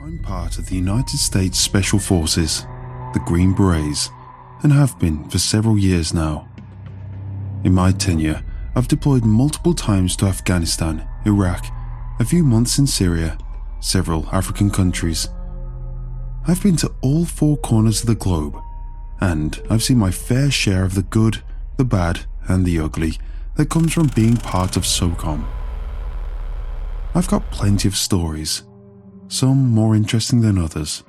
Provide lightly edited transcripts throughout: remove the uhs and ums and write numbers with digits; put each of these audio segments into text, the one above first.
I'm part of the United States Special Forces, the Green Berets, and have been for several years now. In my tenure, I've deployed multiple times to Afghanistan, Iraq, a few months in Syria, several African countries. I've been to all four corners of the globe, and I've seen my fair share of the good, the bad, and the ugly that comes from being part of SOCOM. I've got plenty of stories, some more interesting than others,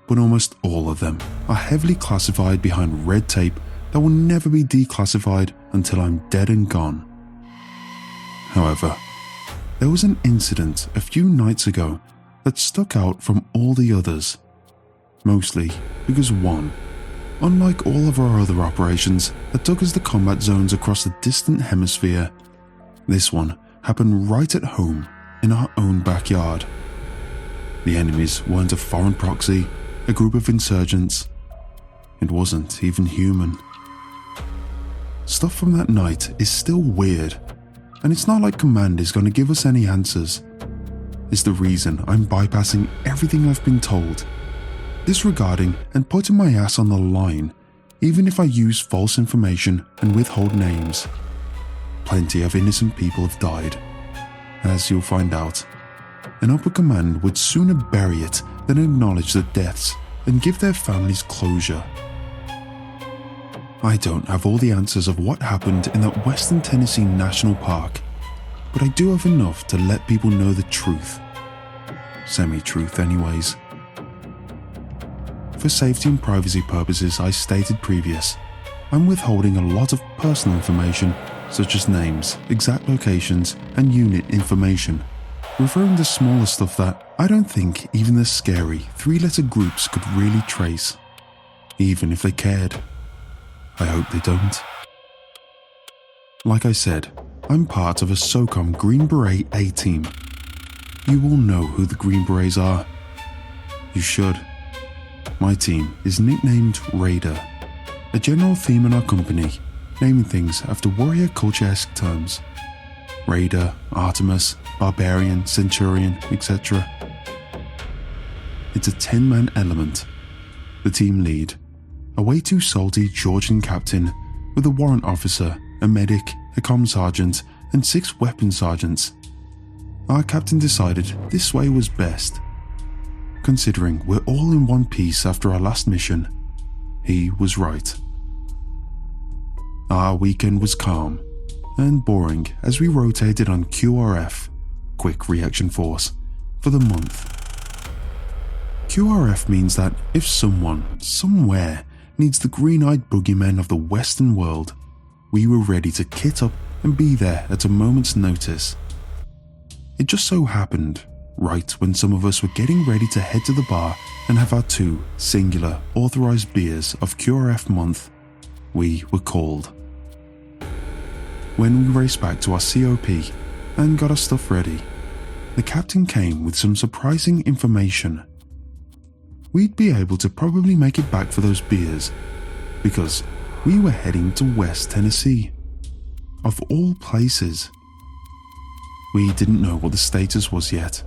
but almost all of them are heavily classified behind red tape that will never be declassified until I'm dead and gone. However, there was an incident a few nights ago that stuck out from all the others, mostly because one, unlike all of our other operations that took us to combat zones across the distant hemisphere, this one happened right at home in our own backyard. The enemies weren't a foreign proxy, a group of insurgents. It wasn't even human. Stuff from that night is still weird, and it's not like Command is going to give us any answers. It's the reason I'm bypassing everything I've been told, disregarding and putting my ass on the line, even if I use false information and withhold names. Plenty of innocent people have died, as you'll find out. An upper command would sooner bury it than acknowledge the deaths and give their families closure. I don't have all the answers of what happened in that Western Tennessee National Park, but I do have enough to let people know the truth. Semi-truth anyways. For safety and privacy purposes I stated previous, I'm withholding a lot of personal information such as names, exact locations, and unit information, referring to smaller stuff that I don't think even the scary three-letter groups could really trace, even if they cared. I hope they don't. Like I said, I'm part of a SOCOM Green Beret A team. You all know who the Green Berets are. You should. My team is nicknamed Raider, a general theme in our company, naming things after warrior culture-esque terms. Raider, Artemis, Barbarian, Centurion, etc. It's a 10-man element. The team lead, a way too salty Georgian captain with a warrant officer, a medic, a comm sergeant, and 6 weapon sergeants. Our captain decided this way was best. Considering we're all in one piece after our last mission, he was right. Our weekend was calm and boring as we rotated on QRF, Quick Reaction Force, for the month. QRF means that if someone, somewhere, needs the green-eyed boogeymen of the Western world, we were ready to kit up and be there at a moment's notice. It just so happened, right when some of us were getting ready to head to the bar and have our 2 singular authorized beers of QRF month, we were called. When we raced back to our COP and got our stuff ready, the captain came with some surprising information. We'd be able to probably make it back for those beers, because we were heading to West Tennessee, of all places. We didn't know what the status was yet.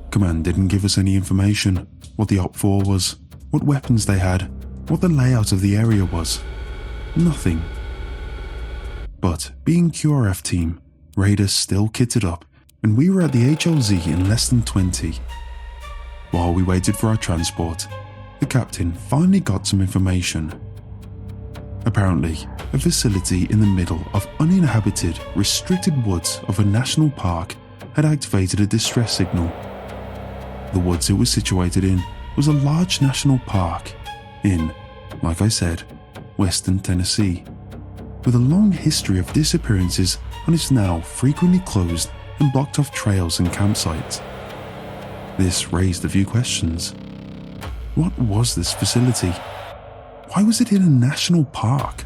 Command didn't give us any information, what the OPFOR was, what weapons they had, what the layout of the area was. Nothing. But being QRF team, Raiders still kitted up, and we were at the HLZ in less than 20. While we waited for our transport, the captain finally got some information. Apparently, a facility in the middle of uninhabited, restricted woods of a national park had activated a distress signal. The woods it was situated in was a large national park in, like I said, Western Tennessee, with a long history of disappearances on its now frequently closed and blocked off trails and campsites. This raised a few questions. What was this facility? Why was it in a national park?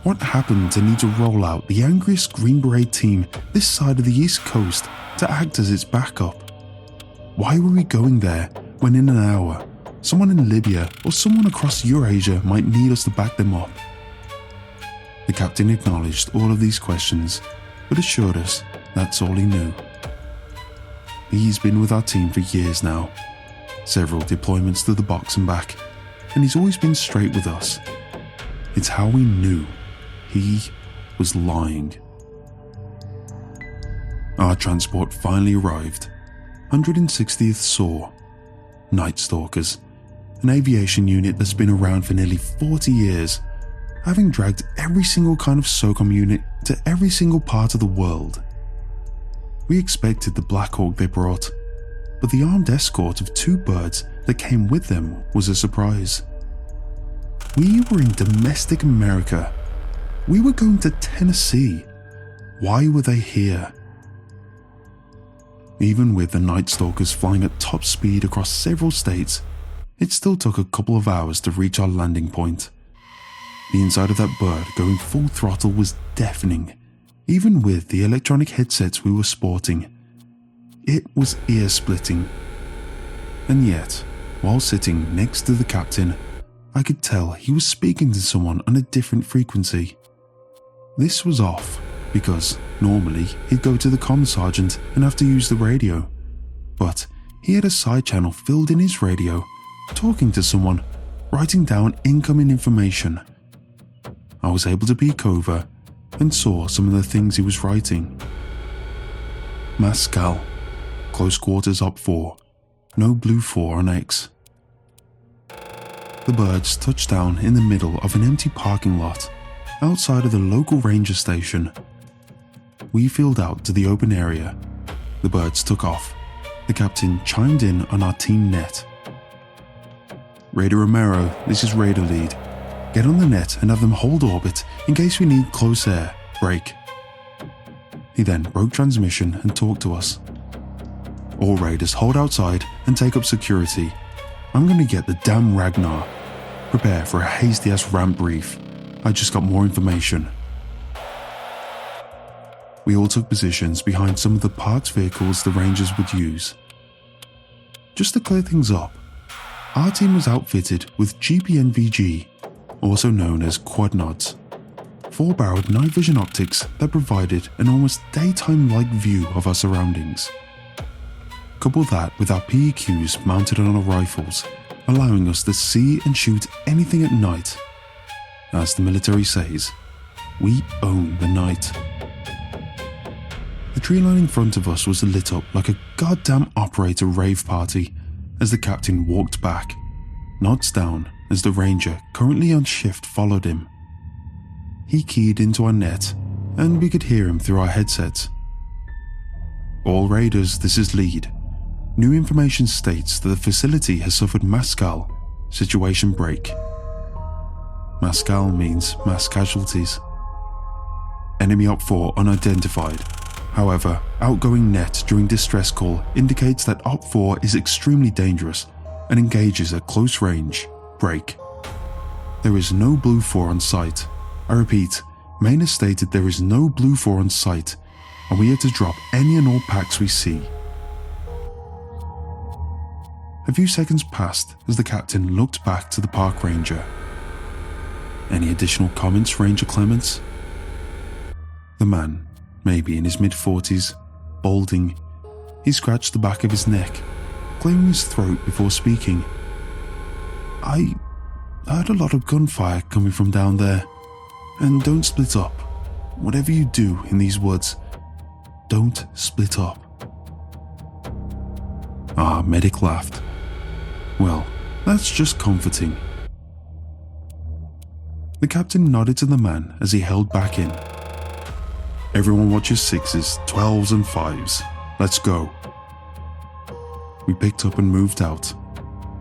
What happened to need to roll out the angriest Green Beret team this side of the East Coast to act as its backup? Why were we going there when in an hour, someone in Libya or someone across Eurasia might need us to back them up? The captain acknowledged all of these questions, but assured us that's all he knew. He's been with our team for years now, several deployments to the box and back, and he's always been straight with us. It's how we knew he was lying. Our transport finally arrived. 160th SAW, Night Stalkers, an aviation unit that's been around for nearly 40 years, having dragged every single kind of SOCOM unit to every single part of the world. We expected the Black Hawk they brought, but the armed escort of 2 birds that came with them was a surprise. We were in domestic America. We were going to Tennessee. Why were they here? Even with the Night Stalkers flying at top speed across several states, it still took a couple of hours to reach our landing point. The inside of that bird going full throttle was deafening, even with the electronic headsets we were sporting. It was ear-splitting. And yet, while sitting next to the captain, I could tell he was speaking to someone on a different frequency. This was off, because normally he'd go to the comm sergeant and have to use the radio. But he had a side channel filled in his radio, talking to someone, writing down incoming information. I was able to peek over and saw some of the things he was writing. Mascal, close quarters Op 4, no Blue 4 on X. The birds touched down in the middle of an empty parking lot, outside of the local ranger station. We filled out to the open area. The birds took off. The captain chimed in on our team net. Raider Romero, this is Raider Lead. Get on the net and have them hold orbit in case we need close air. Break. He then broke transmission and talked to us. All Raiders hold outside and take up security. I'm gonna get the damn Ragnar. Prepare for a hasty-ass ramp brief. I just got more information. We all took positions behind some of the parked vehicles the Rangers would use. Just to clear things up, our team was outfitted with GPNVG, also known as quad nods, 4-barreled night vision optics that provided an almost daytime-like view of our surroundings. Couple that with our PEQs mounted on our rifles, allowing us to see and shoot anything at night. As the military says, we own the night. The tree line in front of us was lit up like a goddamn operator rave party as the captain walked back, nods down as the ranger currently on shift followed him. He keyed into our net and we could hear him through our headsets. All Raiders, this is Lead. New information states that the facility has suffered Mascal, situation break. Mascal means mass casualties. Enemy Op 4 unidentified. However, outgoing net during distress call indicates that Op 4 is extremely dangerous and engages at close range. Break. There is no Blue 4 on site. I repeat, Main has stated there is no Blue 4 on site, and we are to drop any and all packs we see. A few seconds passed as the captain looked back to the park ranger. Any additional comments, Ranger Clements? The man, maybe in his mid-40s, balding, he scratched the back of his neck, clearing his throat before speaking. I heard a lot of gunfire coming from down there, and don't split up. Whatever you do in these woods, don't split up. Our medic laughed. Well, that's just comforting. The captain nodded to the man as he held back in. Everyone watches 6s, 12s and 5s. Let's go. We picked up and moved out.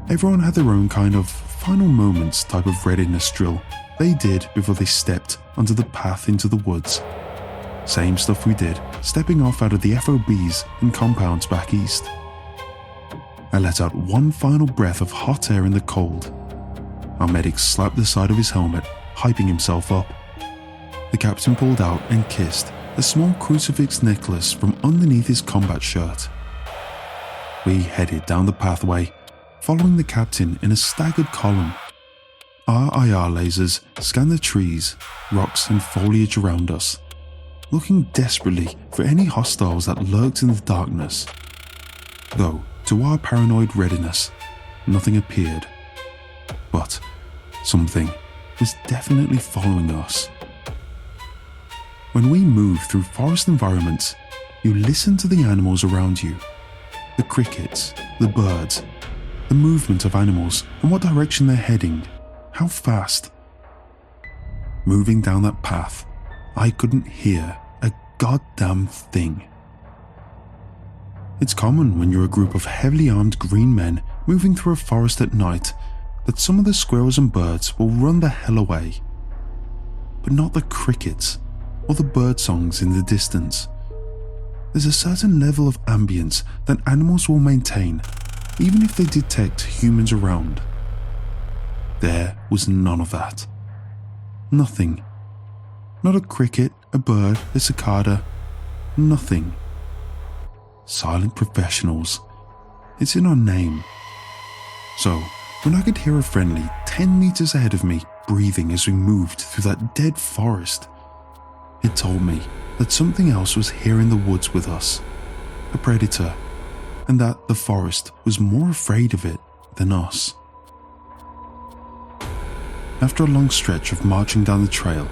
Everyone had their own kind of final moments type of readiness drill they did before they stepped onto the path into the woods. Same stuff we did, stepping off out of the FOBs and compounds back east. I let out one final breath of hot air in the cold. Our medic slapped the side of his helmet, hyping himself up. The captain pulled out and kissed a small crucifix necklace from underneath his combat shirt. We headed down the pathway, following the captain in a staggered column. Our IR lasers scanned the trees, rocks and foliage around us, looking desperately for any hostiles that lurked in the darkness. Though, to our paranoid readiness, nothing appeared. But something was definitely following us. When we move through forest environments, you listen to the animals around you. The crickets, the birds, the movement of animals and what direction they're heading, how fast. Moving down that path, I couldn't hear a goddamn thing. It's common when you're a group of heavily armed green men moving through a forest at night that some of the squirrels and birds will run the hell away. But not the crickets or the bird songs in the distance. There's a certain level of ambience that animals will maintain even if they detect humans around. There was none of that. Nothing. Not a cricket, a bird, a cicada. Nothing. Silent professionals. It's in our name. So, when I could hear a friendly 10 meters ahead of me breathing as we moved through that dead forest, it told me that something else was here in the woods with us, a predator, and that the forest was more afraid of it than us. After a long stretch of marching down the trail,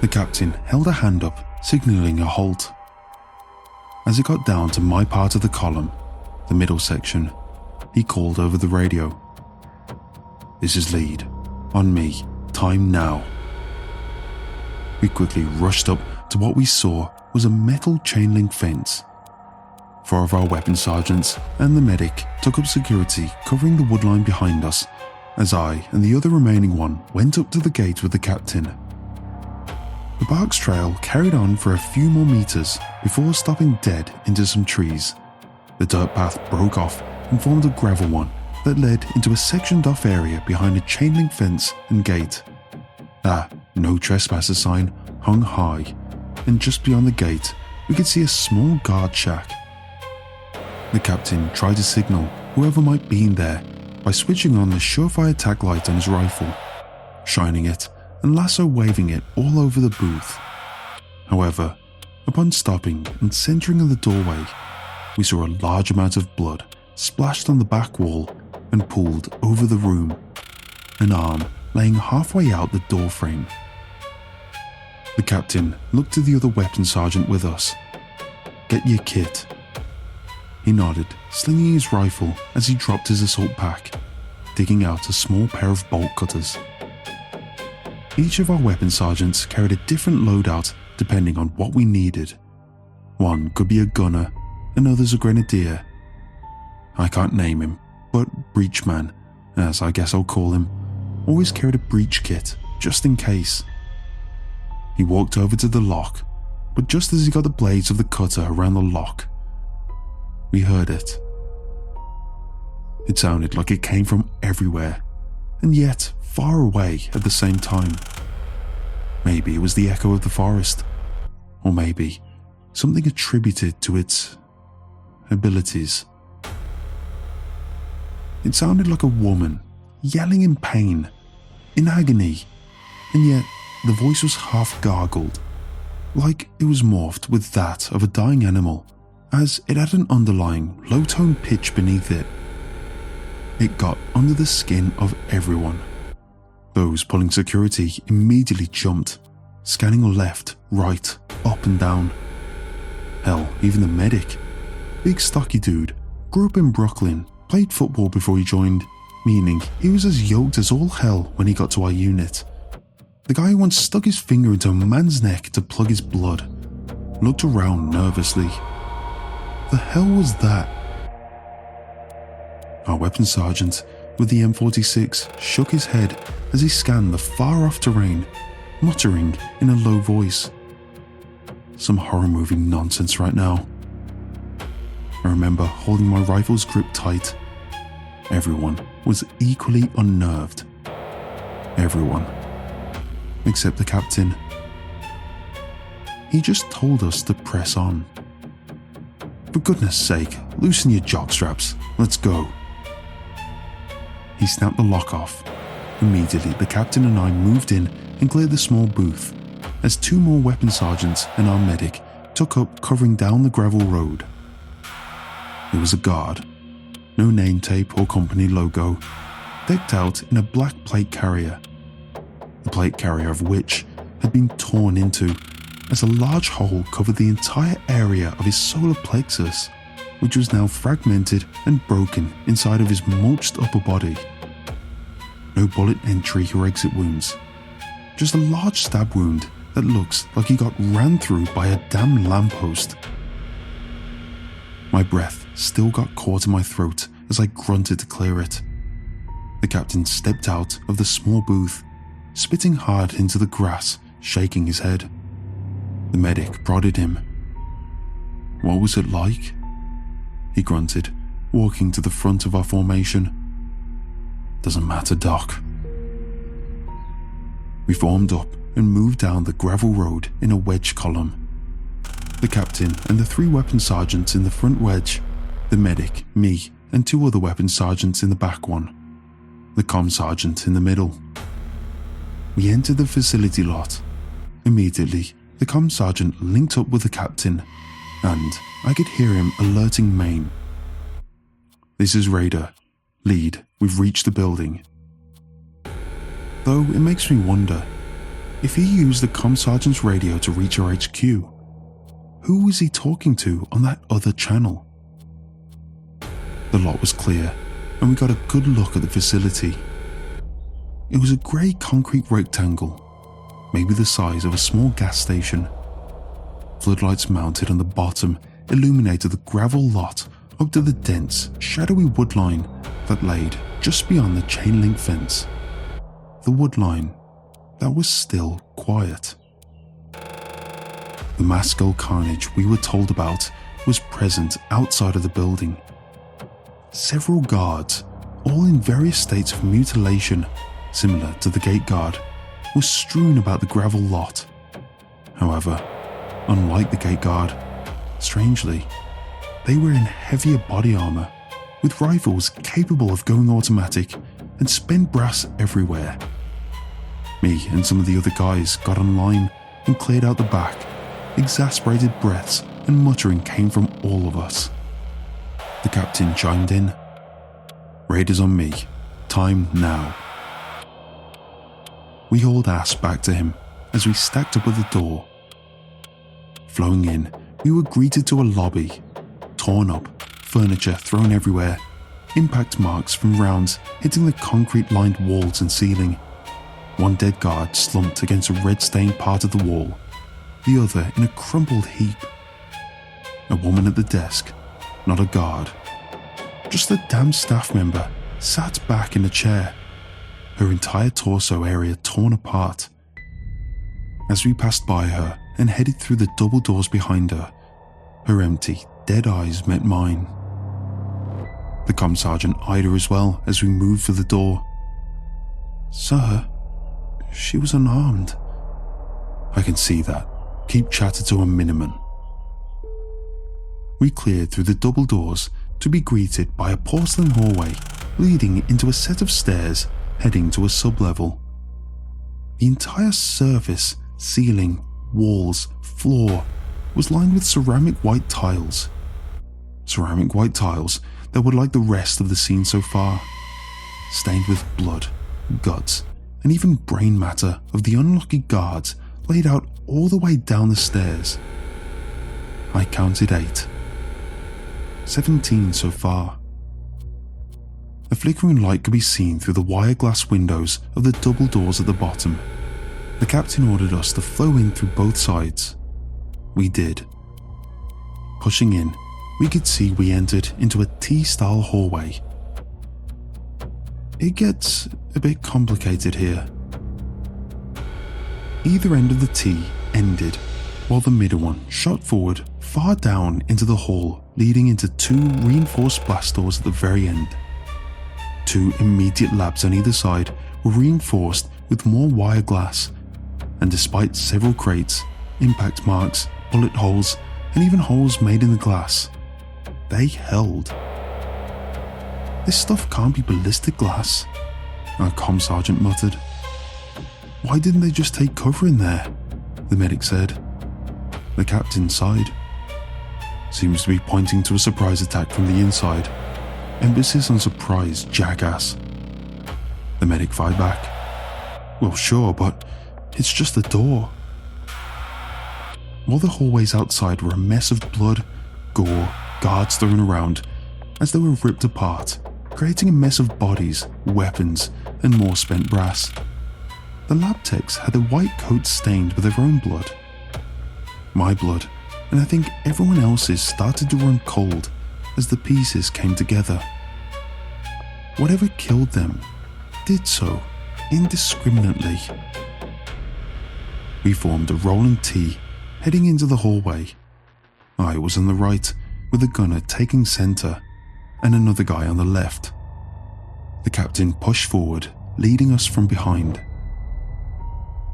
the captain held a hand up, signaling a halt. As it got down to my part of the column, the middle section, he called over the radio. "This is lead. On me. Time now." We quickly rushed up to what we saw was a metal chain link fence. 4 of our weapon sergeants and the medic took up security covering the woodline behind us as I and the other remaining one went up to the gate with the captain. The Barks trail carried on for a few more meters before stopping dead into some trees. The dirt path broke off and formed a gravel one that led into a sectioned off area behind a chain link fence and gate. No trespassers sign hung high, and just beyond the gate we could see a small guard shack. The captain tried to signal whoever might be in there by switching on the surefire tack light on his rifle, shining it and lasso waving it all over the booth. However, upon stopping and centering on the doorway, we saw a large amount of blood splashed on the back wall and pulled over the room, an arm laying halfway out the door frame. The captain looked to the other weapon sergeant with us. "Get your kit." He nodded, slinging his rifle as he dropped his assault pack, digging out a small pair of bolt cutters. Each of our weapon sergeants carried a different loadout depending on what we needed. One could be a gunner, another's a grenadier. I can't name him, but Breachman, as I guess I'll call him, always carried a breach kit, just in case. He walked over to the lock, but just as he got the blades of the cutter around the lock, we heard it. It sounded like it came from everywhere, and yet far away at the same time. Maybe it was the echo of the forest, or maybe something attributed to its abilities. It sounded like a woman, yelling in pain, in agony, and yet the voice was half gargled, like it was morphed with that of a dying animal, as it had an underlying low-tone pitch beneath it. It got under the skin of everyone. Those pulling security immediately jumped, scanning left, right, up and down. Hell, even the medic, big stocky dude, grew up in Brooklyn, played football before he joined, meaning he was as yoked as all hell when he got to our unit. The guy who once stuck his finger into a man's neck to plug his blood looked around nervously. The hell was that? Our weapons sergeant with the M46 shook his head as he scanned the far-off terrain, muttering in a low voice. Some horror movie nonsense right now. I remember holding my rifle's grip tight. Everyone was equally unnerved. Everyone. Except the captain. He just told us to press on. For goodness sake, loosen your jockstraps. Let's go. He snapped the lock off. Immediately, the captain and I moved in and cleared the small booth, as 2 more weapon sergeants and our medic took up covering down the gravel road. It was a guard, no name tape or company logo, decked out in a black plate carrier, the plate carrier of which had been torn into as a large hole covered the entire area of his solar plexus, which was now fragmented and broken inside of his mulched upper body. No bullet entry or exit wounds, just a large stab wound that looks like he got ran through by a damn lamppost. My breath still got caught in my throat as I grunted to clear it. The captain stepped out of the small booth, spitting hard into the grass, shaking his head. The medic prodded him. "What was it like?" he grunted, walking to the front of our formation. "Doesn't matter, Doc." We formed up and moved down the gravel road in a wedge column. The captain and the 3 weapon sergeants in the front wedge, the medic, me, and 2 other weapon sergeants in the back one, the comm sergeant in the middle. We entered the facility lot. Immediately, the comm sergeant linked up with the captain, and I could hear him alerting Maine. "This is Raider. Lead, we've reached the building." Though it makes me wonder, if he used the comm sergeant's radio to reach our HQ, who was he talking to on that other channel? The lot was clear, and we got a good look at the facility. It was a grey concrete rectangle, maybe the size of a small gas station. Floodlights mounted on the bottom illuminated the gravel lot up to the dense, shadowy wood line that laid just beyond the chain link fence. The wood line that was still quiet. The mass skull carnage we were told about was present outside of the building. Several guards, all in various states of mutilation, similar to the gate guard, were strewn about the gravel lot. However, unlike the gate guard, strangely, they were in heavier body armor, with rifles capable of going automatic and spent brass everywhere. Me and some of the other guys got online and cleared out the back. Exasperated breaths and muttering came from all of us. The captain chimed in. "Raiders on me. Time now." We hauled ass back to him as we stacked up at the door. Flowing in, we were greeted to a lobby. Torn up, furniture thrown everywhere, impact marks from rounds hitting the concrete-lined walls and ceiling. One dead guard slumped against a red-stained part of the wall, the other in a crumpled heap. A woman at the desk, not a guard, just a damn staff member, sat back in a chair, her entire torso area torn apart. As we passed by her and headed through the double doors behind her, her empty, dead eyes met mine. The comm sergeant eyed her as well as we moved for the door. "Sir, she was unarmed." "I can see that. Keep chatter to a minimum." We cleared through the double doors to be greeted by a porcelain hallway leading into a set of stairs heading to a sublevel. The entire surface, ceiling, walls, floor was lined with ceramic white tiles. Ceramic white tiles that were like the rest of the scene so far, stained with blood, guts, and even brain matter of the unlucky guards laid out all the way down the stairs. I counted 8. 17 so far. A flickering light could be seen through the wire glass windows of the double doors at the bottom. The captain ordered us to flow in through both sides. We did. Pushing in, we could see we entered into a T-style hallway. It gets a bit complicated here. Either end of the T ended, while the middle one shot forward far down into the hall, leading into 2 reinforced blast doors at the very end. 2 immediate labs on either side were reinforced with more wire glass, and despite several crates, impact marks, bullet holes, and even holes made in the glass, they held. "This stuff can't be ballistic glass," our comm sergeant muttered. "Why didn't they just take cover in there?" the medic said. The captain sighed. "Seems to be pointing to a surprise attack from the inside. emphasis on surprise, jackass. The medic fired back. Well, sure, but it's just a door. While the hallways outside were a mess of blood, gore, guards thrown around as they were ripped apart, creating a mess of bodies, weapons, and more spent brass. The lab techs had their white coats stained with their own blood. My blood, and I think everyone else's, started to run cold as the pieces came together. Whatever killed them did so indiscriminately. We formed a rolling T heading into the hallway. I was on the right, with the gunner taking center, and another guy on the left. The captain pushed forward, leading us from behind.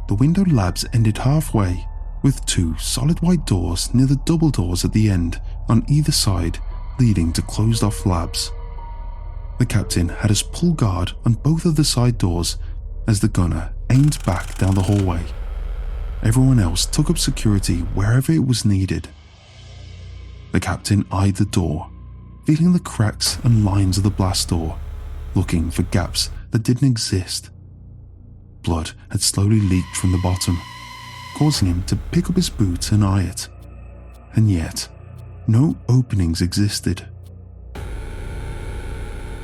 The window labs ended halfway, with two solid white doors near the double doors at the end on either side, leading to closed-off labs. The captain had us pull guard on both of the side doors as the gunner aimed back down the hallway. Everyone else took up security wherever it was needed. The captain eyed the door, feeling the cracks and lines of the blast door, looking for gaps that didn't exist. Blood had slowly leaked from the bottom, causing him to pick up his boot and eye it. And yet, no openings existed.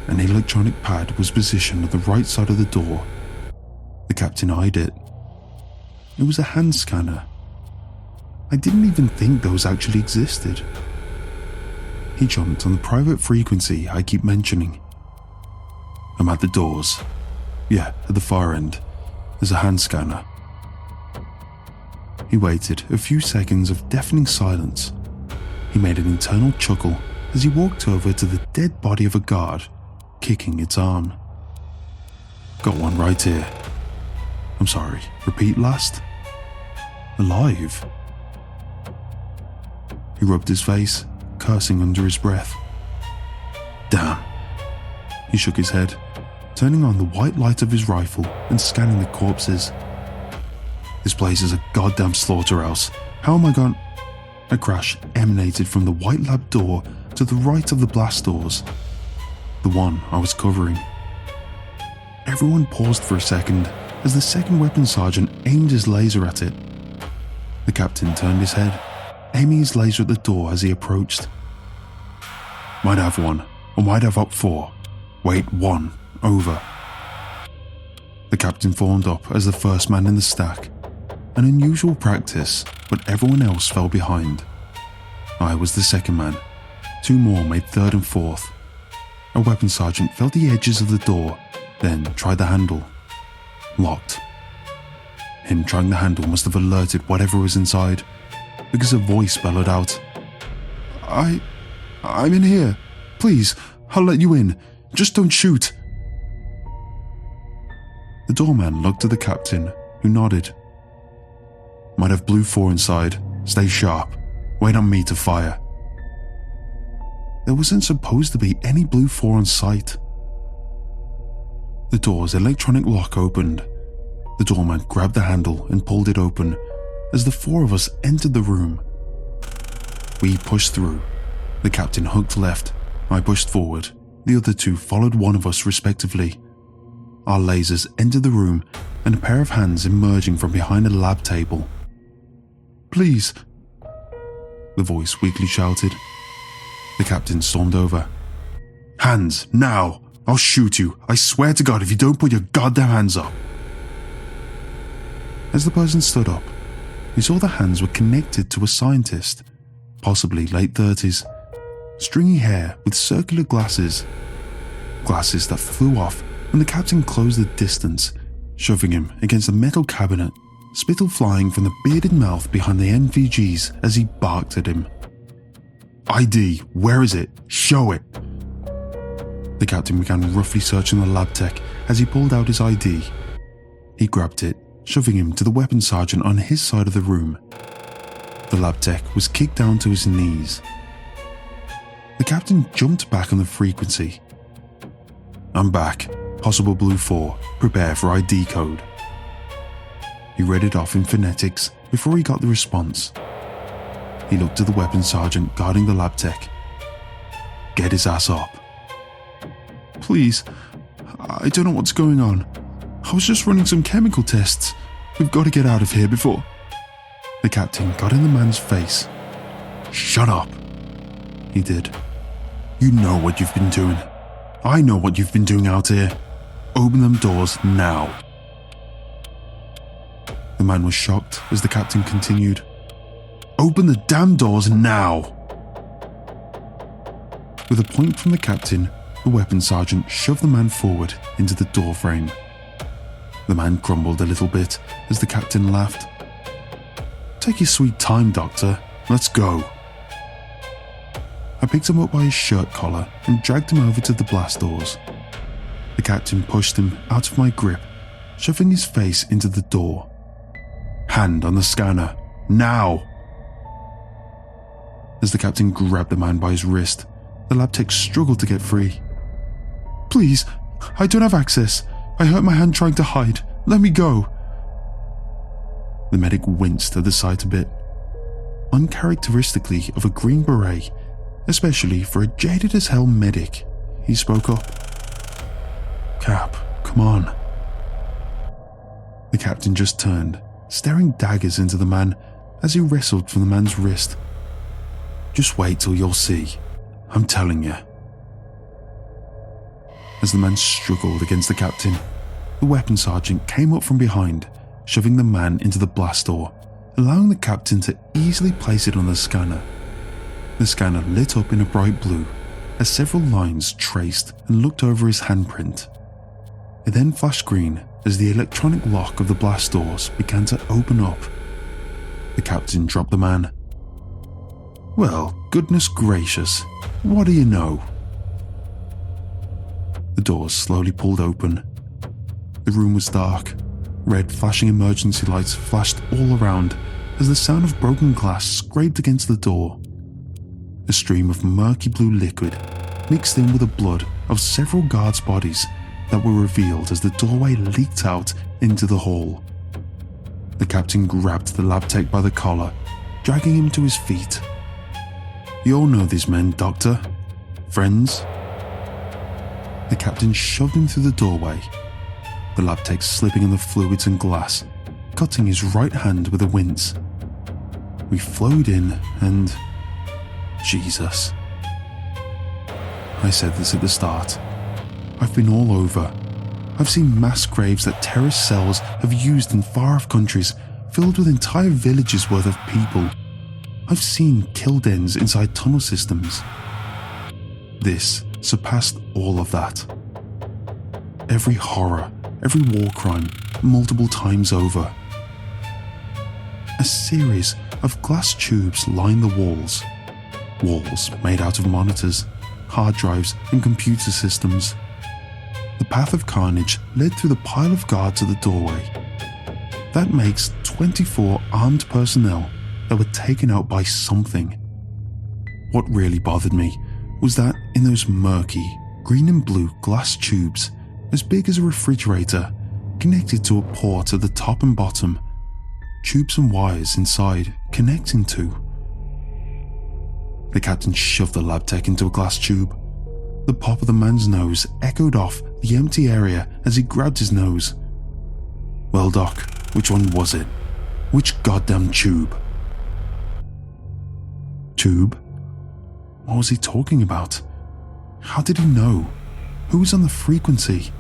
An electronic pad was positioned at the right side of the door. The captain eyed it. It was a hand scanner. I didn't even think those actually existed. He jumped on the private frequency I keep mentioning. I'm at the doors. Yeah, at the far end. There's a hand scanner. He waited a few seconds of deafening silence. He made an internal chuckle as he walked over to the dead body of a guard, kicking its arm. Got one right here. I'm sorry, repeat last? Alive? He rubbed his face, cursing under his breath. Damn. He shook his head, turning on the white light of his rifle and scanning the corpses. This place is a goddamn slaughterhouse. How am I going? A crash emanated from the white lab door to the right of the blast doors, the one I was covering. Everyone paused for a second as the second weapons sergeant aimed his laser at it. The captain turned his head, aiming his laser at the door as he approached. Might have one, or might have up four. Wait, one, over. The captain formed up as the first man in the stack, an unusual practice, but everyone else fell behind. I was the second man. Two more made third and fourth. A weapons sergeant felt the edges of the door, then tried the handle. Locked. Him trying the handle must have alerted whatever was inside, because a voice bellowed out, I'm in here. Please, I'll let you in. Just don't shoot. The doorman looked at the captain, who nodded. Might have blue 4 inside. Stay sharp. Wait on me to fire. There wasn't supposed to be any blue 4 on site. The door's electronic lock opened. The doorman grabbed the handle and pulled it open as the four of us entered the room. We pushed through. The captain hooked left. I pushed forward. The other two followed one of us respectively. Our lasers entered the room and a pair of hands emerging from behind a lab table. Please, the voice weakly shouted. The captain stormed over. Hands, now! I'll shoot you. I swear to God if you don't put your goddamn hands up. As the person stood up, he saw the hands were connected to a scientist, possibly late 30s, stringy hair with circular glasses that flew off when the captain closed the distance, shoving him against a metal cabinet, spittle flying from the bearded mouth behind the NVGs as he barked at him. ID, where is it? Show it! The captain began roughly searching the lab tech as he pulled out his ID. He grabbed it, shoving him to the weapons sergeant on his side of the room. The lab tech was kicked down to his knees. The captain jumped back on the frequency. I'm back. Possible blue 4. Prepare for ID code. He read it off in phonetics before he got the response. He looked at the weapons sergeant guarding the lab tech. Get his ass up. Please, I don't know what's going on. I was just running some chemical tests. We've got to get out of here before... The captain got in the man's face. Shut up, he did. You know what you've been doing. I know what you've been doing out here. Open them doors now. The man was shocked as the captain continued. Open the damn doors now! With a point from the captain, the weapons sergeant shoved the man forward into the door frame. The man grumbled a little bit as the captain laughed. Take your sweet time, Doctor. Let's go. I picked him up by his shirt collar and dragged him over to the blast doors. The captain pushed him out of my grip, shoving his face into the door. Hand on the scanner, now! As the captain grabbed the man by his wrist, the lab tech struggled to get free. Please, I don't have access. I hurt my hand trying to hide. Let me go. The medic winced at the sight a bit. Uncharacteristically of a Green Beret, especially for a jaded-as-hell medic, he spoke up. Cap, come on. The captain just turned, staring daggers into the man as he wrestled from the man's wrist. Just wait till you'll see. I'm telling you. As the man struggled against the captain, the weapons sergeant came up from behind, shoving the man into the blast door, allowing the captain to easily place it on the scanner. The scanner lit up in a bright blue as several lines traced and looked over his handprint. It then flashed green as the electronic lock of the blast doors began to open up. The captain dropped the man. Well, goodness gracious, what do you know? The doors slowly pulled open. The room was dark. Red flashing emergency lights flashed all around as the sound of broken glass scraped against the door. A stream of murky blue liquid mixed in with the blood of several guards' bodies that were revealed as the doorway leaked out into the hall. The captain grabbed the lab tech by the collar, dragging him to his feet. You all know these men, Doctor. Friends? The captain shoved him through the doorway, the lab tech slipping in the fluids and glass, cutting his right hand with a wince. We flowed in and... Jesus. I said this at the start. I've been all over. I've seen mass graves that terrorist cells have used in far-off countries filled with entire villages worth of people. I've seen kill dens inside tunnel systems. This surpassed all of that. Every horror, every war crime, multiple times over. A series of glass tubes lined the walls. Walls made out of monitors, hard drives and computer systems. The path of carnage led through the pile of guards at the doorway. That makes 24 armed personnel that were taken out by something. What really bothered me was that in those murky, green and blue glass tubes, as big as a refrigerator, connected to a port at the top and bottom, tubes and wires inside connecting to. The captain shoved the lab tech into a glass tube. The pop of the man's nose echoed off the empty area as he grabbed his nose. Well, Doc, which one was it? Which goddamn tube? Tube? What was he talking about? How did he know? Who was on the frequency?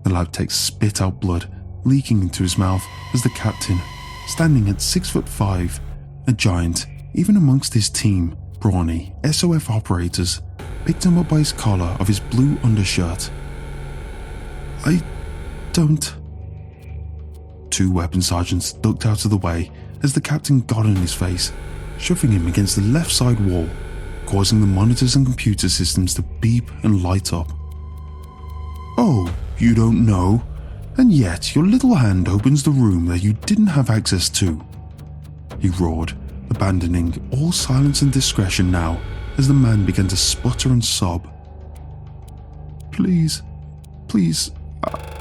The lab tech spit out blood, leaking into his mouth as the captain, standing at 6'5", a giant, even amongst his team, brawny SOF operators, picked him up by his collar of his blue undershirt. I don't... Two weapon sergeants ducked out of the way as the captain got in his face, shoving him against the left side wall, causing the monitors and computer systems to beep and light up. Oh, you don't know? And yet your little hand opens the room that you didn't have access to. He roared, abandoning all silence and discretion now as the man began to sputter and sob. Please,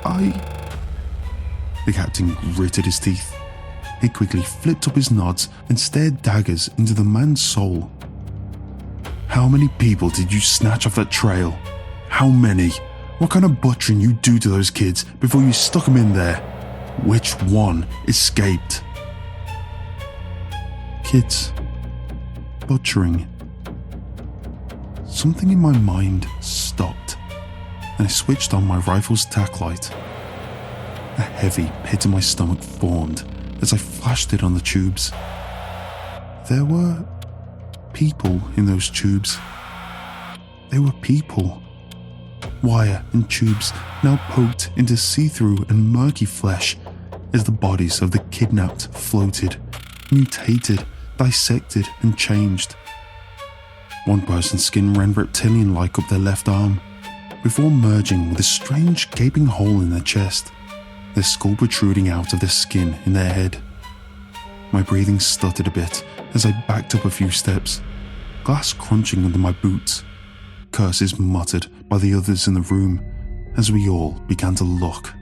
I... The captain gritted his teeth. He quickly flipped up his nods and stared daggers into the man's soul. How many people did you snatch off that trail? How many? What kind of butchering you do to those kids before you stuck them in there? Which one escaped? Kids. Butchering. Something in my mind stopped, and I switched on my rifle's tack light. A heavy pit in my stomach formed as I flashed it on the tubes. There were people in those tubes. They were people. Wire and tubes now poked into see-through and murky flesh as the bodies of the kidnapped floated, mutated, dissected and changed. One person's skin ran reptilian-like up their left arm, before merging with a strange gaping hole in their chest, their skull protruding out of their skin in their head. My breathing stuttered a bit as I backed up a few steps, glass crunching under my boots, curses muttered by the others in the room as we all began to look.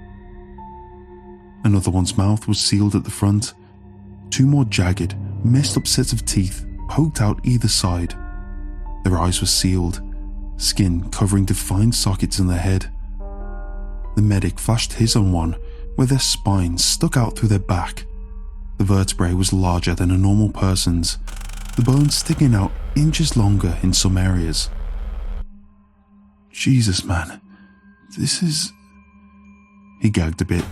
Another one's mouth was sealed at the front. Two more jagged, messed up sets of teeth poked out either side. Their eyes were sealed, skin covering defined sockets in their head. The medic flashed his on one where their spine stuck out through their back. The vertebrae was larger than a normal person's, the bones sticking out inches longer in some areas. Jesus, man, this is... He gagged a bit,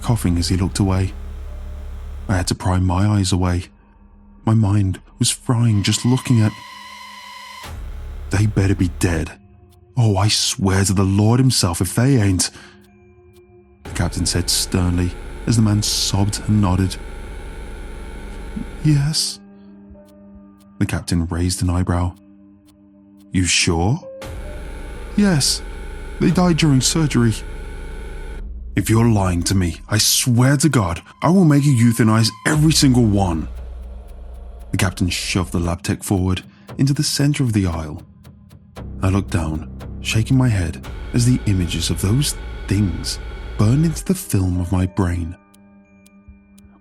coughing as he looked away. I had to pry my eyes away. My mind was frying just looking at... They better be dead. Oh, I swear to the Lord himself if they ain't. The captain said sternly as the man sobbed and nodded. Yes. The captain raised an eyebrow. You sure? Yes, they died during surgery. If you're lying to me, I swear to God, I will make you euthanize every single one. The captain shoved the lab tech forward into the center of the aisle. I looked down, shaking my head as the images of those things burned into the film of my brain.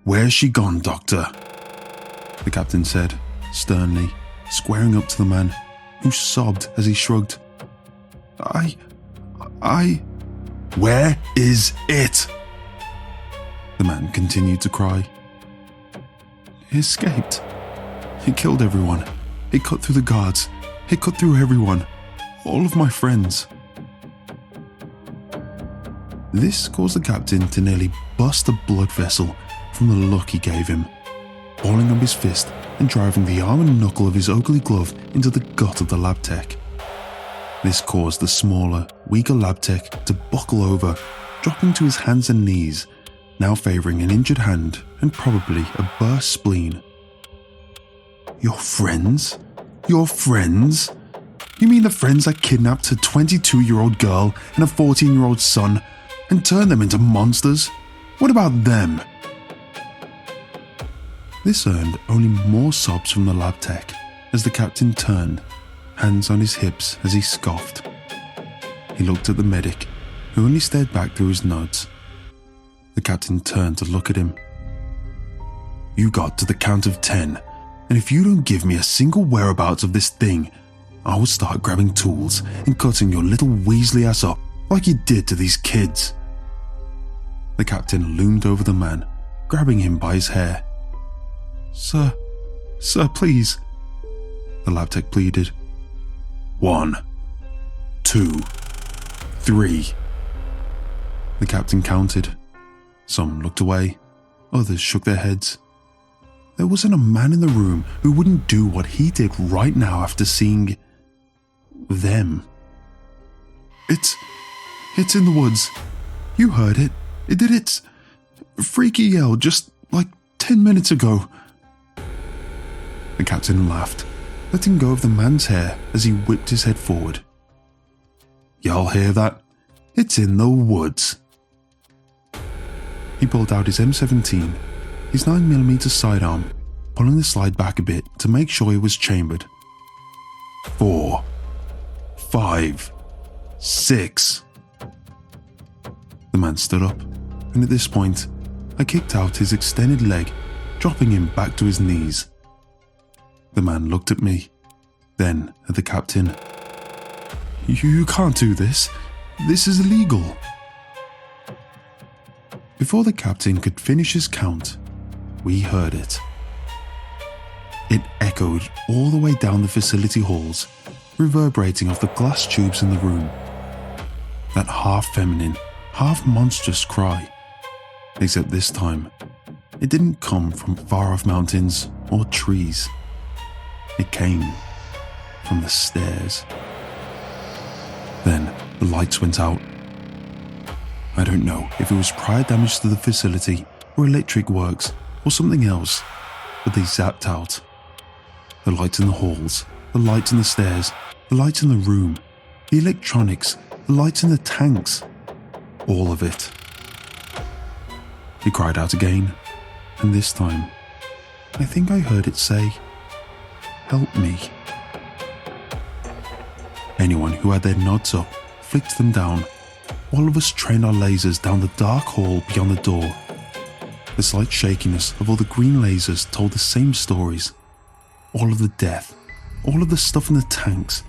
Where's she gone, Doctor? The captain said, sternly, squaring up to the man, who sobbed as he shrugged. Where is it? The man continued to cry. He escaped. He killed everyone. He cut through the guards. He cut through everyone. All of my friends. This caused the captain to nearly bust a blood vessel from the look he gave him, balling up his fist and driving the arm and knuckle of his ugly glove into the gut of the lab tech. This caused the smaller, weaker lab tech to buckle over, dropping to his hands and knees, now favouring an injured hand and probably a burst spleen. Your friends? Your friends? You mean the friends that kidnapped a 22-year-old girl and a 14-year-old son and turned them into monsters? What about them? This earned only more sobs from the lab tech as the captain turned, hands on his hips as he scoffed. He looked at the medic, who only stared back through his notes. The captain turned to look at him. You got to the count of 10, and if you don't give me a single whereabouts of this thing, I will start grabbing tools and cutting your little Weasley ass up like you did to these kids. The captain loomed over the man, grabbing him by his hair. Sir, please, the lab tech pleaded. 1, 2, 3. The captain counted. Some looked away, others shook their heads. There wasn't a man in the room who wouldn't do what he did right now after seeing them. It's in the woods. You heard it. It did its freaky yell just like 10 minutes ago. The captain laughed, letting go of the man's hair as he whipped his head forward. Y'all hear that? It's in the woods. He pulled out his M17, his 9mm sidearm, pulling the slide back a bit to make sure it was chambered. 4, 5, 6. The man stood up, and at this point, I kicked out his extended leg, dropping him back to his knees. The man looked at me, then at the captain. You can't do this. This is illegal." Before the captain could finish his count, we heard it. It echoed all the way down the facility halls, reverberating off the glass tubes in the room. That half-feminine, half-monstrous cry. Except this time, it didn't come from far-off mountains or trees. It came from the stairs. Then the lights went out. I don't know if it was prior damage to the facility or electric works or something else, but they zapped out. The lights in the halls, the lights in the stairs, the lights in the room, the electronics, the lights in the tanks, all of it. He cried out again, and this time, I think I heard it say, "Help me." Anyone who had their nods up flicked them down. All of us trained our lasers down the dark hall beyond the door. The slight shakiness of all the green lasers told the same stories. All of the death, all of the stuff in the tanks.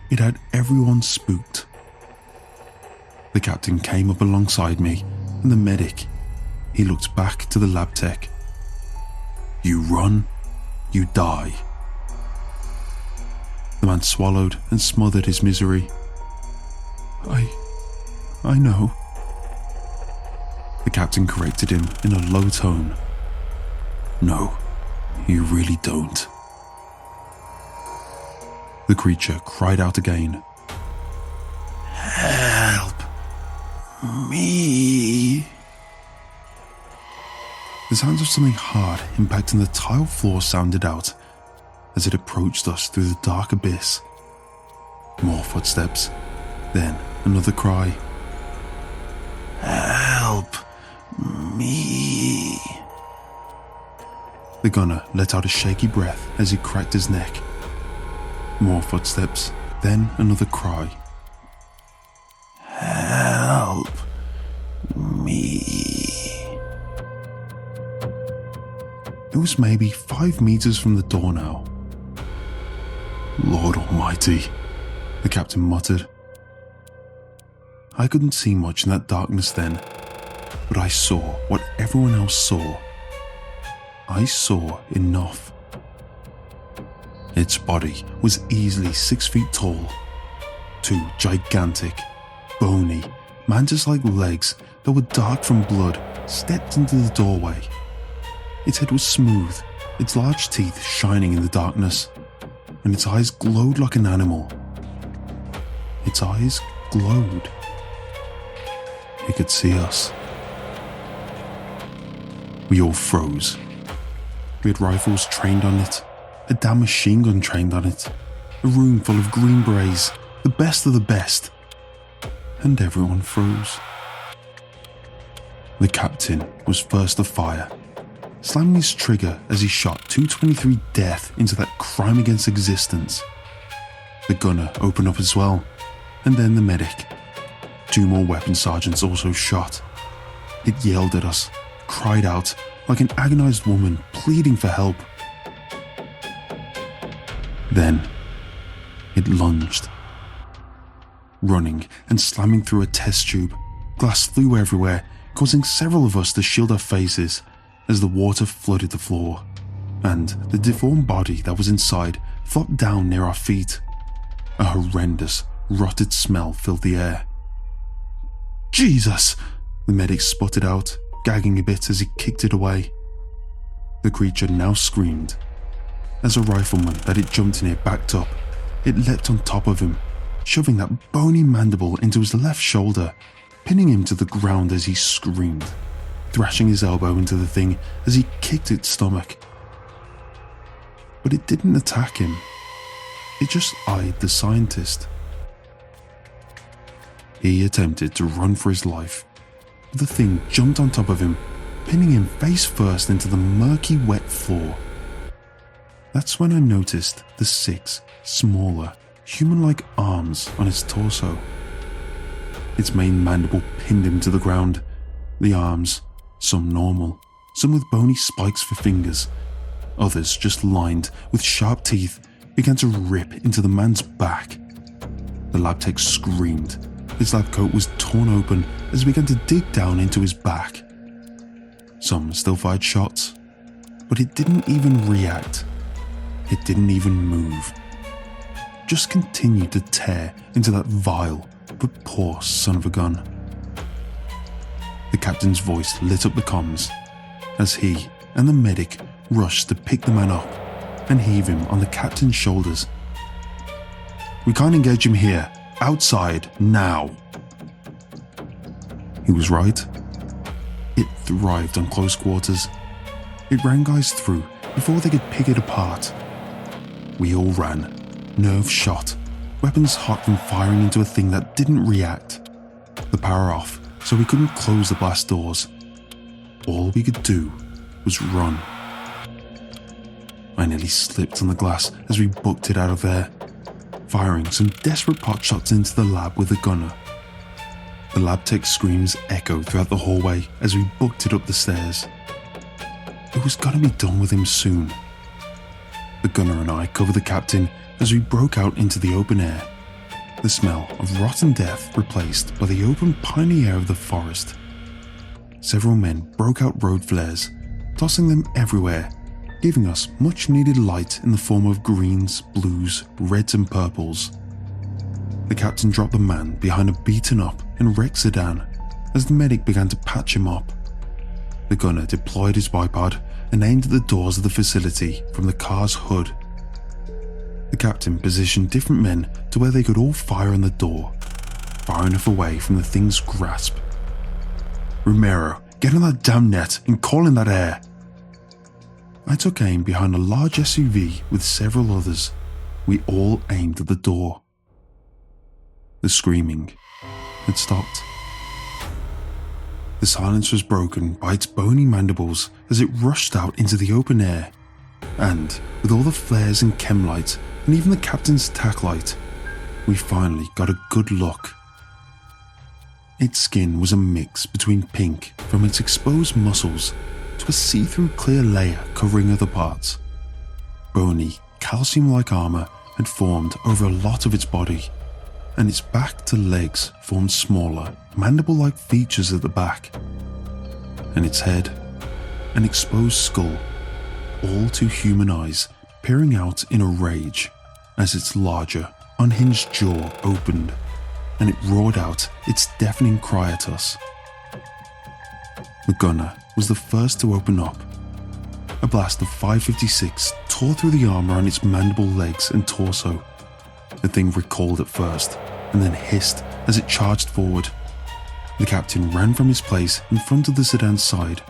It had everyone spooked. The captain came up alongside me, and the medic, he looked back to the lab tech. "You run, you die." The man swallowed and smothered his misery. I know. The captain corrected him in a low tone. "No, you really don't." The creature cried out again. "Help me." The sounds of something hard impacting the tile floor sounded out as it approached us through the dark abyss. More footsteps, then another cry. "Help me." The gunner let out a shaky breath as he cracked his neck. More footsteps, then another cry. "Help me." It was maybe 5 meters from the door now. "Lord Almighty," the captain muttered. I couldn't see much in that darkness then, but I saw what everyone else saw. I saw enough. Its body was easily 6 feet tall. 2 gigantic, bony, mantis-like legs that were dark from blood stepped into the doorway. Its head was smooth, its large teeth shining in the darkness, and its eyes glowed like an animal. Its eyes glowed. It could see us. We all froze. We had rifles trained on it, a damn machine gun trained on it, a room full of green berets, the best of the best, and everyone froze. The captain was first to fire, slamming his trigger as he shot 223 death into that crime against existence. The gunner opened up as well, and then the medic. 2 more weapon sergeants also shot. It yelled at us, cried out like an agonized woman pleading for help. Then, it lunged. Running and slamming through a test tube, glass flew everywhere, causing several of us to shield our faces as the water flooded the floor, and the deformed body that was inside flopped down near our feet. A horrendous, rotted smell filled the air. "Jesus!" the medic sputtered out, gagging a bit as he kicked it away. The creature now screamed. As a rifleman that it jumped near backed up, it leapt on top of him, shoving that bony mandible into his left shoulder, pinning him to the ground as he screamed, thrashing his elbow into the thing as he kicked its stomach. But it didn't attack him. It just eyed the scientist. He attempted to run for his life, but the thing jumped on top of him, pinning him face first into the murky, wet floor. That's when I noticed the 6 smaller, human-like arms on its torso. Its main mandible pinned him to the ground. The arms, some normal, some with bony spikes for fingers, others just lined with sharp teeth, began to rip into the man's back. The lab tech screamed. His lab coat was torn open as he began to dig down into his back. Some still fired shots, but it didn't even react. It didn't even move. Just continued to tear into that vile but poor son of a gun. The captain's voice lit up the comms as he and the medic rushed to pick the man up and heave him on the captain's shoulders. "We can't engage him here. Outside, now." He was right. It thrived on close quarters. It ran guys through before they could pick it apart. We all ran, nerves shot, weapons hot from firing into a thing that didn't react. The power off, so we couldn't close the blast doors. All we could do was run. I nearly slipped on the glass as we booked it out of there, firing some desperate pot shots into the lab with the gunner. The lab tech's screams echoed throughout the hallway as we booked it up the stairs. It was gonna be done with him soon. The gunner and I covered the captain as we broke out into the open air, the smell of rotten death replaced by the open piney air of the forest. Several men broke out road flares, tossing them everywhere, giving us much needed light in the form of greens, blues, reds and purples. The captain dropped the man behind a beaten up and wrecked sedan as the medic began to patch him up. The gunner deployed his bipod and aimed at the doors of the facility from the car's hood. The captain positioned different men to where they could all fire on the door, far enough away from the thing's grasp. "Romero, get on that damn net and call in that air." I took aim behind a large SUV with several others. We all aimed at the door. The screaming had stopped. The silence was broken by its bony mandibles as it rushed out into the open air, and with all the flares and chem lights and even the captain's tack light, we finally got a good look. Its skin was a mix between pink from its exposed muscles to a see-through clear layer covering other parts. Bony, calcium-like armor had formed over a lot of its body, and its back to legs formed smaller, mandible-like features at the back. And its head, an exposed skull, all two human eyes peering out in a rage as its larger, unhinged jaw opened, and it roared out its deafening cry at us. The gunner was the first to open up. A blast of 5.56 tore through the armor on its mandible legs and torso. The thing recoiled at first, and then hissed as it charged forward. The captain ran from his place in front of the sedan's side.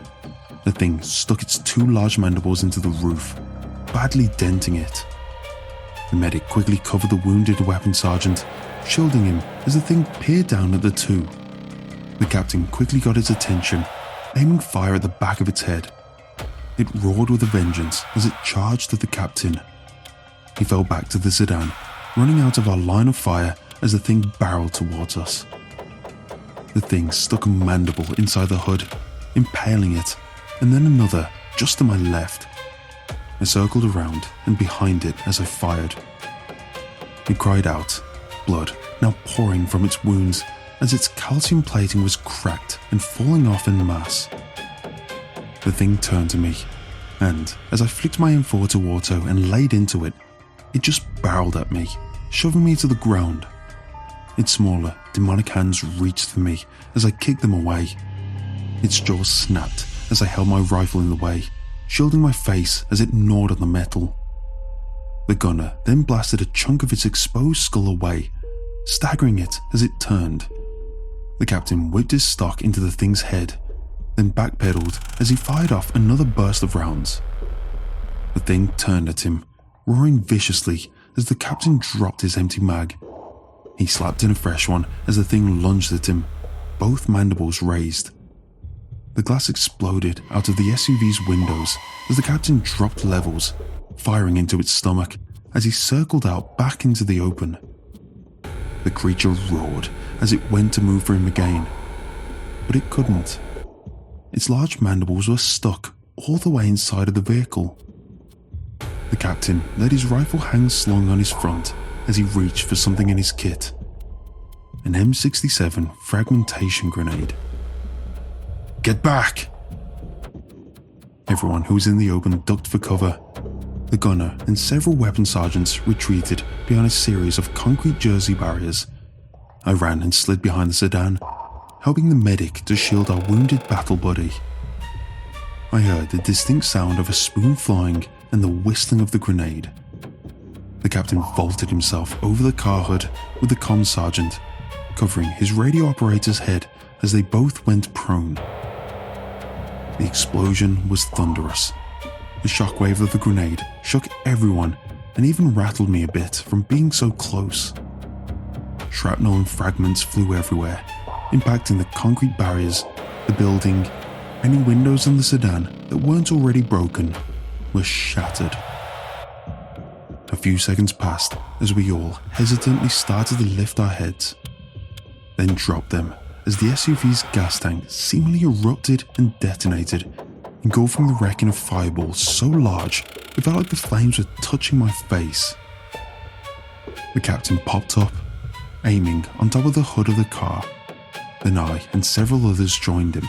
The thing stuck its two large mandibles into the roof, badly denting it. The medic quickly covered the wounded weapons sergeant, shielding him as the thing peered down at the two. The captain quickly got its attention, aiming fire at the back of its head. It roared with a vengeance as it charged at the captain. He fell back to the sedan, running out of our line of fire as the thing barreled towards us. The thing stuck a mandible inside the hood, impaling it, and then another just to my left. I circled around and behind it as I fired. It cried out, blood now pouring from its wounds as its calcium plating was cracked and falling off en masse. The thing turned to me, and as I flicked my M4 to auto and laid into it, it just barreled at me, shoving me to the ground. Its smaller, demonic hands reached for me as I kicked them away. Its jaws snapped as I held my rifle in the way, shielding my face as it gnawed on the metal. The gunner then blasted a chunk of its exposed skull away, staggering it as it turned. The captain whipped his stock into the thing's head, then backpedaled as he fired off another burst of rounds. The thing turned at him, roaring viciously as the captain dropped his empty mag. He slapped in a fresh one as the thing lunged at him, both mandibles raised. The glass exploded out of the SUV's windows as the captain dropped levels, firing into its stomach as he circled out back into the open. The creature roared as it went to move for him again, but it couldn't. Its large mandibles were stuck all the way inside of the vehicle. The captain let his rifle hang slung on his front as he reached for something in his kit an M67 fragmentation grenade. "Get back!" Everyone who was in the open ducked for cover. The gunner and several weapon sergeants retreated behind a series of concrete jersey barriers. I ran and slid behind the sedan, helping the medic to shield our wounded battle buddy. I heard the distinct sound of a spoon flying and the whistling of the grenade. The captain vaulted himself over the car hood with the comm sergeant, covering his radio operator's head as they both went prone. The explosion was thunderous. The shockwave of the grenade shook everyone and even rattled me a bit from being so close. Shrapnel and fragments flew everywhere, impacting the concrete barriers, the building. Any windows on the sedan that weren't already broken were shattered. A few seconds passed as we all hesitantly started to lift our heads, then dropped them as the SUV's gas tank seemingly erupted and detonated, engulfing the wreck in a fireball so large it felt like the flames were touching my face. The captain popped up, aiming on top of the hood of the car. Then I and several others joined him,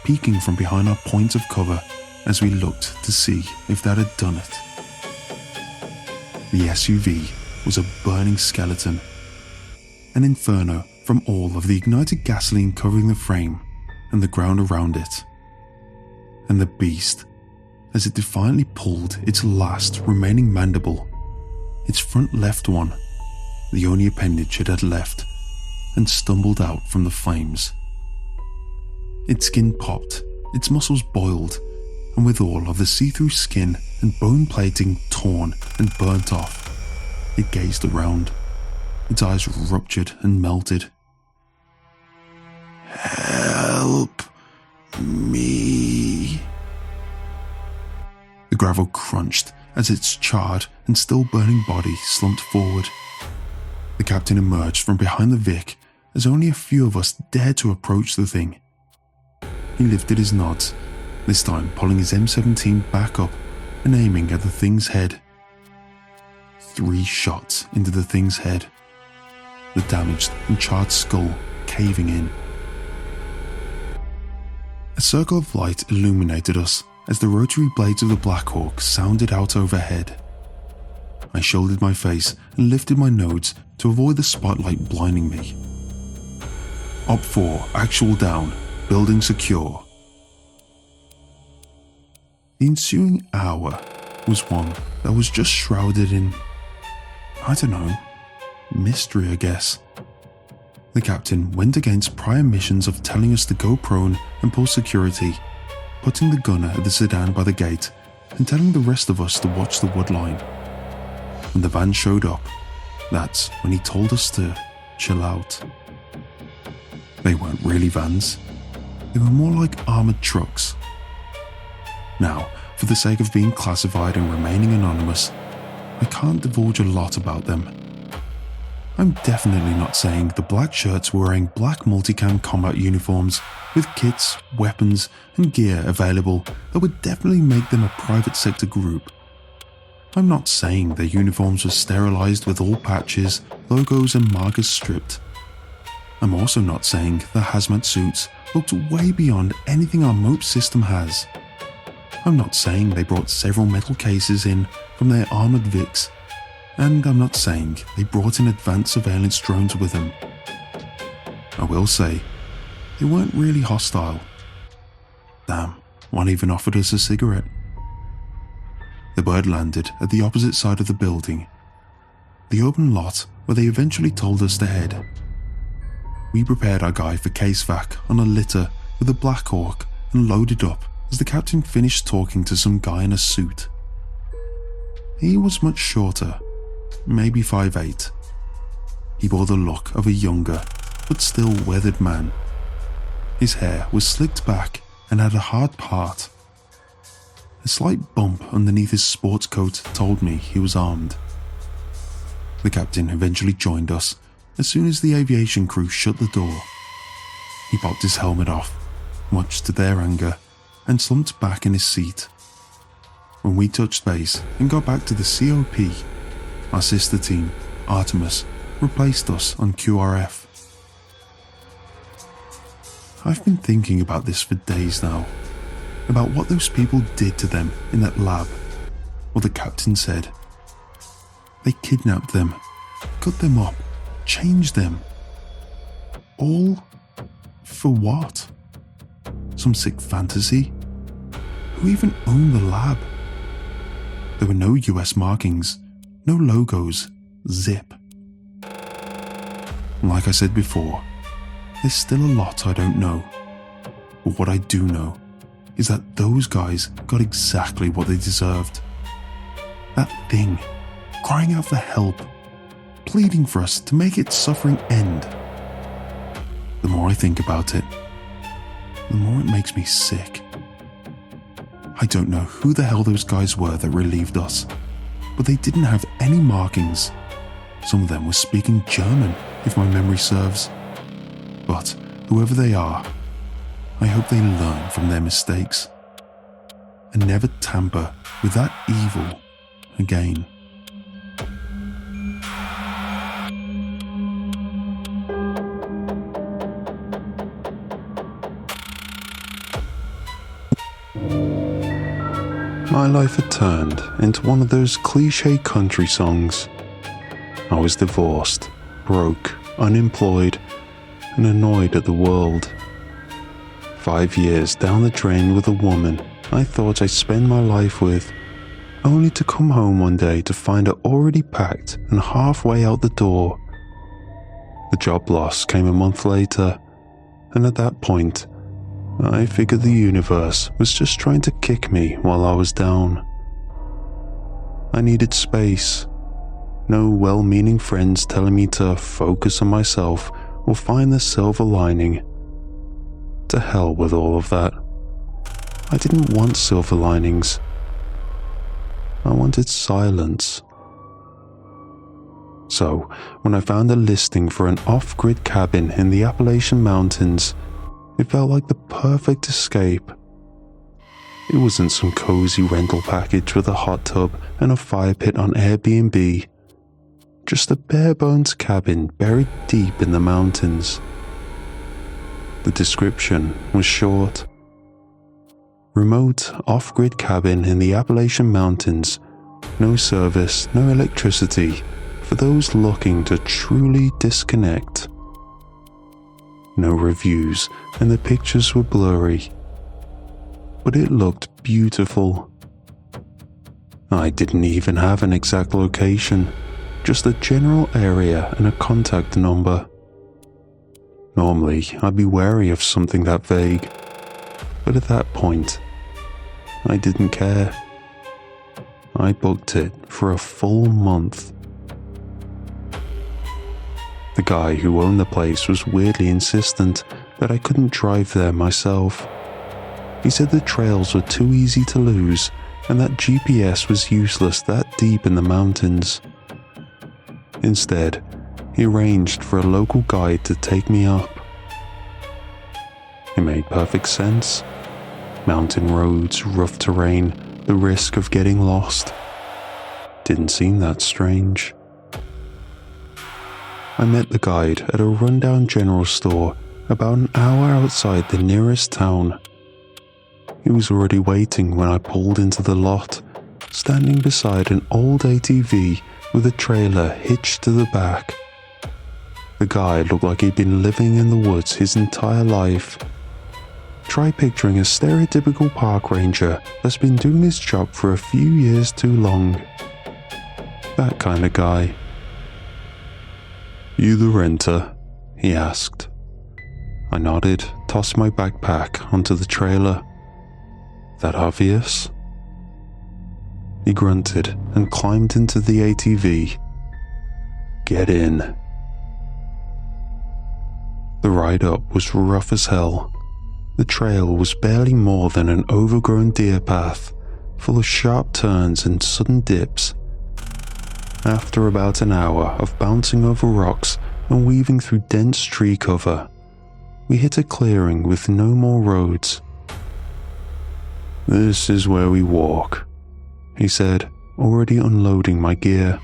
peeking from behind our points of cover as we looked to see if that had done it. The SUV was a burning skeleton, an inferno from all of the ignited gasoline covering the frame and the ground around it. And the beast, as it defiantly pulled its last remaining mandible, its front left one, the only appendage it had left, and stumbled out from the flames. Its skin popped, its muscles boiled, and with all of the see-through skin and bone plating torn and burnt off, it gazed around, its eyes ruptured and melted. "Help me." The gravel crunched as its charred and still burning body slumped forward. The captain emerged from behind the Vic as only a few of us dared to approach the thing. He lifted his nods, this time pulling his M17 back up and aiming at the thing's head. 3 shots into the thing's head, the damaged and charred skull caving in. A circle of light illuminated us as the rotary blades of the Black Hawk sounded out overhead. I shouldered my face and lifted my nose to avoid the spotlight blinding me. Op 4, actual down, building secure. The ensuing hour was one that was just shrouded in, I don't know, mystery, I guess. The captain went against prior missions of telling us to go prone and pull security, putting the gunner at the sedan by the gate and telling the rest of us to watch the wood line. When the van showed up, that's when he told us to chill out. They weren't really vans. They were more like armoured trucks. Now, for the sake of being classified and remaining anonymous, I can't divulge a lot about them. I'm definitely not saying the black shirts were wearing black multicam combat uniforms with kits, weapons, and gear available that would definitely make them a private sector group. I'm not saying their uniforms were sterilized with all patches, logos, and markers stripped. I'm also not saying the hazmat suits looked way beyond anything our MOPE system has. I'm not saying they brought several metal cases in from their armoured Vics, and I'm not saying they brought in advanced surveillance drones with them. I will say, they weren't really hostile. Damn, one even offered us a cigarette. The bird landed at the opposite side of the building, the open lot where they eventually told us to head. We prepared our guy for casevac on a litter with a Black Hawk and loaded up as the captain finished talking to some guy in a suit. He was much shorter, maybe 5'8". He bore the look of a younger, but still weathered man. His hair was slicked back and had a hard part. A slight bump underneath his sports coat told me he was armed. The captain eventually joined us as soon as the aviation crew shut the door. He popped his helmet off, much to their anger, and slumped back in his seat. When we touched base and got back to the COP, our sister team, Artemis, replaced us on QRF. I've been thinking about this for days now, about what those people did to them in that lab. What the captain said. They kidnapped them, cut them up, changed them. All for what? Some sick fantasy? Who even owned the lab? There were no US markings, no logos, zip. Like I said before, there's still a lot I don't know. But what I do know is that those guys got exactly what they deserved. That thing, crying out for help, pleading for us to make its suffering end. The more I think about it, the more it makes me sick. I don't know who the hell those guys were that relieved us, but they didn't have any markings. Some of them were speaking German, if my memory serves. But whoever they are, I hope they learn from their mistakes and never tamper with that evil again. My life had turned into one of those cliché country songs. I was divorced, broke, unemployed, and annoyed at the world. 5 years down the drain with a woman I thought I'd spend my life with, only to come home one day to find her already packed and halfway out the door. The job loss came a month later, and at that point, I figured the universe was just trying to kick me while I was down. I needed space. No well-meaning friends telling me to focus on myself or find the silver lining. To hell with all of that. I didn't want silver linings. I wanted silence. So, when I found a listing for an off-grid cabin in the Appalachian Mountains, it felt like the perfect escape. It wasn't some cozy rental package with a hot tub and a fire pit on Airbnb. Just a bare-bones cabin buried deep in the mountains. The description was short. Remote, off-grid cabin in the Appalachian Mountains. No service, no electricity, for those looking to truly disconnect. No reviews, and the pictures were blurry. But it looked beautiful. I didn't even have an exact location, just a general area and a contact number. Normally, I'd be wary of something that vague, but at that point, I didn't care. I booked it for a full month. The guy who owned the place was weirdly insistent that I couldn't drive there myself. He said the trails were too easy to lose and that GPS was useless that deep in the mountains. Instead, he arranged for a local guide to take me up. It made perfect sense. Mountain roads, rough terrain, the risk of getting lost. Didn't seem that strange. I met the guide at a rundown general store about an hour outside the nearest town. He was already waiting when I pulled into the lot, standing beside an old ATV with a trailer hitched to the back. The guy looked like he'd been living in the woods his entire life. Try picturing a stereotypical park ranger that's been doing his job for a few years too long. That kind of guy. "You the renter?" he asked. I nodded, tossed my backpack onto the trailer. "That obvious?" He grunted and climbed into the ATV. "Get in." The ride up was rough as hell. The trail was barely more than an overgrown deer path, full of sharp turns and sudden dips. After about an hour of bouncing over rocks and weaving through dense tree cover, we hit a clearing with no more roads. "This is where we walk," he said, already unloading my gear.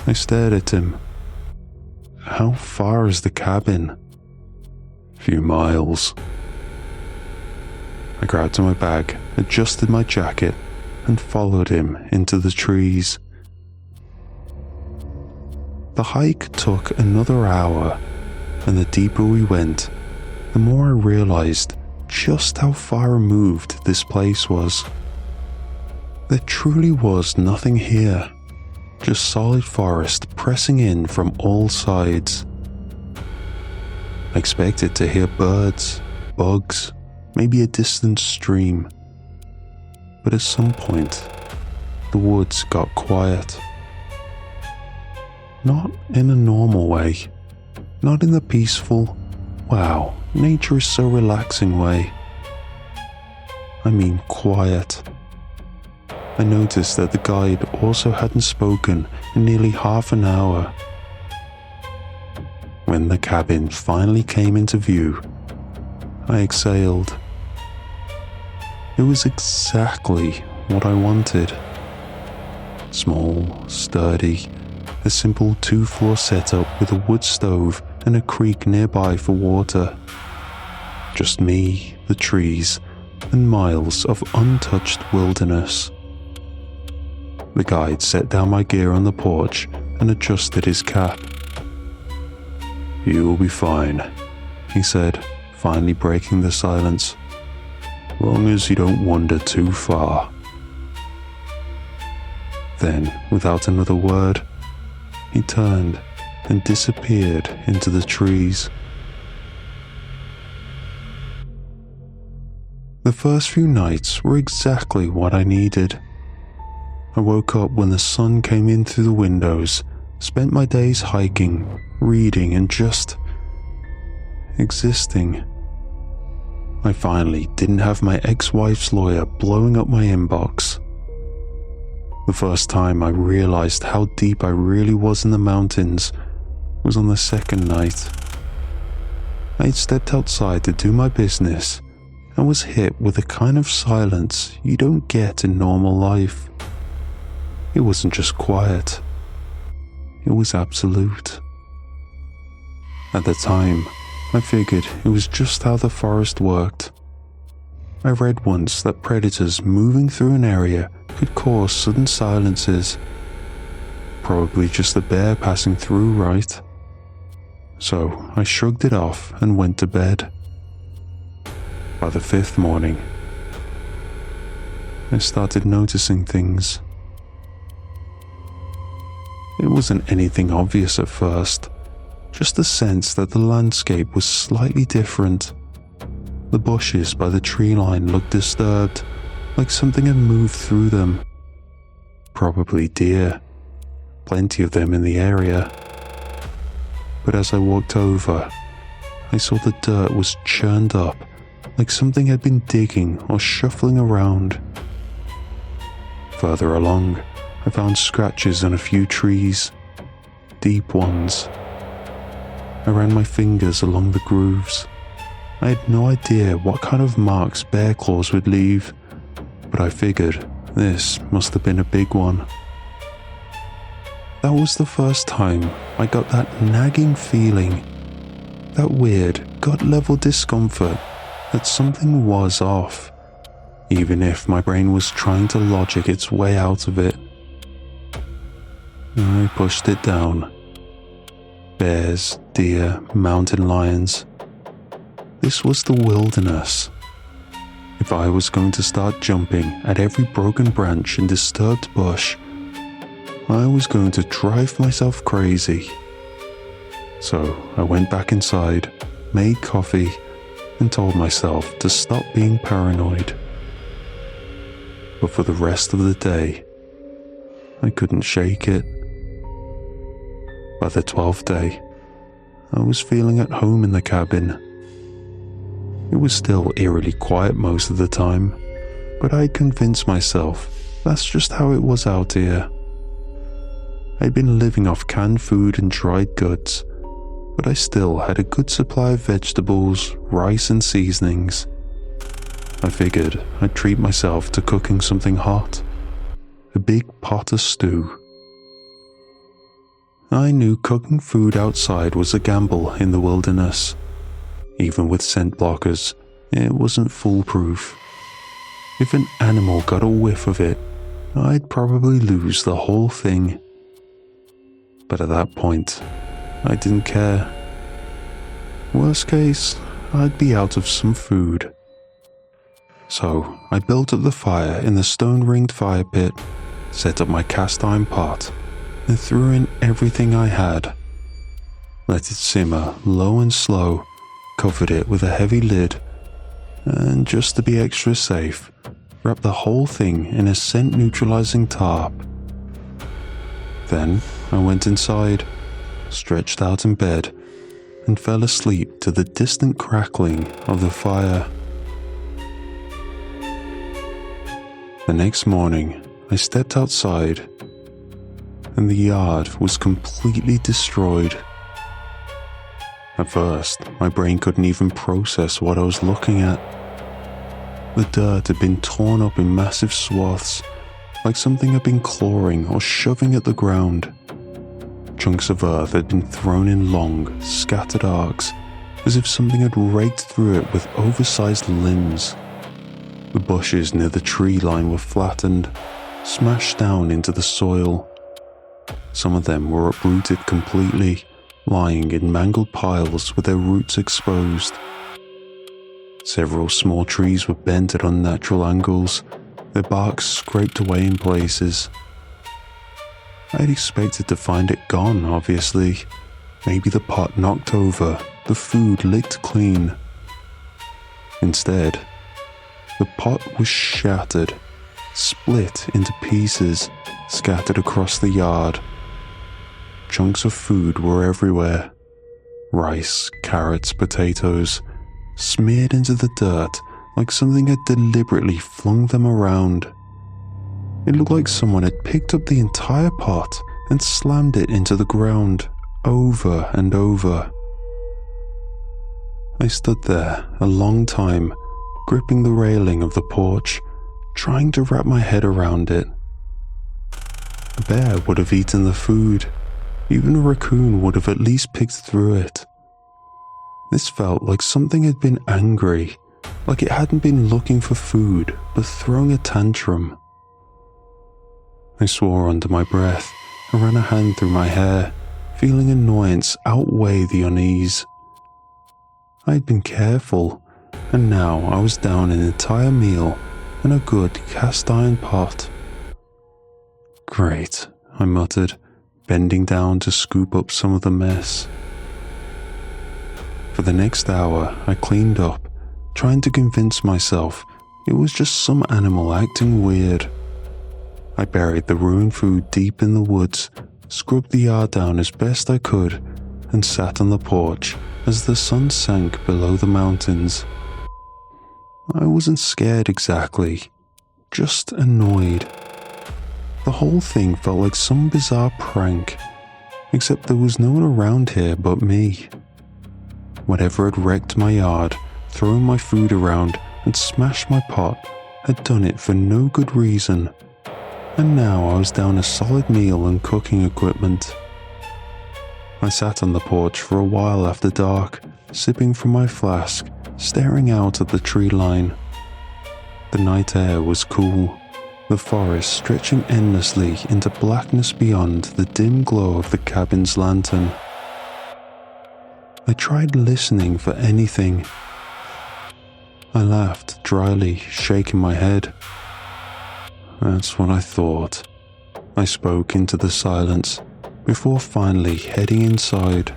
I stared at him. "How far is the cabin?" few miles. I grabbed my bag, adjusted my jacket, and followed him into the trees. The hike took another hour, and the deeper we went, the more I realized just how far removed this place was. There truly was nothing here, just solid forest pressing in from all sides. I expected to hear birds, bugs, maybe a distant stream. But at some point, the woods got quiet. Not in a normal way, not in the peaceful, wow, nature is so relaxing way. I mean quiet. I noticed that the guide also hadn't spoken in nearly half an hour. When the cabin finally came into view, I exhaled. It was exactly what I wanted. Small, sturdy, a simple 2-floor setup with a wood stove and a creek nearby for water. Just me, the trees, and miles of untouched wilderness. The guide set down my gear on the porch and adjusted his cap. "You will be fine," he said, finally breaking the silence. "Long as you don't wander too far." Then, without another word, he turned and disappeared into the trees. The first few nights were exactly what I needed. I woke up when the sun came in through the windows, spent my days hiking, reading, and just existing. I finally didn't have my ex-wife's lawyer blowing up my inbox. The first time I realized how deep I really was in the mountains was on the second night. I had stepped outside to do my business and was hit with a kind of silence you don't get in normal life. It wasn't just quiet, it was absolute. At the time, I figured it was just how the forest worked. I read once that predators moving through an area could cause sudden silences. Probably just a bear passing through, right? So I shrugged it off and went to bed. By the 5th morning, I started noticing things. It wasn't anything obvious at first, just a sense that the landscape was slightly different. The bushes by the tree line looked disturbed, like something had moved through them. Probably deer, plenty of them in the area. But as I walked over, I saw the dirt was churned up, like something had been digging or shuffling around. Further along, I found scratches on a few trees, deep ones. I ran my fingers along the grooves. I had no idea what kind of marks bear claws would leave, but I figured this must have been a big one. That was the first time I got that nagging feeling, that weird gut-level discomfort that something was off, even if my brain was trying to logic its way out of it. I pushed it down. Bears, deer, mountain lions. This was the wilderness. If I was going to start jumping at every broken branch and disturbed bush, I was going to drive myself crazy. So I went back inside, made coffee, and told myself to stop being paranoid. But for the rest of the day, I couldn't shake it. By the 12th day, I was feeling at home in the cabin. It was still eerily quiet most of the time, but I had convinced myself that's just how it was out here. I'd been living off canned food and dried goods, but I still had a good supply of vegetables, rice and seasonings. I figured I'd treat myself to cooking something hot, a big pot of stew. I knew cooking food outside was a gamble in the wilderness. Even with scent blockers, it wasn't foolproof. If an animal got a whiff of it, I'd probably lose the whole thing. But at that point, I didn't care. Worst case, I'd be out of some food. So I built up the fire in the stone-ringed fire pit, set up my cast iron pot, and threw in everything I had. Let it simmer low and slow, covered it with a heavy lid, and just to be extra safe, wrapped the whole thing in a scent-neutralizing tarp. Then I went inside, stretched out in bed, and fell asleep to the distant crackling of the fire. The next morning, I stepped outside, and the yard was completely destroyed. At first, my brain couldn't even process what I was looking at. The dirt had been torn up in massive swaths, like something had been clawing or shoving at the ground. Chunks of earth had been thrown in long, scattered arcs, as if something had raked through it with oversized limbs. The bushes near the tree line were flattened, smashed down into the soil. Some of them were uprooted completely, lying in mangled piles with their roots exposed. Several small trees were bent at unnatural angles, their bark scraped away in places. I'd expected to find it gone, obviously. Maybe the pot knocked over, the food licked clean. Instead, the pot was shattered, split into pieces, scattered across the yard. Chunks of food were everywhere. Rice, carrots, potatoes, smeared into the dirt like something had deliberately flung them around. It looked like someone had picked up the entire pot and slammed it into the ground, over and over. I stood there a long time, gripping the railing of the porch, trying to wrap my head around it. A bear would have eaten the food. Even a raccoon would have at least picked through it. This felt like something had been angry, like it hadn't been looking for food, but throwing a tantrum. I swore under my breath and ran a hand through my hair, feeling annoyance outweigh the unease. I had been careful, and now I was down an entire meal and a good cast iron pot. Great, I muttered, bending down to scoop up some of the mess. For the next hour, I cleaned up, trying to convince myself it was just some animal acting weird. I buried the ruined food deep in the woods, scrubbed the yard down as best I could, and sat on the porch as the sun sank below the mountains. I wasn't scared exactly, just annoyed. The whole thing felt like some bizarre prank, except there was no one around here but me. Whatever had wrecked my yard, thrown my food around, and smashed my pot had done it for no good reason, and now I was down a solid meal and cooking equipment. I sat on the porch for a while after dark, sipping from my flask, staring out at the tree line. The night air was cool, the forest stretching endlessly into blackness beyond the dim glow of the cabin's lantern. I tried listening for anything. I laughed dryly, shaking my head. That's what I thought. I spoke into the silence before finally heading inside.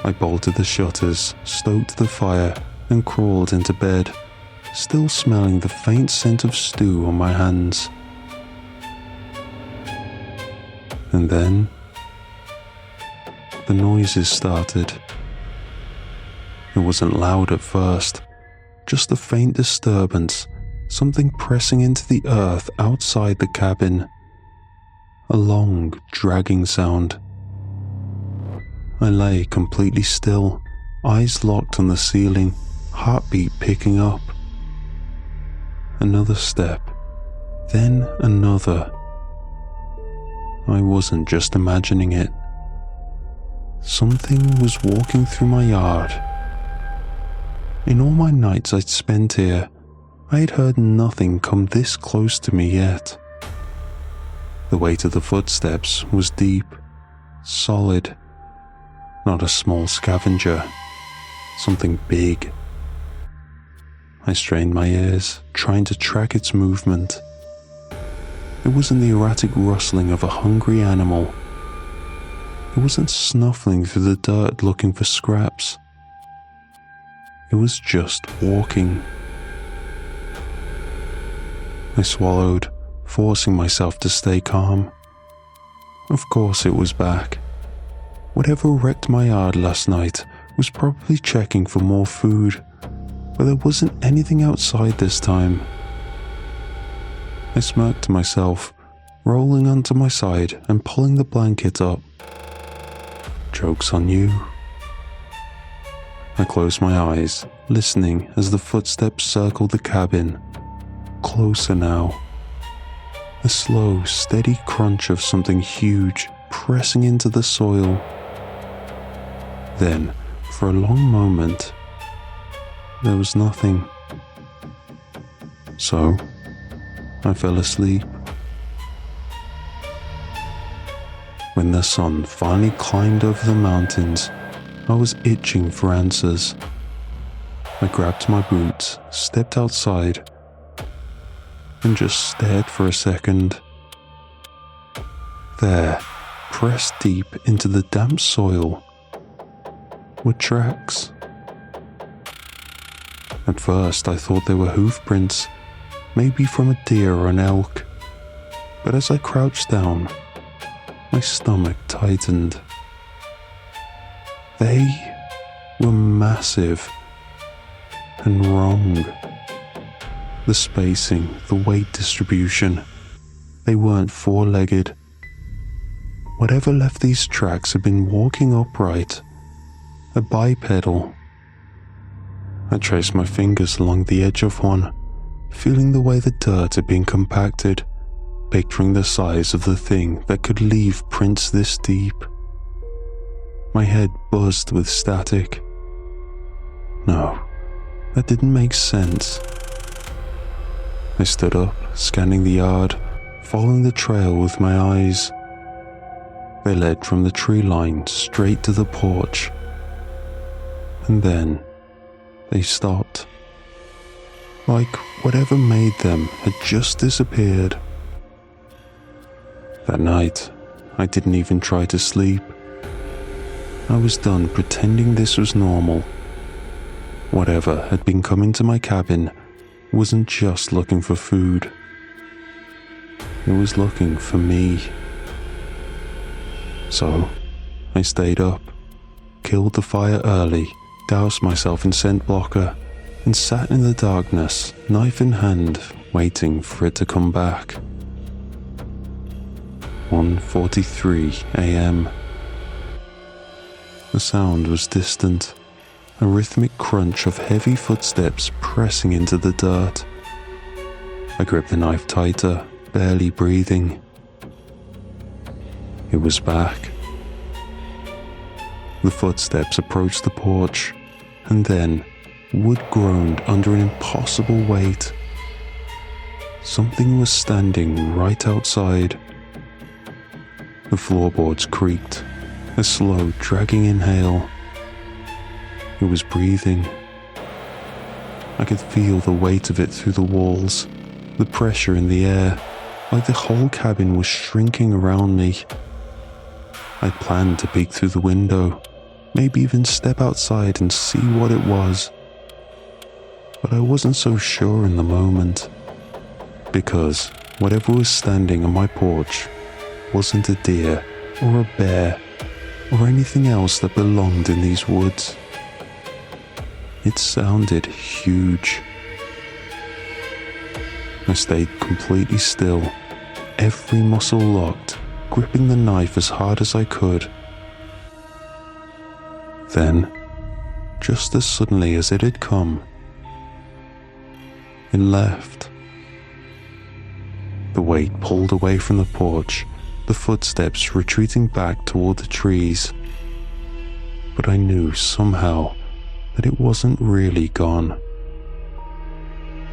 I bolted the shutters, stoked the fire, and crawled into bed, still smelling the faint scent of stew on my hands. And then the noises started. It wasn't loud at first, just a faint disturbance, something pressing into the earth outside the cabin. A long, dragging sound. I lay completely still, eyes locked on the ceiling, heartbeat picking up. Another step, then another. I wasn't just imagining it. Something was walking through my yard, In all my nights I'd spent here, I had heard nothing come this close to me yet. The weight of the footsteps was deep, solid, not a small scavenger, something big. I strained my ears, trying to track its movement. It wasn't the erratic rustling of a hungry animal. It wasn't snuffling through the dirt looking for scraps. It was just walking. I swallowed, forcing myself to stay calm. Of course it was back. Whatever wrecked my yard last night was probably checking for more food, but there wasn't anything outside this time. I smirked to myself, rolling onto my side and pulling the blanket up. Joke's on you. I closed my eyes, listening as the footsteps circled the cabin. Closer now. The slow, steady crunch of something huge pressing into the soil. Then, for a long moment, there was nothing. So, I fell asleep. When the sun finally climbed over the mountains, I was itching for answers. I grabbed my boots, stepped outside, and just stared for a second. There, pressed deep into the damp soil, were tracks. At first I thought they were hoof prints, maybe from a deer or an elk, but as I crouched down, my stomach tightened. They were massive and wrong. The spacing, the weight distribution, they weren't four-legged. Whatever left these tracks had been walking upright, a bipedal. I traced my fingers along the edge of one, feeling the way the dirt had been compacted, picturing the size of the thing that could leave prints this deep. My head buzzed with static. No, that didn't make sense. I stood up, scanning the yard, following the trail with my eyes. They led from the tree line straight to the porch. And then they stopped. Like whatever made them had just disappeared. That night, I didn't even try to sleep. I was done pretending this was normal. Whatever had been coming to my cabin wasn't just looking for food. It was looking for me. So, I stayed up, killed the fire early, doused myself in scent blocker, and sat in the darkness, knife in hand, waiting for it to come back. 1:43 a.m. The sound was distant, a rhythmic crunch of heavy footsteps pressing into the dirt. I gripped the knife tighter, barely breathing. It was back. The footsteps approached the porch, and then wood groaned under an impossible weight. Something was standing right outside. The floorboards creaked, a slow, dragging inhale. It was breathing. I could feel the weight of it through the walls, the pressure in the air, like the whole cabin was shrinking around me. I planned to peek through the window, maybe even step outside and see what it was. But I wasn't so sure in the moment, because whatever was standing on my porch wasn't a deer or a bear or anything else that belonged in these woods. It sounded huge. I stayed completely still, every muscle locked, gripping the knife as hard as I could. Then, just as suddenly as it had come, it left. The weight pulled away from the porch, the footsteps retreating back toward the trees. But I knew somehow that it wasn't really gone.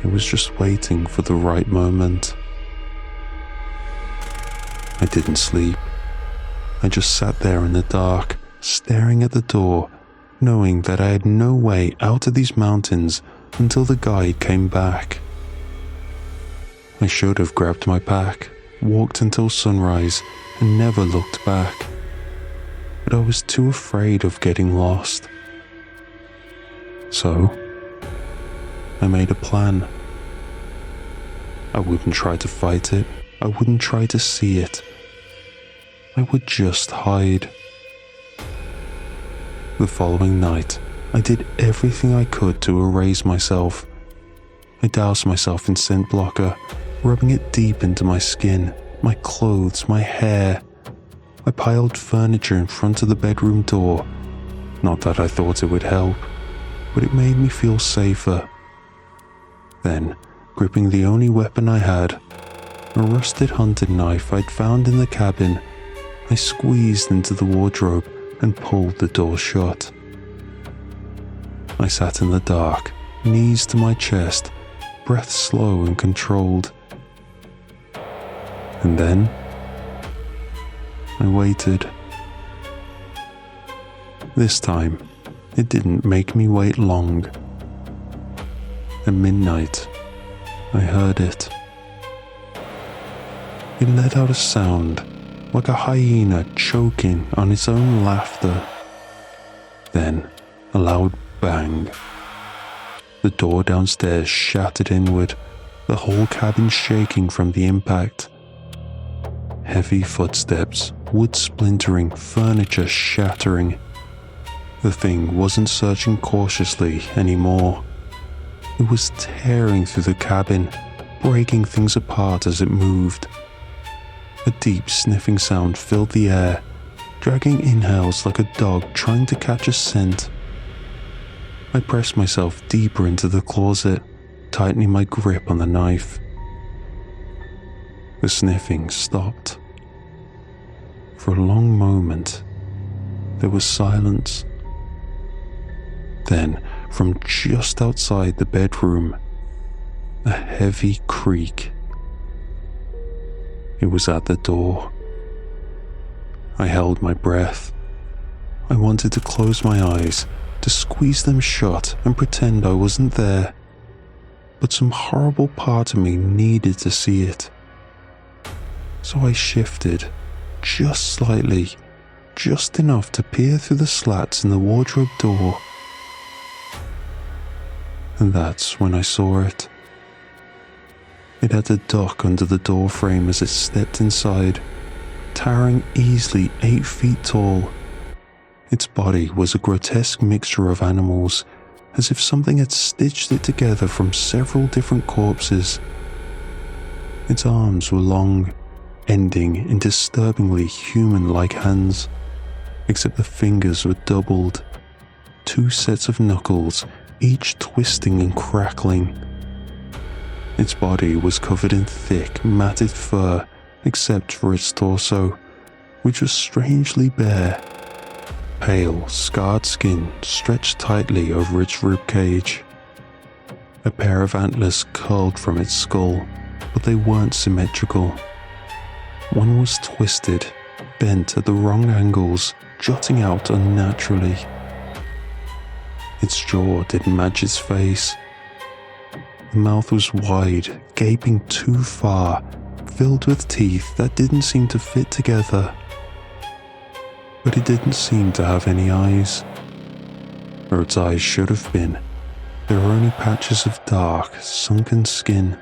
It was just waiting for the right moment. I didn't sleep. I just sat there in the dark, staring at the door, knowing that I had no way out of these mountains until the guide came back. I should have grabbed my pack, walked until sunrise, and never looked back. But I was too afraid of getting lost. So, I made a plan. I wouldn't try to fight it. I wouldn't try to see it. I would just hide. The following night, I did everything I could to erase myself. I doused myself in scent blocker, rubbing it deep into my skin, my clothes, my hair. I piled furniture in front of the bedroom door. Not that I thought it would help, but it made me feel safer. Then, gripping the only weapon I had, a rusted hunting knife I'd found in the cabin, I squeezed into the wardrobe and pulled the door shut. I sat in the dark, knees to my chest, breath slow and controlled. And then, I waited. This time, it didn't make me wait long. At midnight, I heard it. It let out a sound like a hyena choking on its own laughter. Then, a loud bang. The door downstairs shattered inward, the whole cabin shaking from the impact. Heavy footsteps, wood splintering, furniture shattering. The thing wasn't searching cautiously anymore. It was tearing through the cabin, breaking things apart as it moved. A deep sniffing sound filled the air, dragging inhales like a dog trying to catch a scent. I pressed myself deeper into the closet, tightening my grip on the knife. The sniffing stopped. For a long moment, there was silence. Then, from just outside the bedroom, a heavy creak. It was at the door. I held my breath. I wanted to close my eyes, to squeeze them shut and pretend I wasn't there. But some horrible part of me needed to see it. So I shifted, just slightly, just enough to peer through the slats in the wardrobe door. And that's when I saw it. It had a duck under the door frame as it stepped inside, towering easily 8 feet tall. Its body was a grotesque mixture of animals, as if something had stitched it together from several different corpses. Its arms were long, ending in disturbingly human-like hands, except the fingers were doubled. 2 sets of knuckles, each twisting and crackling. Its body was covered in thick, matted fur, except for its torso, which was strangely bare. Pale, scarred skin stretched tightly over its ribcage. A pair of antlers curled from its skull, but they weren't symmetrical. One was twisted, bent at the wrong angles, jutting out unnaturally. Its jaw didn't match its face. The mouth was wide, gaping too far, filled with teeth that didn't seem to fit together. But it didn't seem to have any eyes. Where its eyes should have been, there were only patches of dark, sunken skin.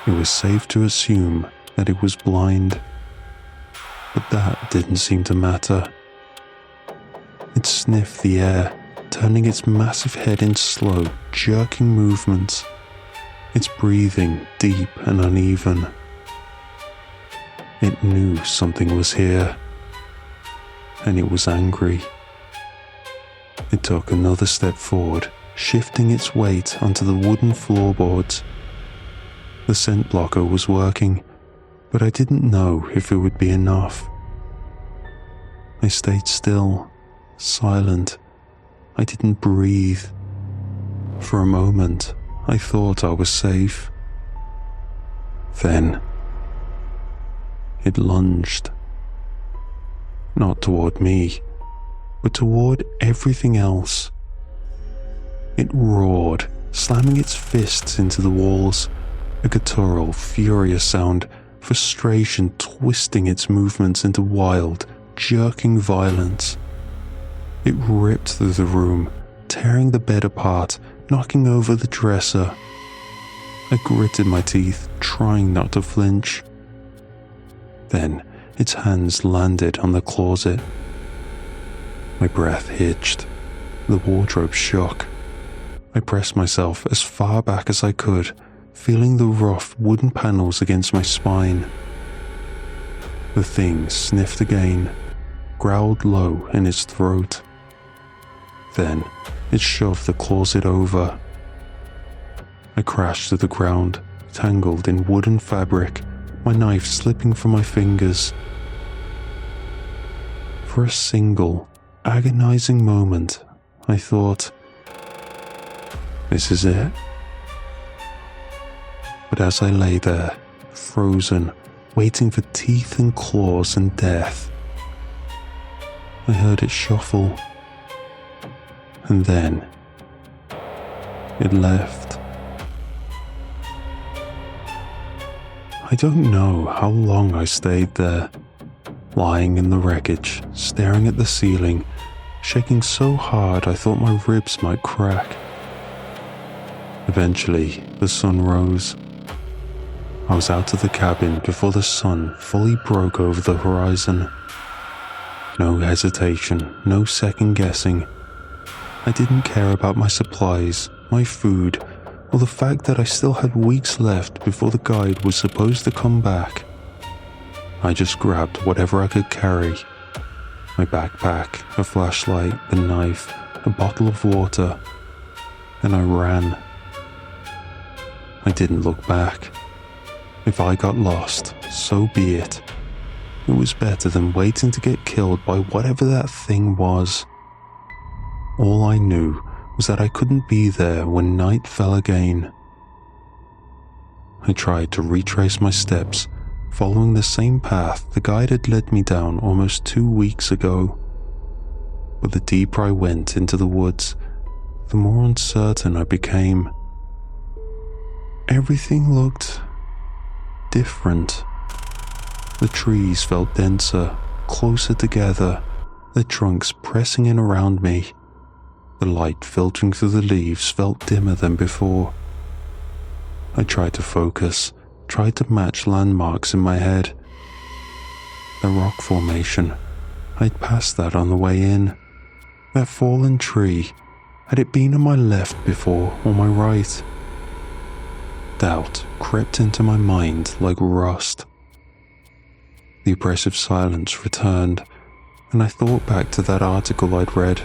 It was safe to assume that it was blind. But that didn't seem to matter. It sniffed the air, turning its massive head in slow, jerking movements, its breathing deep and uneven. It knew something was here, and it was angry. It took another step forward, shifting its weight onto the wooden floorboards. The scent blocker was working, but I didn't know if it would be enough. I stayed still, silent. I didn't breathe. For a moment, I thought I was safe. Then, it lunged. Not toward me, but toward everything else. It roared, slamming its fists into the walls, a guttural, furious sound, frustration twisting its movements into wild, jerking violence. It ripped through the room, tearing the bed apart, knocking over the dresser. I gritted my teeth, trying not to flinch. Then its hands landed on the closet. My breath hitched. The wardrobe shook. I pressed myself as far back as I could, feeling the rough wooden panels against my spine. The thing sniffed again, growled low in its throat. Then it shoved the closet over. I crashed to the ground, tangled in wooden fabric, my knife slipping from my fingers. For a single, agonizing moment, I thought, this is it. But as I lay there, frozen, waiting for teeth and claws and death, I heard it shuffle. And then, it left. I don't know how long I stayed there, lying in the wreckage, staring at the ceiling, shaking so hard I thought my ribs might crack. Eventually, the sun rose. I was out of the cabin before the sun fully broke over the horizon. No hesitation, no second guessing. I didn't care about my supplies, my food, or the fact that I still had weeks left before the guide was supposed to come back. I just grabbed whatever I could carry. My backpack, a flashlight, a knife, a bottle of water, and I ran. I didn't look back. If I got lost, so be it. It was better than waiting to get killed by whatever that thing was. All I knew was that I couldn't be there when night fell again. I tried to retrace my steps, following the same path the guide had led me down almost 2 weeks ago. But the deeper I went into the woods, the more uncertain I became. Everything looked different. The trees felt denser, closer together, their trunks pressing in around me. The light filtering through the leaves felt dimmer than before. I tried to focus, tried to match landmarks in my head. The rock formation, I'd passed that on the way in. That fallen tree, had it been on my left before or my right? Doubt crept into my mind like rust. The oppressive silence returned, and I thought back to that article I'd read,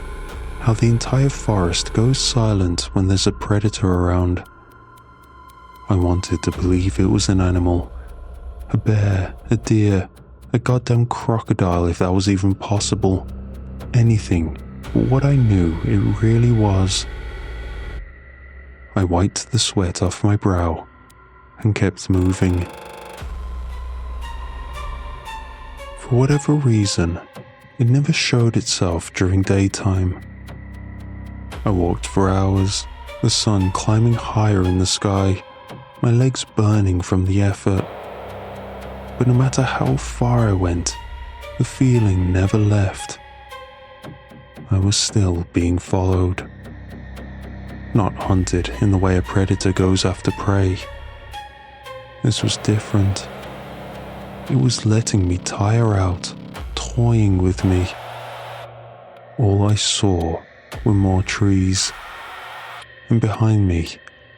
how the entire forest goes silent when there's a predator around. I wanted to believe it was an animal, a bear, a deer, a goddamn crocodile if that was even possible, anything but what I knew it really was. I wiped the sweat off my brow and kept moving. For whatever reason, it never showed itself during daytime. I walked for hours, the sun climbing higher in the sky, my legs burning from the effort. But no matter how far I went, the feeling never left. I was still being followed. Not hunted in the way a predator goes after prey. This was different. It was letting me tire out, toying with me. All I saw were more trees, and behind me,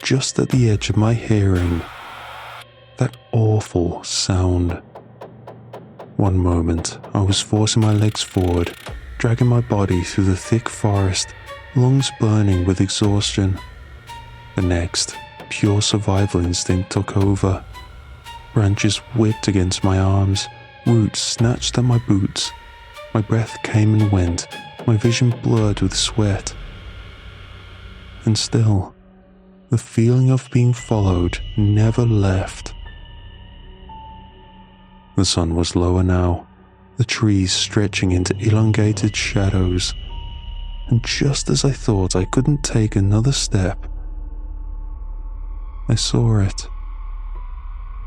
just at the edge of my hearing, that awful sound. One moment, I was forcing my legs forward, dragging my body through the thick forest, lungs burning with exhaustion. The next, pure survival instinct took over. Branches whipped against my arms, roots snatched at my boots. My breath came and went, my vision blurred with sweat. and still, the feeling of being followed never left. The sun was lower now, the trees stretching into elongated shadows, and just as I thought I couldn't take another step, I saw it.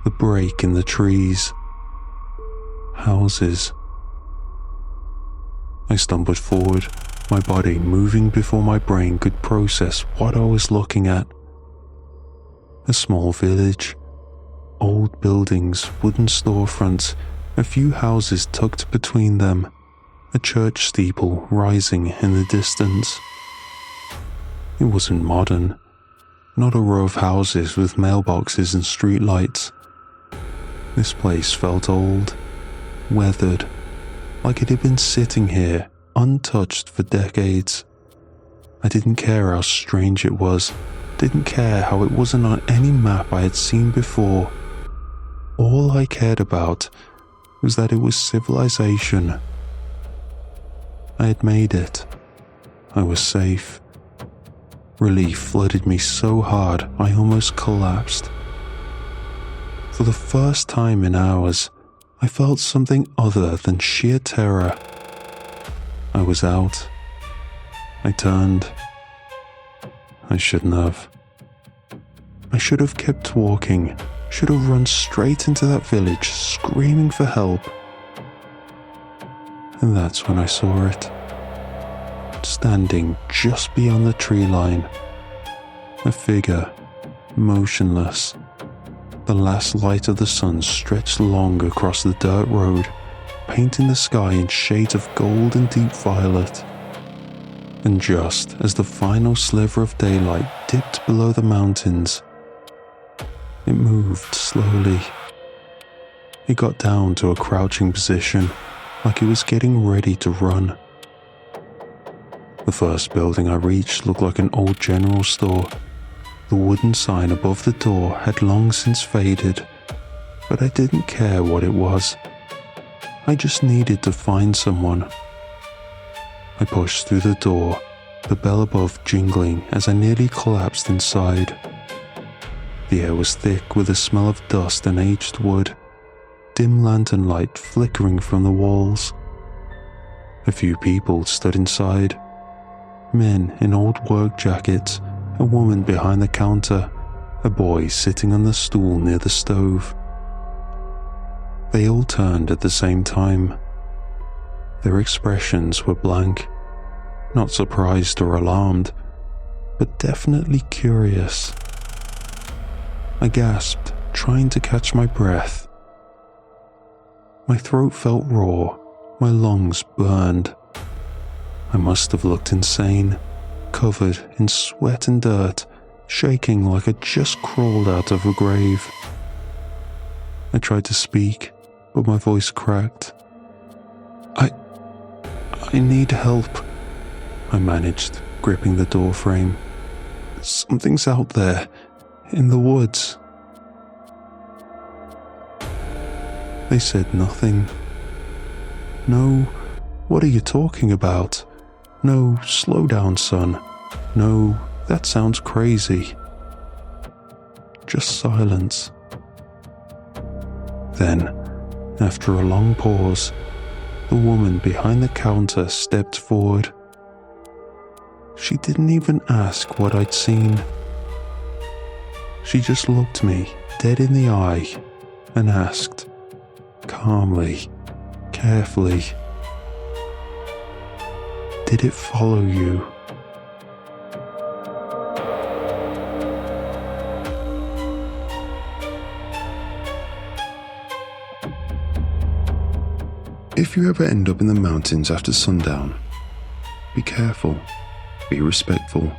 The break in the trees. Houses. I stumbled forward, my body moving before my brain could process what I was looking at. A small village. Old buildings, wooden storefronts, a few houses tucked between them, a church steeple rising in the distance. It wasn't modern. Not a row of houses with mailboxes and streetlights. This place felt old, weathered, like it had been sitting here, untouched for decades. I didn't care how strange it was, didn't care how it wasn't on any map I had seen before. All I cared about was that it was civilization. I had made it. I was safe. Relief flooded me so hard I almost collapsed. For the first time in hours, I felt something other than sheer terror. I was out. I turned. I shouldn't have. I should have kept walking, should have run straight into that village, screaming for help. And that's when I saw it. Standing just beyond the tree line. A figure, motionless. The last light of the sun stretched long across the dirt road, painting the sky in shades of gold and deep violet. And just as the final sliver of daylight dipped below the mountains, it moved slowly. It got down to a crouching position, like it was getting ready to run. The first building I reached looked like an old general store. The wooden sign above the door had long since faded, but I didn't care what it was. I just needed to find someone. I pushed through the door, the bell above jingling as I nearly collapsed inside. The air was thick with the smell of dust and aged wood, dim lantern light flickering from the walls. A few people stood inside. Men in old work jackets, a woman behind the counter, a boy sitting on the stool near the stove. They all turned at the same time. Their expressions were blank, not surprised or alarmed, but definitely curious. I gasped, trying to catch my breath. My throat felt raw, my lungs burned. I must have looked insane, covered in sweat and dirt, shaking like I'd just crawled out of a grave. I tried to speak, but my voice cracked. I need help, I managed, gripping the door frame. Something's out there, in the woods. They said nothing. No, what are you talking about? No, slow down, son. No, that sounds crazy. Just silence. Then, after a long pause, the woman behind the counter stepped forward. She didn't even ask what I'd seen. She just looked me dead in the eye and asked, calmly, carefully, "Did it follow you?" If you ever end up in the mountains after sundown, be careful, be respectful,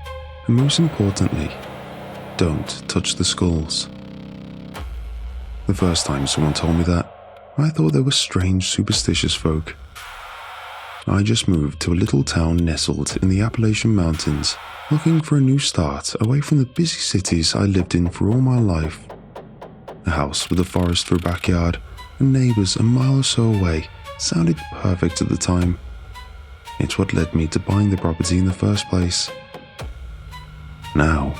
and most importantly, don't touch the skulls. The first time someone told me that, I thought they were strange, superstitious folk. I just moved to a little town nestled in the Appalachian mountains, looking for a new start away from the busy cities I lived in for all my life. A house with a forest for a backyard and neighbours a mile or so away sounded perfect at the time. It's what led me to buying the property in the first place. Now,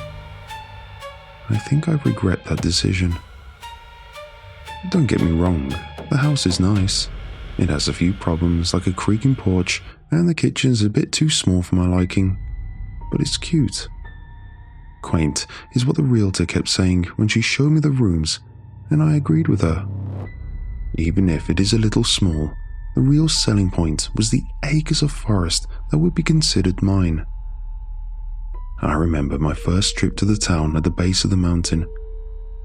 I think I regret that decision. Don't get me wrong, the house is nice. It has a few problems like a creaking porch and the kitchen's a bit too small for my liking, but it's cute. Quaint is what the realtor kept saying when she showed me the rooms, and I agreed with her. Even if it is a little small, the real selling point was the acres of forest that would be considered mine. I remember my first trip to the town at the base of the mountain,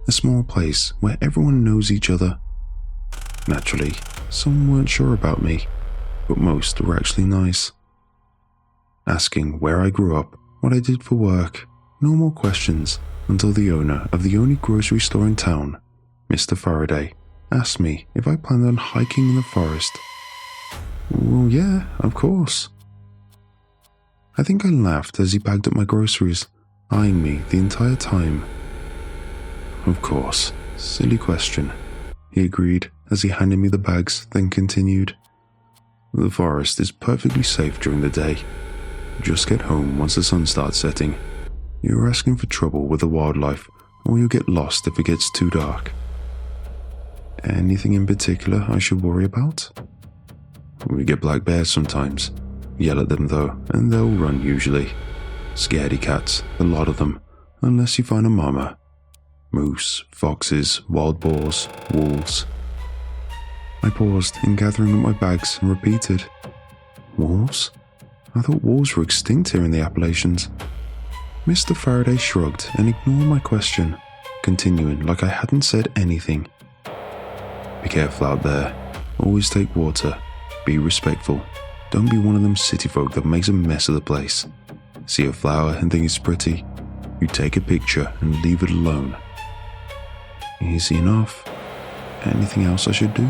a small place where everyone knows each other. Naturally, some weren't sure about me, but most were actually nice. Asking where I grew up, what I did for work, no more questions until the owner of the only grocery store in town, Mr. Faraday, asked me if I planned on hiking in the forest. Well, yeah, of course. I think I laughed as he bagged up my groceries, eyeing me the entire time. Of course, silly question, he agreed as he handed me the bags, then continued. The forest is perfectly safe during the day. Just get home once the sun starts setting. You're asking for trouble with the wildlife, or you'll get lost if it gets too dark. Anything in particular I should worry about? We get black bears sometimes. Yell at them though, and they'll run usually. Scaredy cats, a lot of them, unless you find a mama. Moose, foxes, wild boars, wolves. I paused in gathering up my bags and repeated, Wolves? I thought wolves were extinct here in the Appalachians. Mr. Faraday shrugged and ignored my question, continuing like I hadn't said anything. Be careful out there. Always take water. Be respectful. Don't be one of them city folk that makes a mess of the place. See a flower and think it's pretty. You take a picture and leave it alone. Easy enough. Anything else I should do?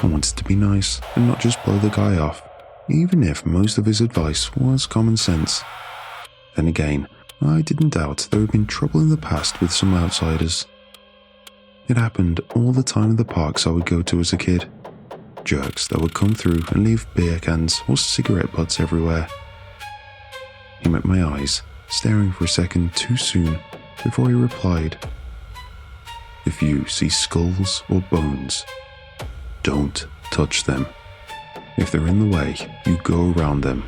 I wanted to be nice and not just blow the guy off, even if most of his advice was common sense. Then again, I didn't doubt there had been trouble in the past with some outsiders. It happened all the time in the parks I would go to as a kid. Jerks that would come through and leave beer cans or cigarette butts everywhere. He met my eyes, staring for a second too soon before he replied, If you see skulls or bones, don't touch them. If they're in the way, you go around them.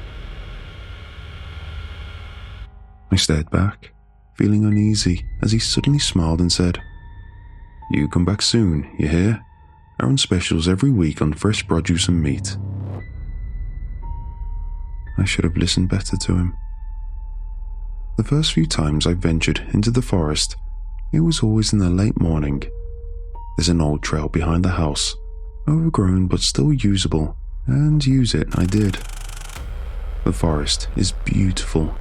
I stared back, feeling uneasy as he suddenly smiled and said, You come back soon, you hear? Our own specials every week on fresh produce and meat. I should have listened better to him. The first few times I ventured into the forest, it was always in the late morning. There's an old trail behind the house, overgrown but still usable, and use it I did. The forest is beautiful.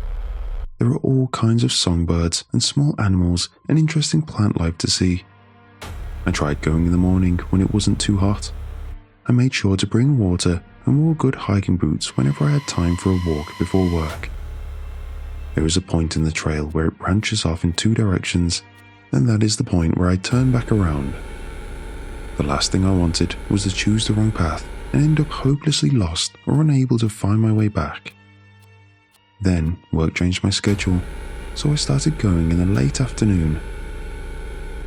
There are all kinds of songbirds and small animals and interesting plant life to see. I tried going in the morning when it wasn't too hot. I made sure to bring water and wore good hiking boots whenever I had time for a walk before work. There is a point in the trail where it branches off in two directions, and that is the point where I turn back around. The last thing I wanted was to choose the wrong path and end up hopelessly lost or unable to find my way back. Then work changed my schedule, so I started going in the late afternoon.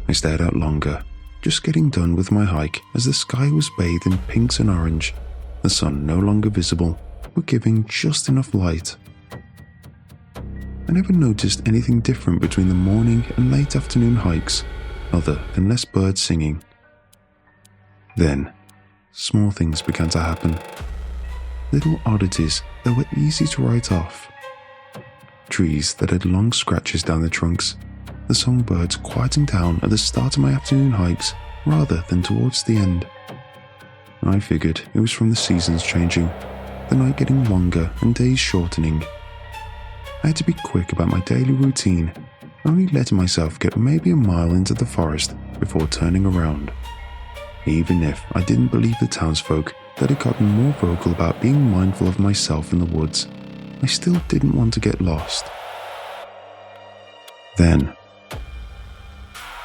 I stayed out longer, just getting done with my hike as the sky was bathed in pinks and orange, the sun no longer visible, but giving just enough light. I never noticed anything different between the morning and late afternoon hikes, other than less birds singing. Then, small things began to happen. Little oddities that were easy to write off. Trees that had long scratches down their trunks, the songbirds quieting down at the start of my afternoon hikes rather than towards the end. I figured it was from the seasons changing, the night getting longer and days shortening. I had to be quick about my daily routine, only letting myself get maybe a mile into the forest before turning around. Even if I didn't believe the townsfolk that had gotten more vocal about being mindful of myself in the woods, I still didn't want to get lost. Then,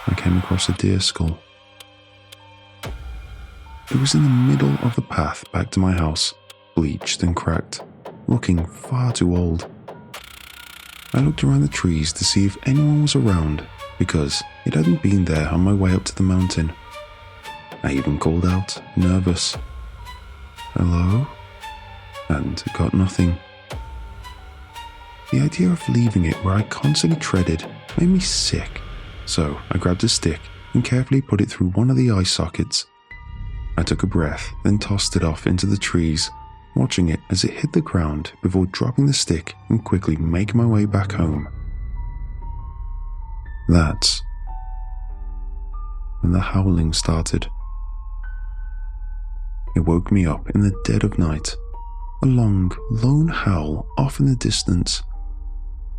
I came across a deer skull. It was in the middle of the path back to my house, bleached and cracked, looking far too old. I looked around the trees to see if anyone was around, because it hadn't been there on my way up to the mountain. I even called out, nervous, "Hello?" and got nothing. The idea of leaving it where I constantly treaded made me sick, so I grabbed a stick and carefully put it through one of the eye sockets. I took a breath, then tossed it off into the trees, watching it as it hit the ground before dropping the stick and quickly making my way back home. That's when the howling started. It woke me up in the dead of night, a long, lone howl off in the distance.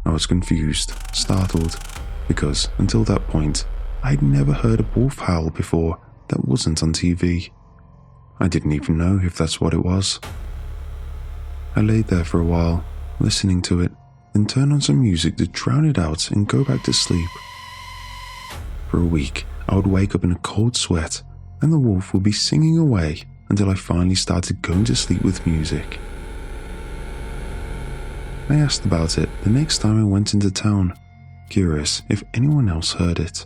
I was confused, startled, because until that point, I'd never heard a wolf howl before that wasn't on TV. I didn't even know if that's what it was. I laid there for a while, listening to it, then turned on some music to drown it out and go back to sleep. For a week, I would wake up in a cold sweat, and the wolf would be singing away until I finally started going to sleep with music. I asked about it the next time I went into town, curious if anyone else heard it.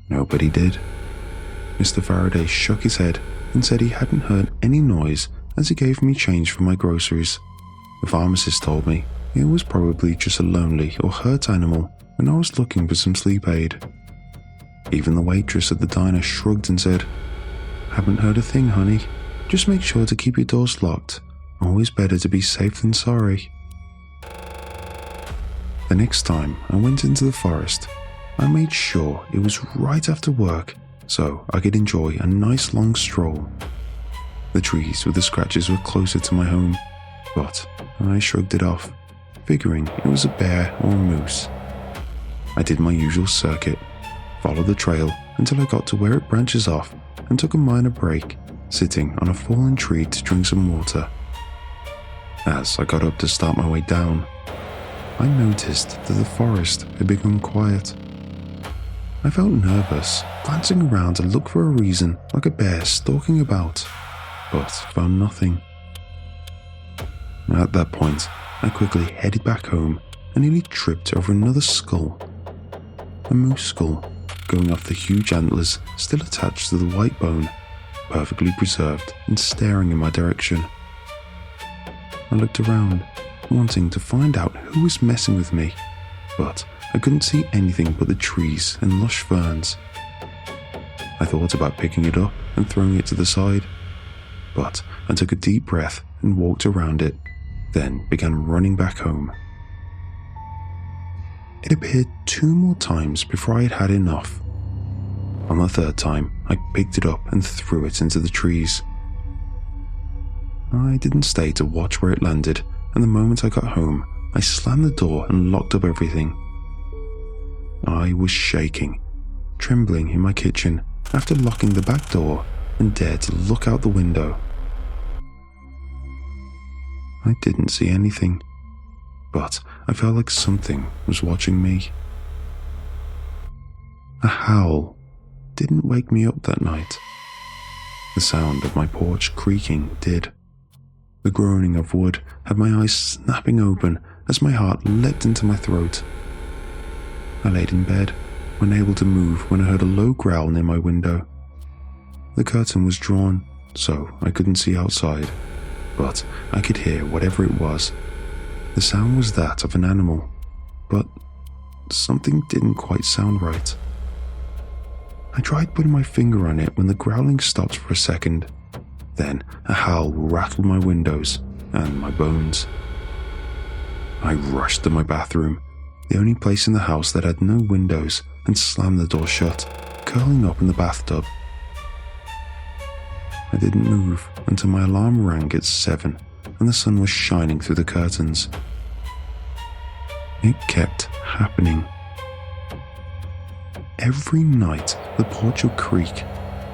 Nobody did. Mr. Faraday shook his head and said he hadn't heard any noise as he gave me change for my groceries. The pharmacist told me it was probably just a lonely or hurt animal when I was looking for some sleep aid. Even the waitress at the diner shrugged and said, "Haven't heard a thing, honey. Just make sure to keep your doors locked. Always better to be safe than sorry." The next time I went into the forest, I made sure it was right after work so I could enjoy a nice long stroll. The trees with the scratches were closer to my home, but I shrugged it off, figuring it was a bear or a moose. I did my usual circuit, followed the trail until I got to where it branches off and took a minor break, sitting on a fallen tree to drink some water. As I got up to start my way down, I noticed that the forest had become quiet. I felt nervous, glancing around to look for a reason like a bear stalking about, but found nothing. At that point, I quickly headed back home and nearly tripped over another skull. A moose skull, going off the huge antlers still attached to the white bone, perfectly preserved and staring in my direction. I looked around, wanting to find out who was messing with me, but I couldn't see anything but the trees and lush ferns. I thought about picking it up and throwing it to the side, but I took a deep breath and walked around it, then began running back home. It appeared 2 more times before I had had enough. On the 3rd time, I picked it up and threw it into the trees. I didn't stay to watch where it landed, and the moment I got home, I slammed the door and locked up everything. I was shaking, trembling in my kitchen after locking the back door and dared to look out the window. I didn't see anything, but I felt like something was watching me. A howl didn't wake me up that night. The sound of my porch creaking did. The groaning of wood had my eyes snapping open as my heart leapt into my throat. I laid in bed, unable to move when I heard a low growl near my window. The curtain was drawn, so I couldn't see outside, but I could hear whatever it was. The sound was that of an animal, but something didn't quite sound right. I tried putting my finger on it when the growling stopped for a second. Then a howl rattled my windows and my bones. I rushed to my bathroom, the only place in the house that had no windows, and slammed the door shut, curling up in the bathtub. I didn't move until my alarm rang at 7 and the sun was shining through the curtains. It kept happening. Every night the porch would creak,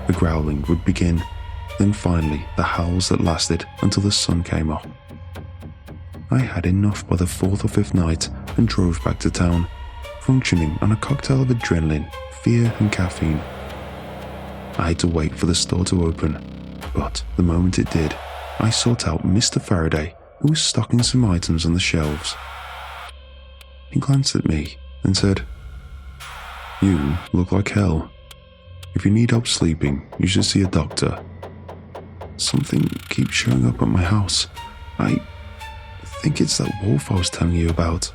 the growling would begin, then finally the howls that lasted until the sun came up. I had enough by the 4th or 5th night and drove back to town, functioning on a cocktail of adrenaline, fear and caffeine. I had to wait for the store to open, but the moment it did, I sought out Mr. Faraday, who was stocking some items on the shelves. He glanced at me and said, "You look like hell. If you need help sleeping, you should see a doctor. Something keeps showing up at my house. I think it's that wolf I was telling you about."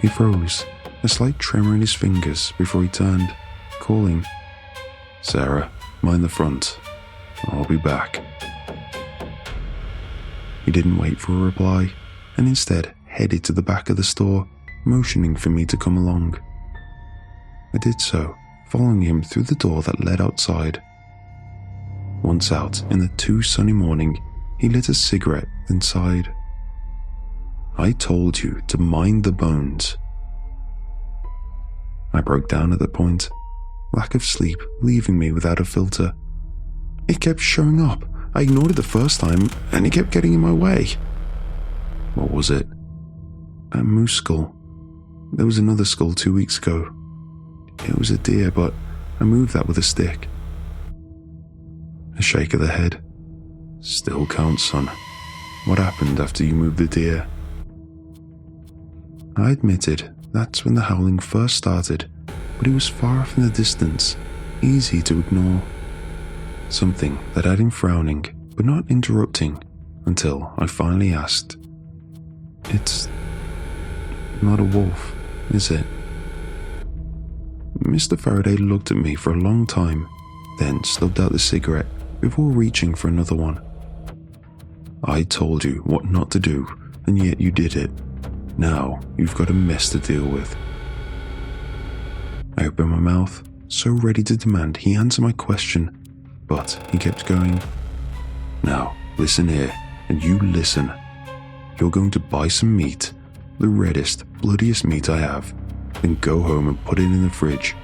He froze, a slight tremor in his fingers before he turned, calling, "Sarah, mind the front. I'll be back." He didn't wait for a reply, and instead headed to the back of the store, motioning for me to come along. I did so, following him through the door that led outside. Once out in the too sunny morning, he lit a cigarette and sighed. "I told you to mind the bones." I broke down at that point, lack of sleep leaving me without a filter. It kept showing up. I ignored it the first time, and it kept getting in my way. What was it? A moose skull. There was another skull 2 weeks ago. It was a deer, but I moved that with a stick. A shake of the head. "Still counts, son. What happened after you moved the deer?" I admitted that's when the howling first started, but it was far off in the distance, easy to ignore. Something that had him frowning, but not interrupting, until I finally asked, "It's not a wolf, is it?" Mr. Faraday looked at me for a long time, then stubbed out the cigarette before reaching for another one. "I told you what not to do, and yet you did it. Now you've got a mess to deal with." I opened my mouth, so ready to demand he answer my question, but he kept going. "Now, listen here, and you listen. You're going to buy some meat, the reddest, bloodiest meat I have, then go home and put it in the fridge.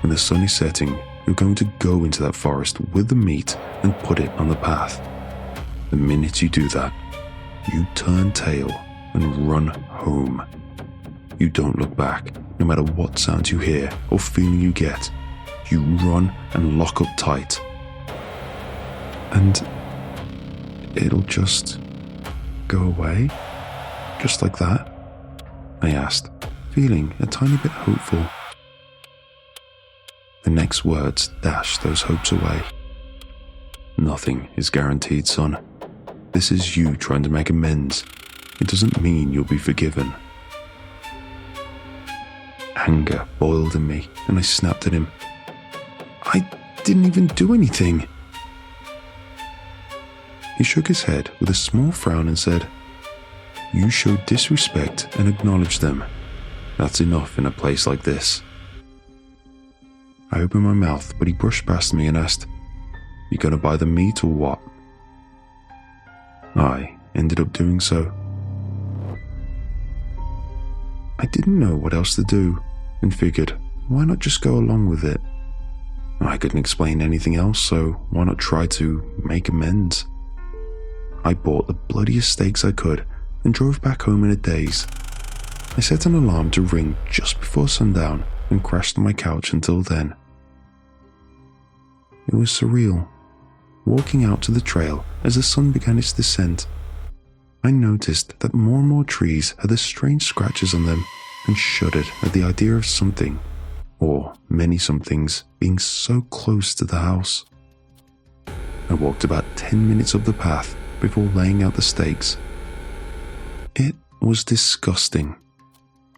When the sun is setting, you're going to go into that forest with the meat and put it on the path. The minute you do that, you turn tail and run home. You don't look back, no matter what sounds you hear or feeling you get. You run and lock up tight. And it'll just go away? Just like that?" I asked, feeling a tiny bit hopeful. The next words dashed those hopes away. "Nothing is guaranteed, son. This is you trying to make amends. It doesn't mean you'll be forgiven." Anger boiled in me, and I snapped at him. "I didn't even do anything." He shook his head with a small frown and said, "You showed disrespect and acknowledged them. That's enough in a place like this." I opened my mouth, but he brushed past me and asked, "You gonna buy the meat or what?" I ended up doing so. I didn't know what else to do, and figured, why not just go along with it? I couldn't explain anything else, so why not try to make amends? I bought the bloodiest steaks I could and drove back home in a daze. I set an alarm to ring just before sundown and crashed on my couch until then. It was surreal. Walking out to the trail as the sun began its descent, I noticed that more and more trees had the strange scratches on them and shuddered at the idea of something, or many somethings, being so close to the house. I walked about 10 minutes up the path before laying out the steaks. It was disgusting,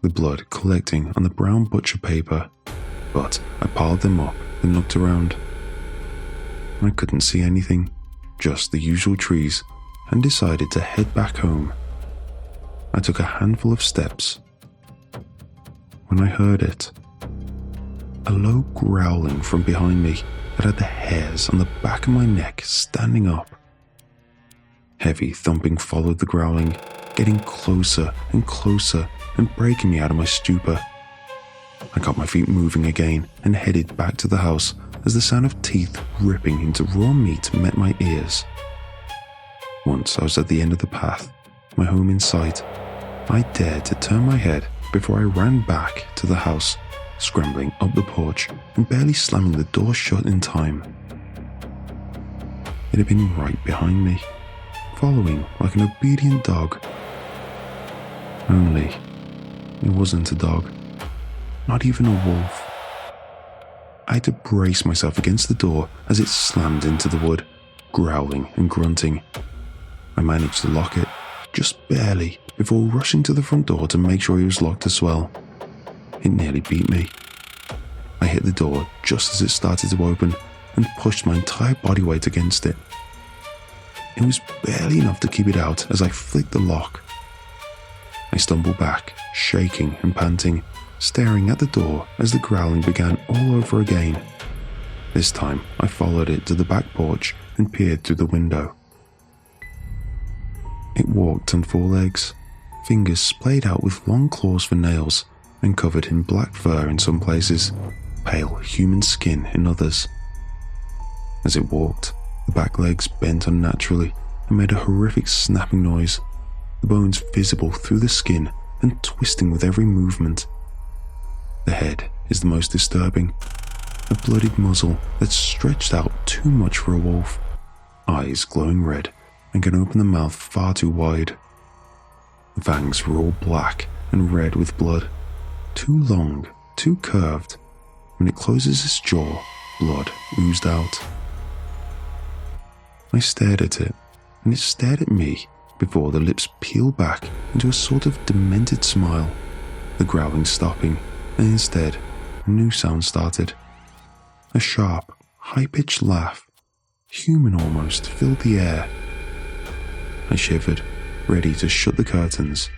the blood collecting on the brown butcher paper, but I piled them up and looked around. I couldn't see anything, just the usual trees, and decided to head back home. I took a handful of steps when I heard it. A low growling from behind me that had the hairs on the back of my neck standing up. Heavy thumping followed the growling, getting closer and closer and breaking me out of my stupor. I got my feet moving again and headed back to the house as the sound of teeth ripping into raw meat met my ears. Once I was at the end of the path, my home in sight, I dared to turn my head before I ran back to the house, scrambling up the porch and barely slamming the door shut in time. It had been right behind me, following like an obedient dog. Only, it wasn't a dog, not even a wolf. I had to brace myself against the door as it slammed into the wood, growling and grunting. I managed to lock it, just barely, before rushing to the front door to make sure it was locked as well. It nearly beat me. I hit the door just as it started to open and pushed my entire body weight against it. It was barely enough to keep it out as I flicked the lock. I stumbled back, shaking and panting, staring at the door as the growling began all over again. This time, I followed it to the back porch and peered through the window. It walked on four legs, fingers splayed out with long claws for nails and covered in black fur in some places, pale human skin in others. As it walked, the back legs bent unnaturally and made a horrific snapping noise, the bones visible through the skin and twisting with every movement. The head is the most disturbing, a bloodied muzzle that stretched out too much for a wolf, eyes glowing red and can open the mouth far too wide. The fangs were all black and red with blood, too long, too curved. When it closes its jaw, blood oozed out. I stared at it, and it stared at me before the lips peeled back into a sort of demented smile, the growling stopping, and instead, a new sound started. A sharp, high-pitched laugh, human almost, filled the air. I shivered, ready to shut the curtains,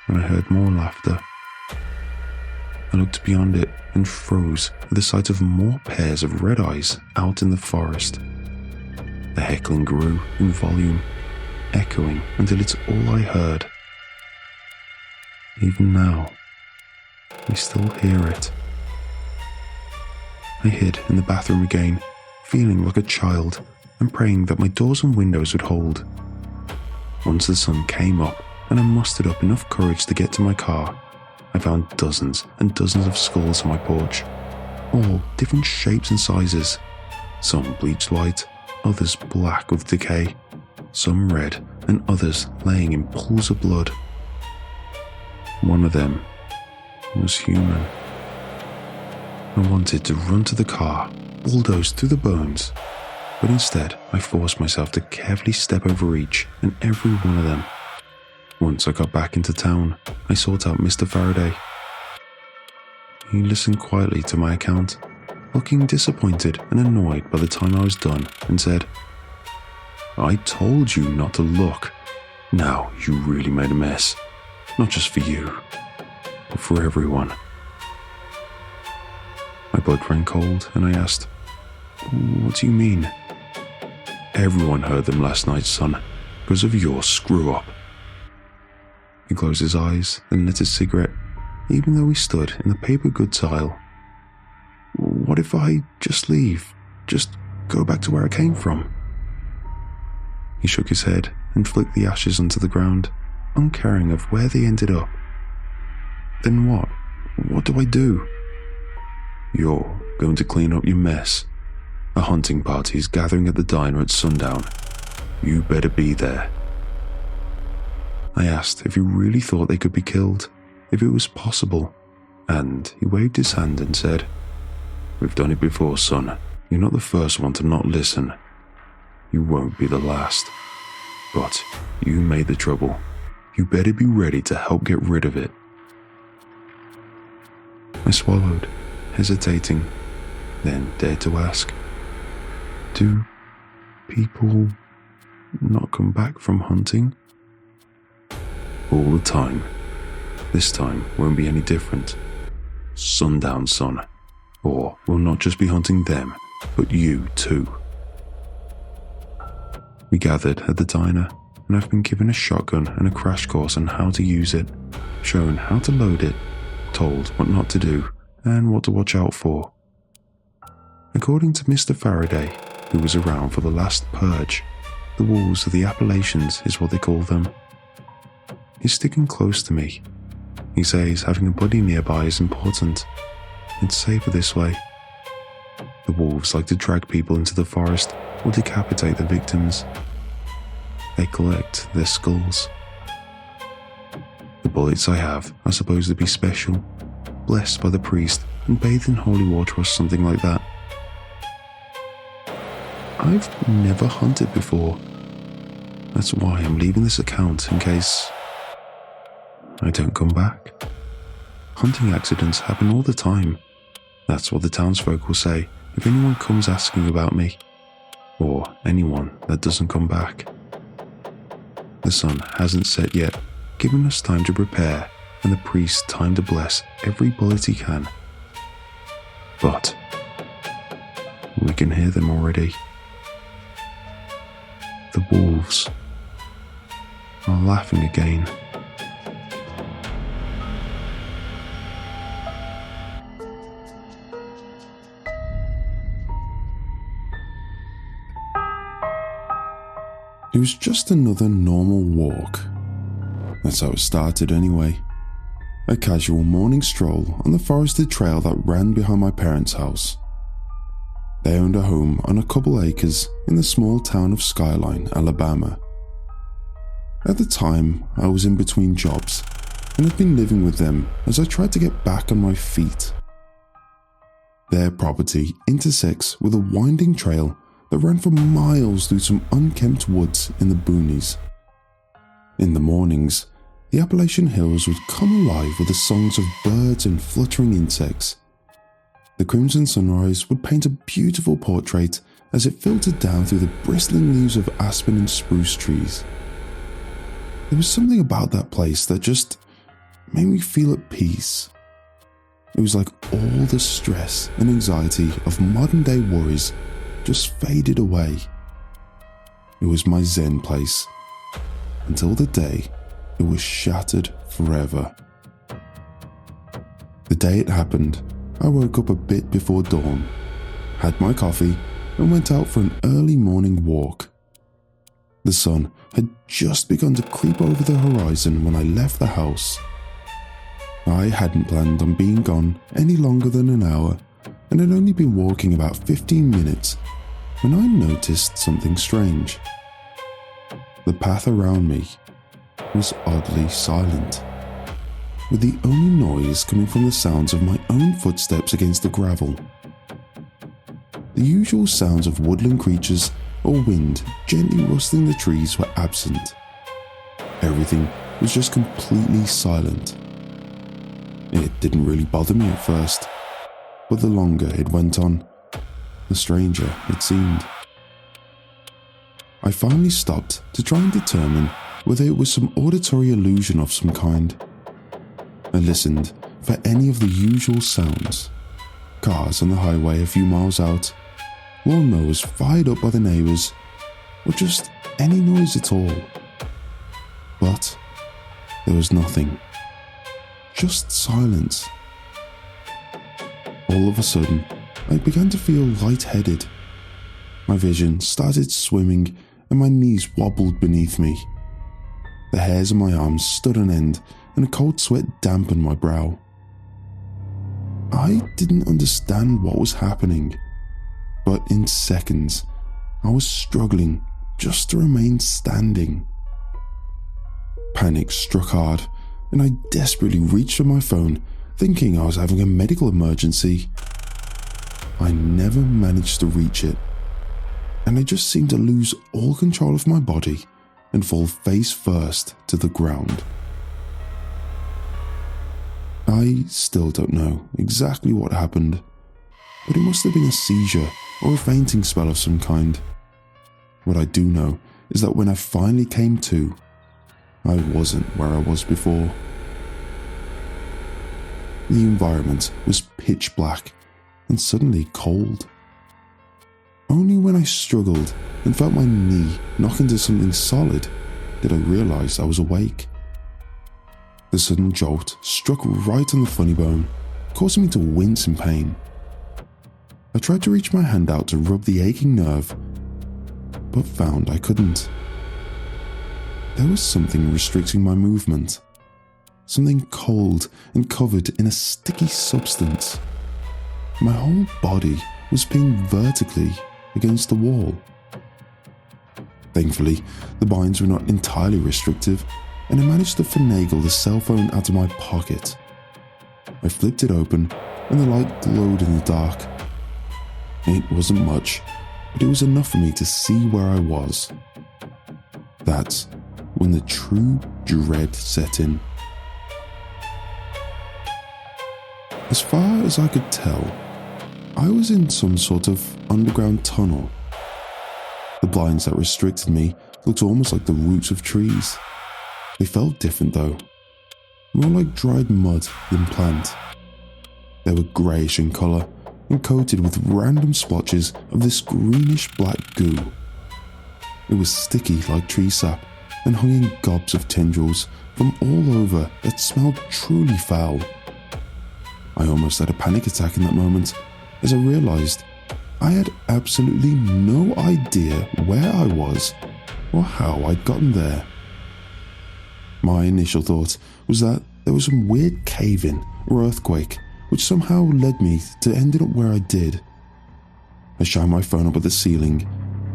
when I heard more laughter. I looked beyond it and froze at the sight of more pairs of red eyes out in the forest. The heckling grew in volume, echoing until it's all I heard. Even now, I still hear it. I hid in the bathroom again, feeling like a child and praying that my doors and windows would hold. Once the sun came up and I mustered up enough courage to get to my car, I found dozens and dozens of skulls on my porch, all different shapes and sizes, some bleached white, others black with decay, some red and others laying in pools of blood. One of them was human. I wanted to run to the car, bulldoze through the bones, but instead I forced myself to carefully step over each and every one of them. Once I got back into town, I sought out Mr. Faraday. He listened quietly to my account, looking disappointed and annoyed by the time I was done, and said, "I told you not to look. Now you really made a mess, not just for you, but for everyone." My blood ran cold and I asked, "What do you mean?" "Everyone heard them last night, son, because of your screw-up." He closed his eyes and lit his cigarette, even though we stood in the paper goods aisle. "What if I just leave? Just go back to where I came from?" He shook his head and flicked the ashes onto the ground, uncaring of where they ended up. "Then what? What do I do?" "You're going to clean up your mess. A hunting party is gathering at the diner at sundown. You better be there." I asked if he really thought they could be killed, if it was possible, and he waved his hand and said, "We've done it before, son. You're not the first one to not listen. You won't be the last. But you made the trouble. You better be ready to help get rid of it." I swallowed, hesitating, then dared to ask, "Do people not come back from hunting?" "All the time. This time won't be any different. Sundown, son. Or we'll not just be hunting them, but you too." We gathered at the diner, and I've been given a shotgun and a crash course on how to use it, shown how to load it, told what not to do, and what to watch out for. According to Mr. Faraday, who was around for the last purge, the wolves of the Appalachians is what they call them. He's sticking close to me. He says having a buddy nearby is important. It's safer this way. The wolves like to drag people into the forest or decapitate the victims. They collect their skulls. bullets I have are supposed to be special, blessed by the priest and bathed in holy water or something like that. I've never hunted before. That's why I'm leaving this account in case I don't come back. Hunting accidents happen all the time. That's what the townsfolk will say if anyone comes asking about me, or anyone that doesn't come back. The sun hasn't set yet, giving us time to prepare and the priest time to bless every bullet he can. But we can hear them already. The wolves are laughing again. It was just another normal walk. That's how it started anyway. A casual morning stroll on the forested trail that ran behind my parents' house. They owned a home on a couple acres in the small town of Skyline, Alabama. At the time, I was in between jobs and had been living with them as I tried to get back on my feet. Their property intersects with a winding trail that ran for miles through some unkempt woods in the boonies. In the mornings, the Appalachian hills would come alive with the songs of birds and fluttering insects. The crimson sunrise would paint a beautiful portrait as it filtered down through the bristling leaves of aspen and spruce trees. There was something about that place that just made me feel at peace. It was like all the stress and anxiety of modern-day worries just faded away. It was my zen place, until the day it was shattered forever. The day it happened, I woke up a bit before dawn, had my coffee, and went out for an early morning walk. The sun had just begun to creep over the horizon when I left the house. I hadn't planned on being gone any longer than an hour, and had only been walking about 15 minutes when I noticed something strange. The path around me was oddly silent, with the only noise coming from the sounds of my own footsteps against the gravel. The usual sounds of woodland creatures or wind gently rustling the trees were absent. Everything was just completely silent. It didn't really bother me at first, but the longer it went on, the stranger it seemed. I finally stopped to try and determine whether it was some auditory illusion of some kind. I listened for any of the usual sounds. Cars on the highway a few miles out, lawnmowers fired up by the neighbours, or just any noise at all. But there was nothing. Just silence. All of a sudden, I began to feel lightheaded. My vision started swimming and my knees wobbled beneath me. The hairs on my arms stood on end and a cold sweat dampened my brow. I didn't understand what was happening, but in seconds, I was struggling just to remain standing. Panic struck hard, and I desperately reached for my phone, thinking I was having a medical emergency. I never managed to reach it, and I just seemed to lose all control of my body and fall face first to the ground. I still don't know exactly what happened, but it must have been a seizure or a fainting spell of some kind. What I do know is that when I finally came to, I wasn't where I was before. The environment was pitch black and suddenly cold. Only when I struggled and felt my knee knock into something solid did I realize I was awake. The sudden jolt struck right on the funny bone, causing me to wince in pain. I tried to reach my hand out to rub the aching nerve, but found I couldn't. There was something restricting my movement. Something cold and covered in a sticky substance. My whole body was pinned vertically against the wall. Thankfully, the binds were not entirely restrictive, and I managed to finagle the cell phone out of my pocket. I flipped it open and the light glowed in the dark. It wasn't much, but it was enough for me to see where I was. That's when the true dread set in. As far as I could tell, I was in some sort of underground tunnel. The blinds that restricted me looked almost like the roots of trees. They felt different though, more like dried mud than plant. They were greyish in colour and coated with random splotches of this greenish-black goo. It was sticky like tree sap and hung in gobs of tendrils from all over that smelled truly foul. I almost had a panic attack in that moment as I realised I had absolutely no idea where I was or how I'd gotten there. My initial thought was that there was some weird cave-in or earthquake which somehow led me to ending up where I did. I shined my phone up at the ceiling,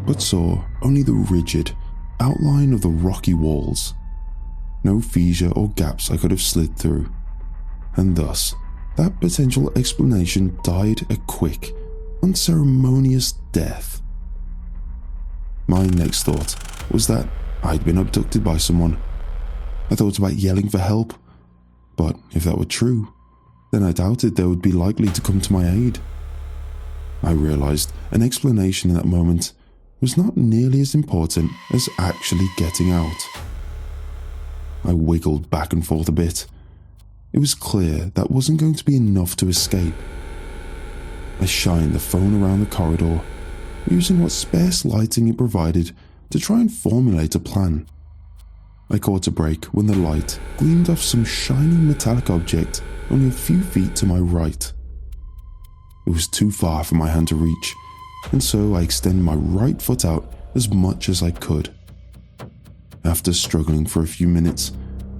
but saw only the rigid outline of the rocky walls. No fissure or gaps I could have slid through, and thus that potential explanation died a quick, unceremonious death. My next thought was that I'd been abducted by someone. I thought about yelling for help, but if that were true, then I doubted they would be likely to come to my aid. I realised an explanation in that moment was not nearly as important as actually getting out. I wiggled back and forth a bit. It was clear that wasn't going to be enough to escape. I shined the phone around the corridor, using what sparse lighting it provided to try and formulate a plan. I caught a break when the light gleamed off some shiny metallic object only a few feet to my right. It was too far for my hand to reach, and so I extended my right foot out as much as I could. After struggling for a few minutes,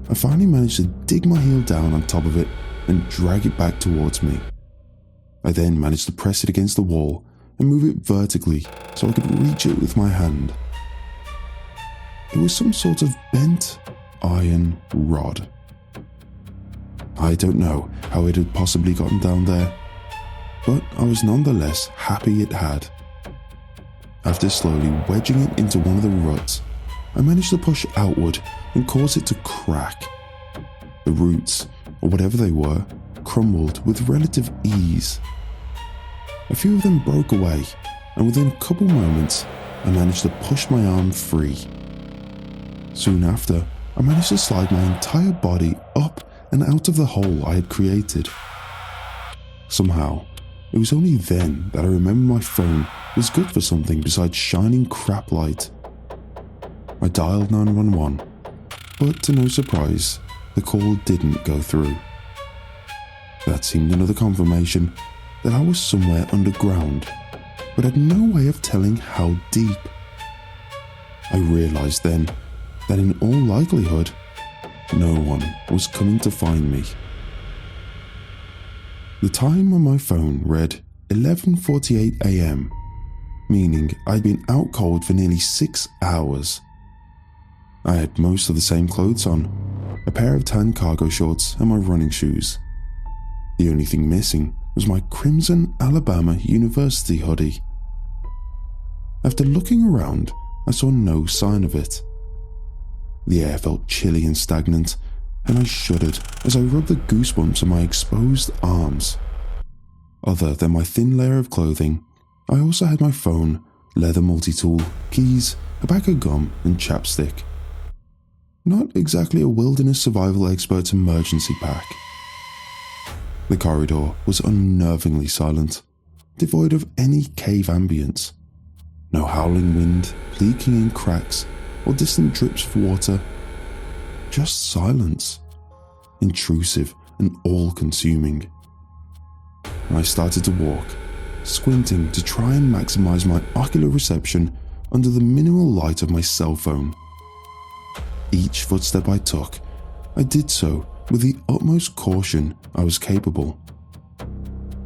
I finally managed to dig my heel down on top of it and drag it back towards me. I then managed to press it against the wall and move it vertically so I could reach it with my hand. It was some sort of bent iron rod. I don't know how it had possibly gotten down there, but I was nonetheless happy it had. After slowly wedging it into one of the ruts, I managed to push outward and cause it to crack. The roots, or whatever they were, crumbled with relative ease. A few of them broke away, and within a couple moments, I managed to push my arm free. Soon after, I managed to slide my entire body up and out of the hole I had created. Somehow, it was only then that I remembered my phone was good for something besides shining crap light. I dialed 911, but to no surprise, the call didn't go through. That seemed another confirmation that I was somewhere underground, but had no way of telling how deep. I realised then that in all likelihood, no one was coming to find me. The time on my phone read 11:48 AM, meaning I'd been out cold for nearly 6 hours. I had most of the same clothes on, a pair of tan cargo shorts and my running shoes. The only thing missing was my crimson Alabama University hoodie. After looking around, I saw no sign of it. The air felt chilly and stagnant, and I shuddered as I rubbed the goosebumps on my exposed arms. Other than my thin layer of clothing, I also had my phone, leather multi-tool, keys, a pack of gum, and chapstick. Not exactly a wilderness survival expert's emergency pack. The corridor was unnervingly silent, devoid of any cave ambience. No howling wind, leaking in cracks, or distant drips of water. Just silence, intrusive and all-consuming. I started to walk, squinting to try and maximize my ocular reception under the minimal light of my cell phone. Each footstep I took, I did so with the utmost caution I was capable.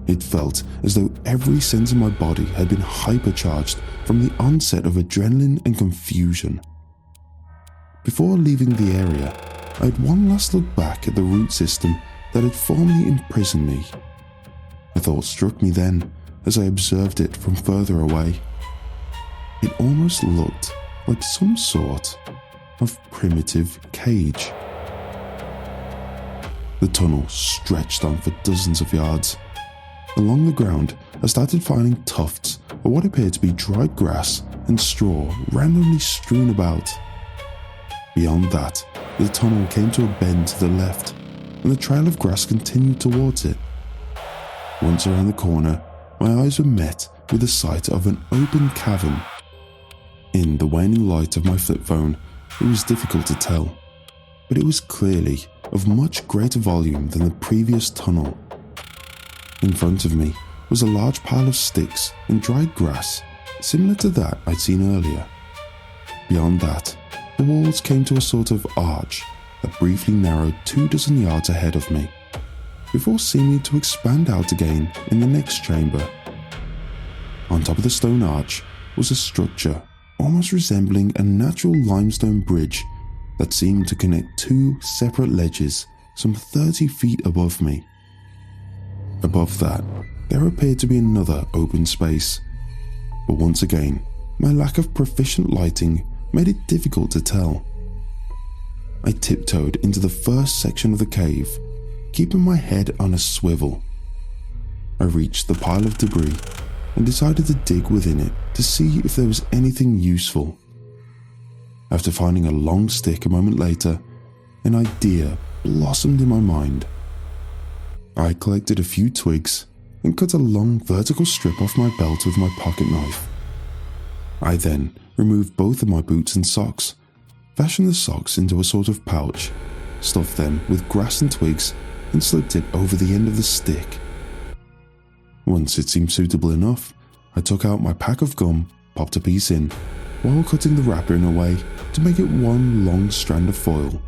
It felt as though every sense in my body had been hypercharged from the onset of adrenaline and confusion. Before leaving the area, I had one last look back at the root system that had formerly imprisoned me. A thought struck me then as I observed it from further away. It almost looked like some sort of primitive cage. The tunnel stretched on for dozens of yards. Along the ground, I started finding tufts of what appeared to be dried grass and straw randomly strewn about. Beyond that, the tunnel came to a bend to the left, and the trail of grass continued towards it. Once around the corner, my eyes were met with the sight of an open cavern. In the waning light of my flip phone, it was difficult to tell, but it was clearly of much greater volume than the previous tunnel. In front of me was a large pile of sticks and dried grass, similar to that I'd seen earlier. Beyond that, the walls came to a sort of arch that briefly narrowed 24 yards ahead of me, before seeming to expand out again in the next chamber. On top of the stone arch was a structure almost resembling a natural limestone bridge that seemed to connect two separate ledges some 30 feet above me. Above that, there appeared to be another open space, but once again, my lack of proficient lighting made it difficult to tell. I tiptoed into the first section of the cave, keeping my head on a swivel. I reached the pile of debris and decided to dig within it to see if there was anything useful. After finding a long stick a moment later, an idea blossomed in my mind. I collected a few twigs and cut a long vertical strip off my belt with my pocket knife. I then removed both of my boots and socks, fashioned the socks into a sort of pouch, stuffed them with grass and twigs, and slipped it over the end of the stick. Once it seemed suitable enough, I took out my pack of gum, popped a piece in, while cutting the wrapper in a way to make it one long strand of foil.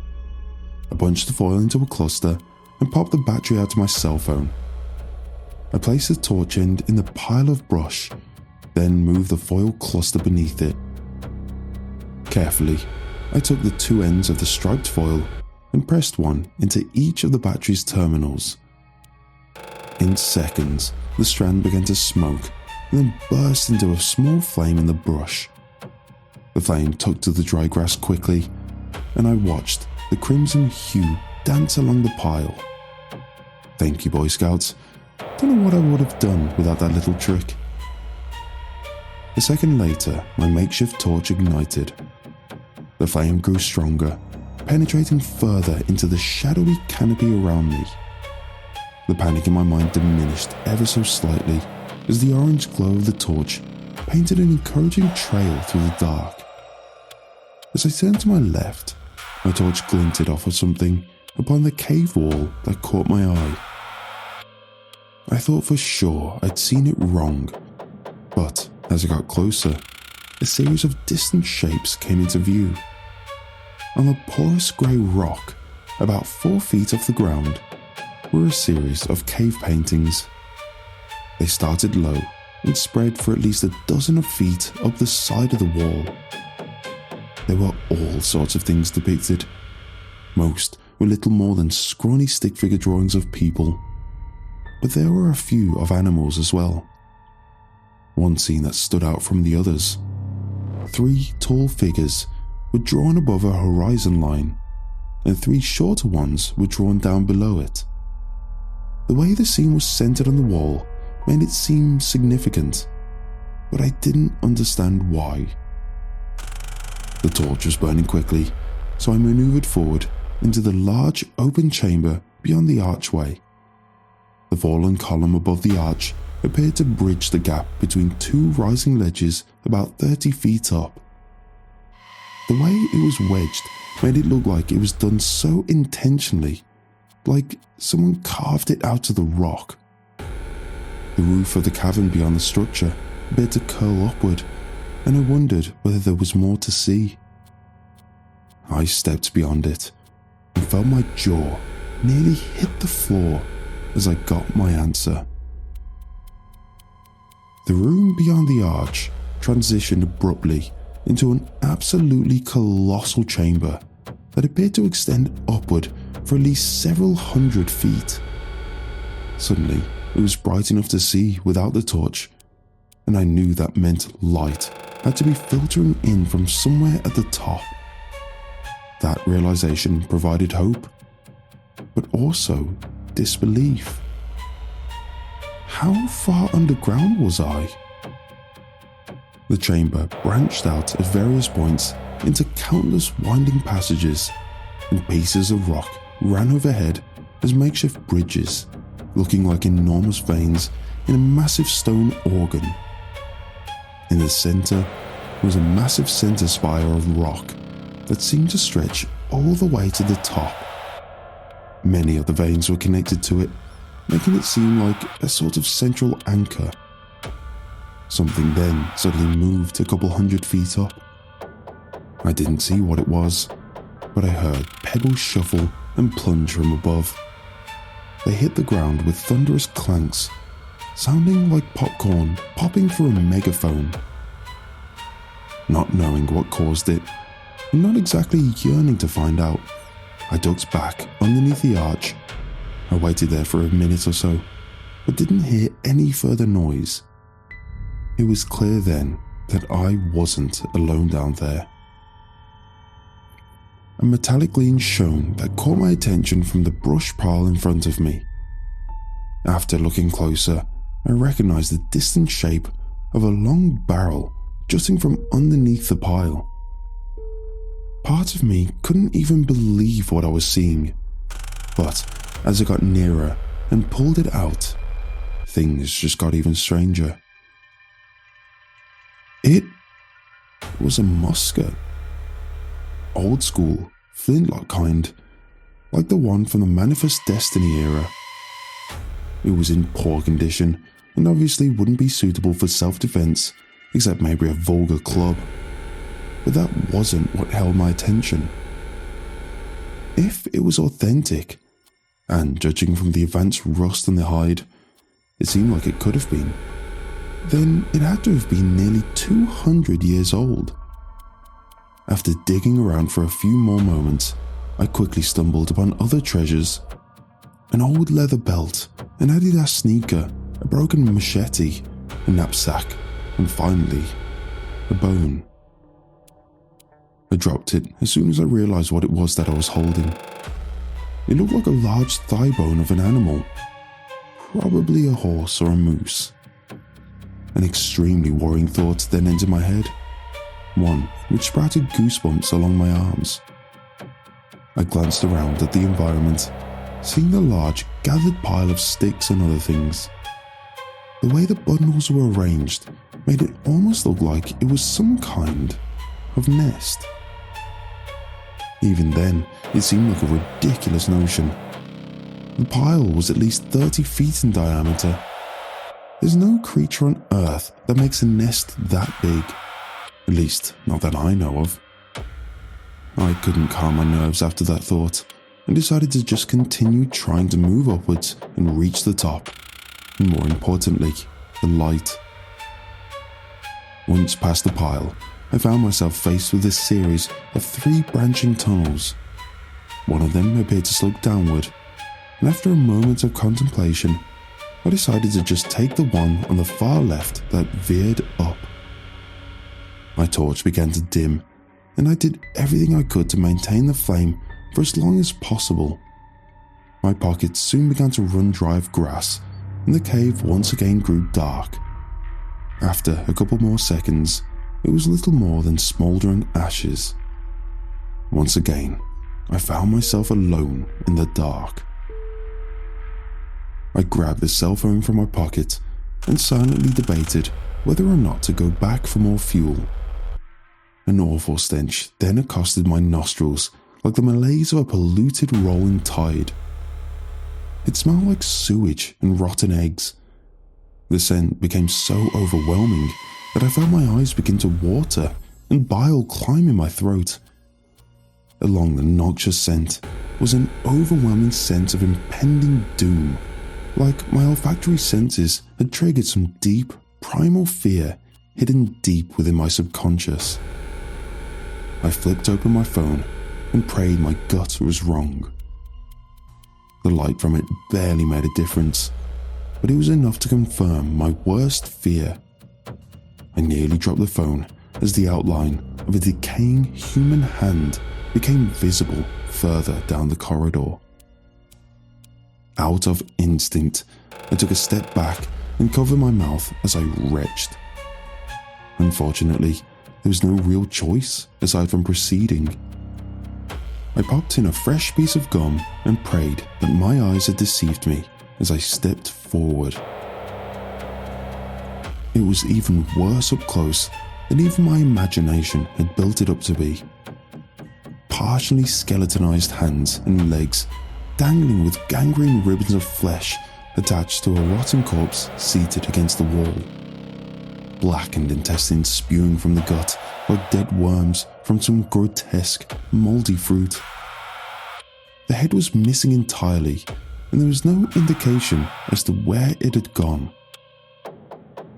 I bunched the foil into a cluster and popped the battery out of my cell phone. I placed the torch end in the pile of brush, then moved the foil cluster beneath it. Carefully, I took the two ends of the striped foil and pressed one into each of the battery's terminals. In seconds, the strand began to smoke and then burst into a small flame in the brush. The flame took to the dry grass quickly, and I watched the crimson hue dance along the pile. Thank you, Boy Scouts. Don't know what I would have done without that little trick. A second later, my makeshift torch ignited. The flame grew stronger, penetrating further into the shadowy canopy around me. The panic in my mind diminished ever so slightly as the orange glow of the torch painted an encouraging trail through the dark. As I turned to my left, my torch glinted off of something upon the cave wall that caught my eye. I thought for sure I'd seen it wrong, but as I got closer, a series of distant shapes came into view. On the porous grey rock, about 4 feet off the ground, were a series of cave paintings. They started low and spread for at least a dozen of feet up the side of the wall. There were all sorts of things depicted. Most were little more than scrawny stick figure drawings of people, but there were a few of animals as well. One scene that stood out from the others. 3 tall figures were drawn above a horizon line, and 3 shorter ones were drawn down below it. The way the scene was centered on the wall made it seem significant, but I didn't understand why. The torch was burning quickly, so I maneuvered forward into the large open chamber beyond the archway. The fallen column above the arch appeared to bridge the gap between 2 rising ledges about 30 feet up. The way it was wedged made it look like it was done so intentionally, like someone carved it out of the rock. The roof of the cavern beyond the structure appeared to curl upward, and I wondered whether there was more to see. I stepped beyond it and felt my jaw nearly hit the floor as I got my answer. The room beyond the arch transitioned abruptly into an absolutely colossal chamber that appeared to extend upward for at least several hundred feet. Suddenly, it was bright enough to see without the torch, and I knew that meant light had to be filtering in from somewhere at the top. That realization provided hope, but also disbelief. How far underground was I? The chamber branched out at various points into countless winding passages, and pieces of rock ran overhead as makeshift bridges, looking like enormous veins in a massive stone organ. In the center was a massive center spire of rock that seemed to stretch all the way to the top. Many of the veins were connected to it, making it seem like a sort of central anchor. Something then suddenly moved a couple hundred feet up. I didn't see what it was, but I heard pebbles shuffle and plunge from above. They hit the ground with thunderous clanks, sounding like popcorn popping through a megaphone. Not knowing what caused it, and not exactly yearning to find out, I ducked back underneath the arch. I waited there for a minute or so, but didn't hear any further noise. It was clear then that I wasn't alone down there. A metallic gleam shone that caught my attention from the brush pile in front of me. After looking closer, I recognized the distant shape of a long barrel jutting from underneath the pile. Part of me couldn't even believe what I was seeing, but as I got nearer and pulled it out, things just got even stranger. It was a musket. Old school, flintlock kind, like the one from the Manifest Destiny era. It was in poor condition and obviously wouldn't be suitable for self-defense, except maybe a vulgar club. But that wasn't what held my attention. If it was authentic, and judging from the advanced rust on the hide, it seemed like it could have been, then it had to have been nearly 200 years old. After digging around for a few more moments, I quickly stumbled upon other treasures. An old leather belt, an Adidas sneaker, a broken machete, a knapsack, and finally, a bone. I dropped it as soon as I realized what it was that I was holding. It looked like a large thigh bone of an animal, probably a horse or a moose. An extremely worrying thought then entered my head, one which sprouted goosebumps along my arms. I glanced around at the environment, seeing the large gathered pile of sticks and other things. The way the bundles were arranged made it almost look like it was some kind of nest. Even then, it seemed like a ridiculous notion. The pile was at least 30 feet in diameter. There's no creature on Earth that makes a nest that big, at least not that I know of. I couldn't calm my nerves after that thought, and decided to just continue trying to move upwards and reach the top, and more importantly, the light. Once past the pile, I found myself faced with a series of 3 branching tunnels. One of them appeared to slope downward, and after a moment of contemplation, I decided to just take the one on the far left that veered up. My torch began to dim, and I did everything I could to maintain the flame for as long as possible. My pockets soon began to run dry of grass, and the cave once again grew dark. After a couple more seconds, it was little more than smouldering ashes. Once again, I found myself alone in the dark. I grabbed the cell phone from my pocket and silently debated whether or not to go back for more fuel. An awful stench then accosted my nostrils like the malaise of a polluted rolling tide. It smelled like sewage and rotten eggs. The scent became so overwhelming that I felt my eyes begin to water and bile climb in my throat. Along the noxious scent was an overwhelming sense of impending doom, like my olfactory senses had triggered some deep, primal fear hidden deep within my subconscious. I flipped open my phone and prayed my gut was wrong. The light from it barely made a difference, but it was enough to confirm my worst fear. I nearly dropped the phone as the outline of a decaying human hand became visible further down the corridor. Out of instinct, I took a step back and covered my mouth as I retched. Unfortunately, there was no real choice aside from proceeding. I popped in a fresh piece of gum and prayed that my eyes had deceived me as I stepped forward. It was even worse up close than even my imagination had built it up to be. Partially skeletonized hands and legs dangling with gangrene ribbons of flesh attached to a rotten corpse seated against the wall. Blackened intestines spewing from the gut like dead worms from some grotesque, mouldy fruit. The head was missing entirely, and there was no indication as to where it had gone.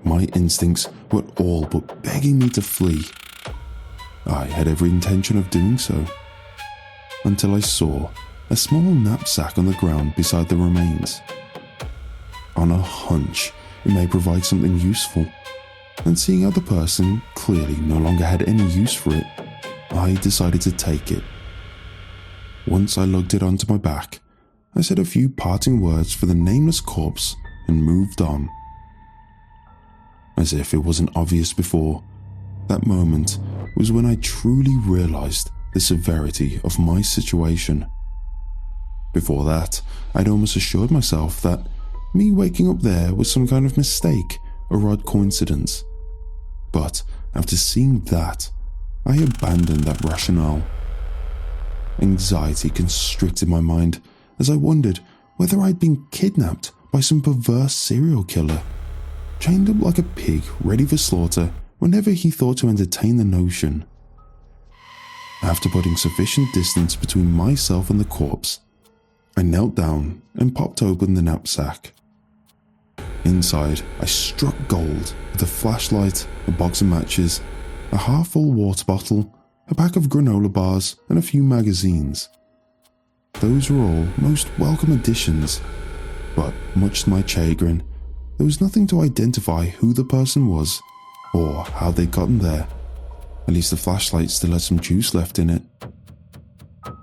My instincts were all but begging me to flee. I had every intention of doing so, until I saw a small knapsack on the ground beside the remains. On a hunch, it may provide something useful, and seeing how the person clearly no longer had any use for it, I decided to take it. Once I lugged it onto my back, I said a few parting words for the nameless corpse and moved on. As if it wasn't obvious before, that moment was when I truly realized the severity of my situation. Before that, I'd almost assured myself that me waking up there was some kind of mistake or odd coincidence. But after seeing that, I abandoned that rationale. Anxiety constricted my mind as I wondered whether I'd been kidnapped by some perverse serial killer, chained up like a pig ready for slaughter whenever he thought to entertain the notion. After putting sufficient distance between myself and the corpse, I knelt down and popped open the knapsack. Inside, I struck gold with a flashlight, a box of matches, a half-full water bottle, a pack of granola bars, and a few magazines. Those were all most welcome additions, but much to my chagrin, there was nothing to identify who the person was or how they'd gotten there. At least the flashlight still had some juice left in it.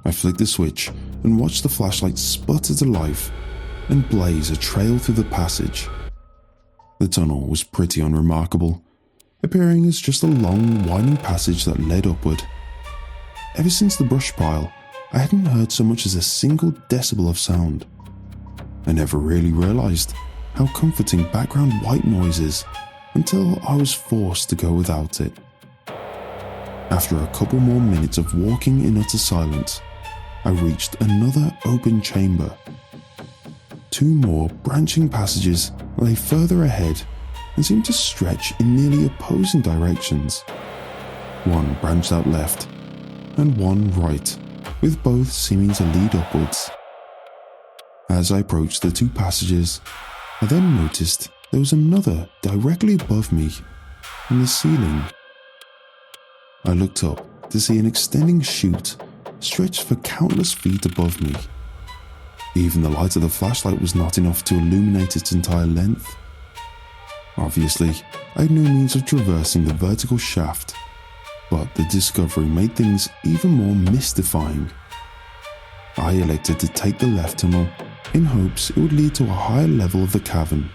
I flicked the switch and watched the flashlight sputter to life and blaze a trail through the passage. The tunnel was pretty unremarkable, appearing as just a long, winding passage that led upward. Ever since the brush pile, I hadn't heard so much as a single decibel of sound. I never really realized how comforting background white noise is until I was forced to go without it. After a couple more minutes of walking in utter silence, I reached another open chamber. Two more branching passages lay further ahead and seemed to stretch in nearly opposing directions. One branched out left and one right, with both seeming to lead upwards. As I approached the two passages, I then noticed there was another directly above me in the ceiling. I looked up to see an extending chute stretched for countless feet above me. Even the light of the flashlight was not enough to illuminate its entire length. Obviously, I had no means of traversing the vertical shaft, but the discovery made things even more mystifying. I elected to take the left tunnel in hopes it would lead to a higher level of the cavern.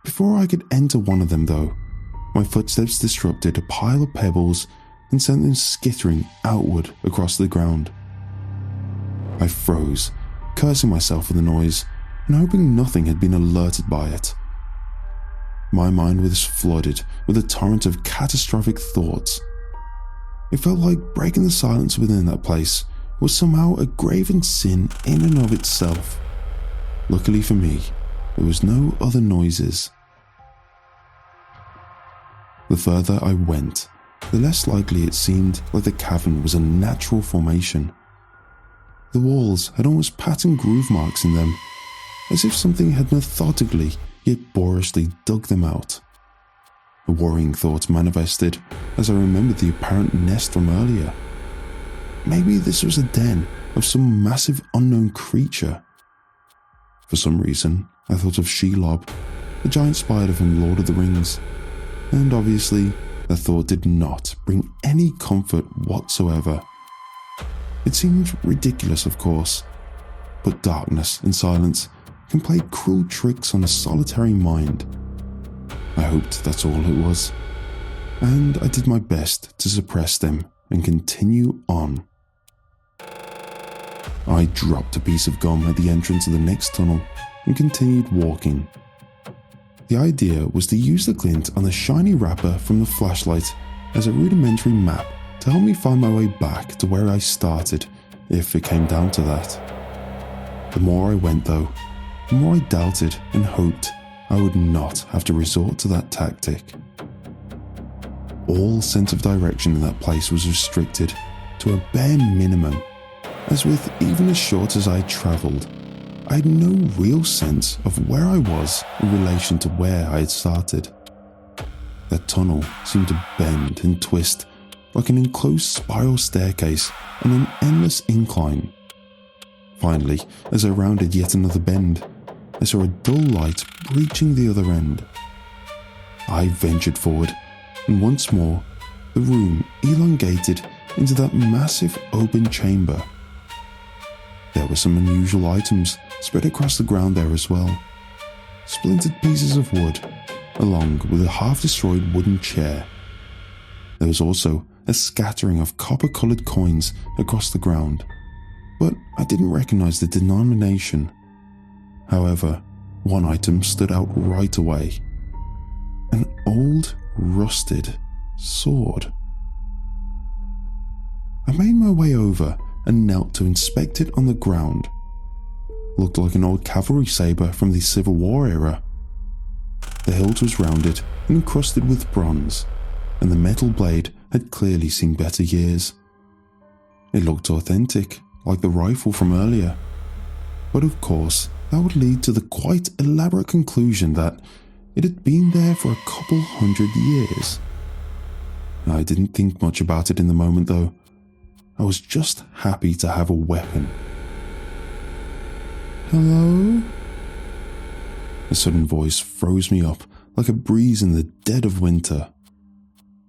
Before I could enter one of them though, my footsteps disrupted a pile of pebbles and sent them skittering outward across the ground. I froze, cursing myself for the noise and hoping nothing had been alerted by it. My mind was flooded with a torrent of catastrophic thoughts. It felt like breaking the silence within that place was somehow a graven sin in and of itself. Luckily for me, there was no other noises. The further I went, the less likely it seemed like the cavern was a natural formation. The walls had almost patterned groove marks in them, as if something had methodically yet boorishly dug them out. A worrying thought manifested as I remembered the apparent nest from earlier. maybe this was a den of some massive unknown creature. For some reason, I thought of Shelob, the giant spider from Lord of the Rings, and obviously, the thought did not bring any comfort whatsoever. It seemed ridiculous, of course, but darkness and silence can play cruel tricks on a solitary mind. I hoped that's all it was, and I did my best to suppress them and continue on. I dropped a piece of gum at the entrance of the next tunnel and continued walking. The idea was to use the glint on the shiny wrapper from the flashlight as a rudimentary map to help me find my way back to where I started, if it came down to that. The more I went though, the more I doubted and hoped I would not have to resort to that tactic. All sense of direction in that place was restricted to a bare minimum, as with even as short as I had travelled, I had no real sense of where I was in relation to where I had started. That tunnel seemed to bend and twist like an enclosed spiral staircase on an endless incline. Finally, as I rounded yet another bend, I saw a dull light breaching the other end. I ventured forward, and once more, the room elongated into that massive open chamber. There were some unusual items spread across the ground there as well. Splintered pieces of wood, along with a half-destroyed wooden chair. There was also a scattering of copper-coloured coins across the ground, but I didn't recognise the denomination. However, one item stood out right away. An old, rusted sword. I made my way over and knelt to inspect it on the ground. Looked like an old cavalry sabre from the Civil War era. The hilt was rounded and encrusted with bronze, and the metal blade had clearly seen better years. It looked authentic, like the rifle from earlier. But of course, that would lead to the quite elaborate conclusion that it had been there for a couple 100 years. I didn't think much about it in the moment though. I was just happy to have a weapon. Hello? A sudden voice froze me up like a breeze in the dead of winter.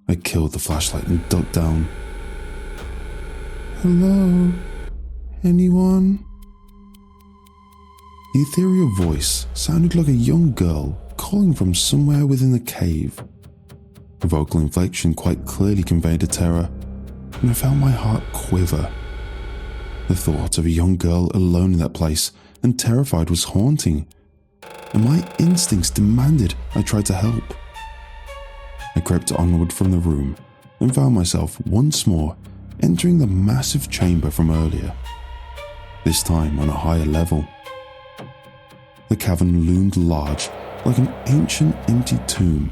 I killed the flashlight and ducked down. Hello? Anyone? The ethereal voice sounded like a young girl calling from somewhere within the cave. The vocal inflection quite clearly conveyed a terror, and I felt my heart quiver. The thought of a young girl alone in that place and terrified was haunting, and my instincts demanded I try to help. I crept onward from the room and found myself once more entering the massive chamber from earlier, this time on a higher level. The cavern loomed large, like an ancient empty tomb,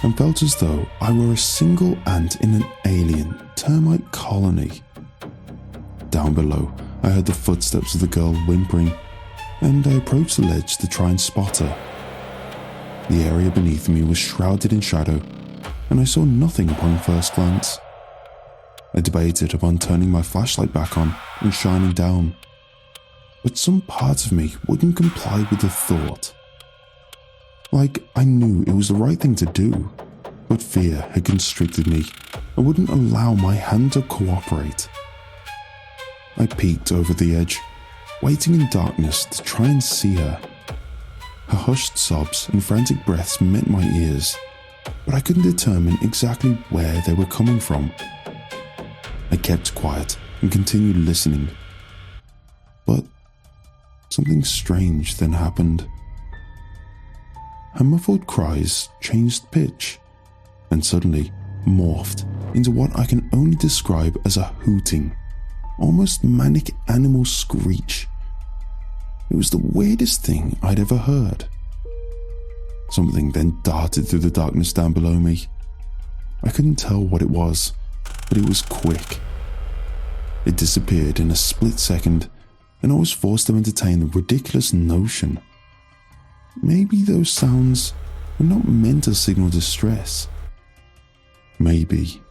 and felt as though I were a single ant in an alien termite colony. Down below, I heard the footsteps of the girl whimpering, and I approached the ledge to try and spot her. The area beneath me was shrouded in shadow, and I saw nothing upon first glance. I debated upon turning my flashlight back on and shining down, but some part of me wouldn't comply with the thought. Like I knew it was the right thing to do, but fear had constricted me and wouldn't allow my hand to cooperate. I peeked over the edge, waiting in darkness to try and see her. Her hushed sobs and frantic breaths met my ears, but I couldn't determine exactly where they were coming from. I kept quiet and continued listening. But something strange then happened. Her muffled cries changed pitch, and suddenly morphed into what I can only describe as a hooting, almost manic animal screech. It was the weirdest thing I'd ever heard. Something then darted through the darkness down below me. I couldn't tell what it was, but it was quick. It disappeared in a split second, and I was forced to entertain the ridiculous notion. Maybe those sounds were not meant to signal distress. Maybe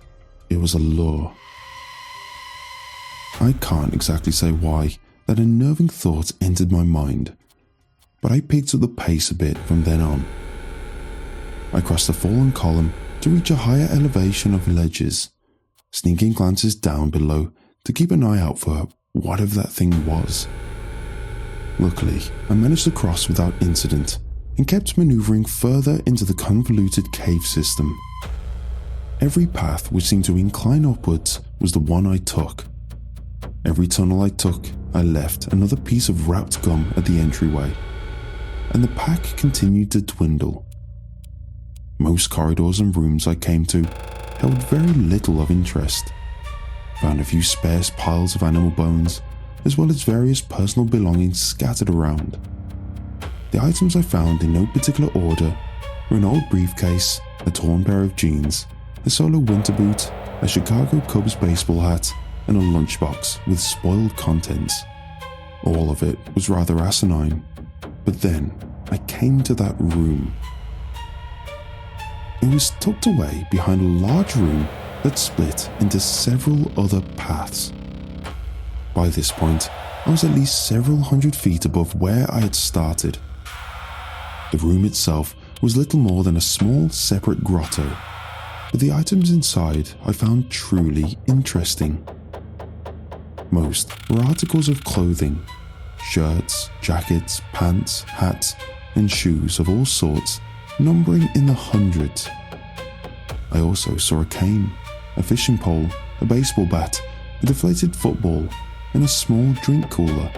it was a lure. I can't exactly say why that unnerving thought entered my mind, but I picked up the pace a bit from then on. I crossed the fallen column to reach a higher elevation of ledges, sneaking glances down below to keep an eye out for whatever that thing was. Luckily, I managed to cross without incident and kept maneuvering further into the convoluted cave system. Every path which seemed to incline upwards was the one I took. Every tunnel I took, I left another piece of wrapped gum at the entryway, and the pack continued to dwindle. Most corridors and rooms I came to held very little of interest. Found a few sparse piles of animal bones, as well as various personal belongings scattered around. The items I found in no particular order were an old briefcase, a torn pair of jeans, a solo winter boot, a Chicago Cubs baseball hat, and a lunchbox with spoiled contents. All of it was rather asinine, but then I came to that room. It was tucked away behind a large room that split into several other paths. By this point, I was at least several hundred feet above where I had started. The room itself was little more than a small separate grotto, but the items inside I found truly interesting. Most were articles of clothing: shirts, jackets, pants, hats, and shoes of all sorts, numbering in the hundreds. I also saw a cane, a fishing pole, a baseball bat, a deflated football, and a small drink cooler.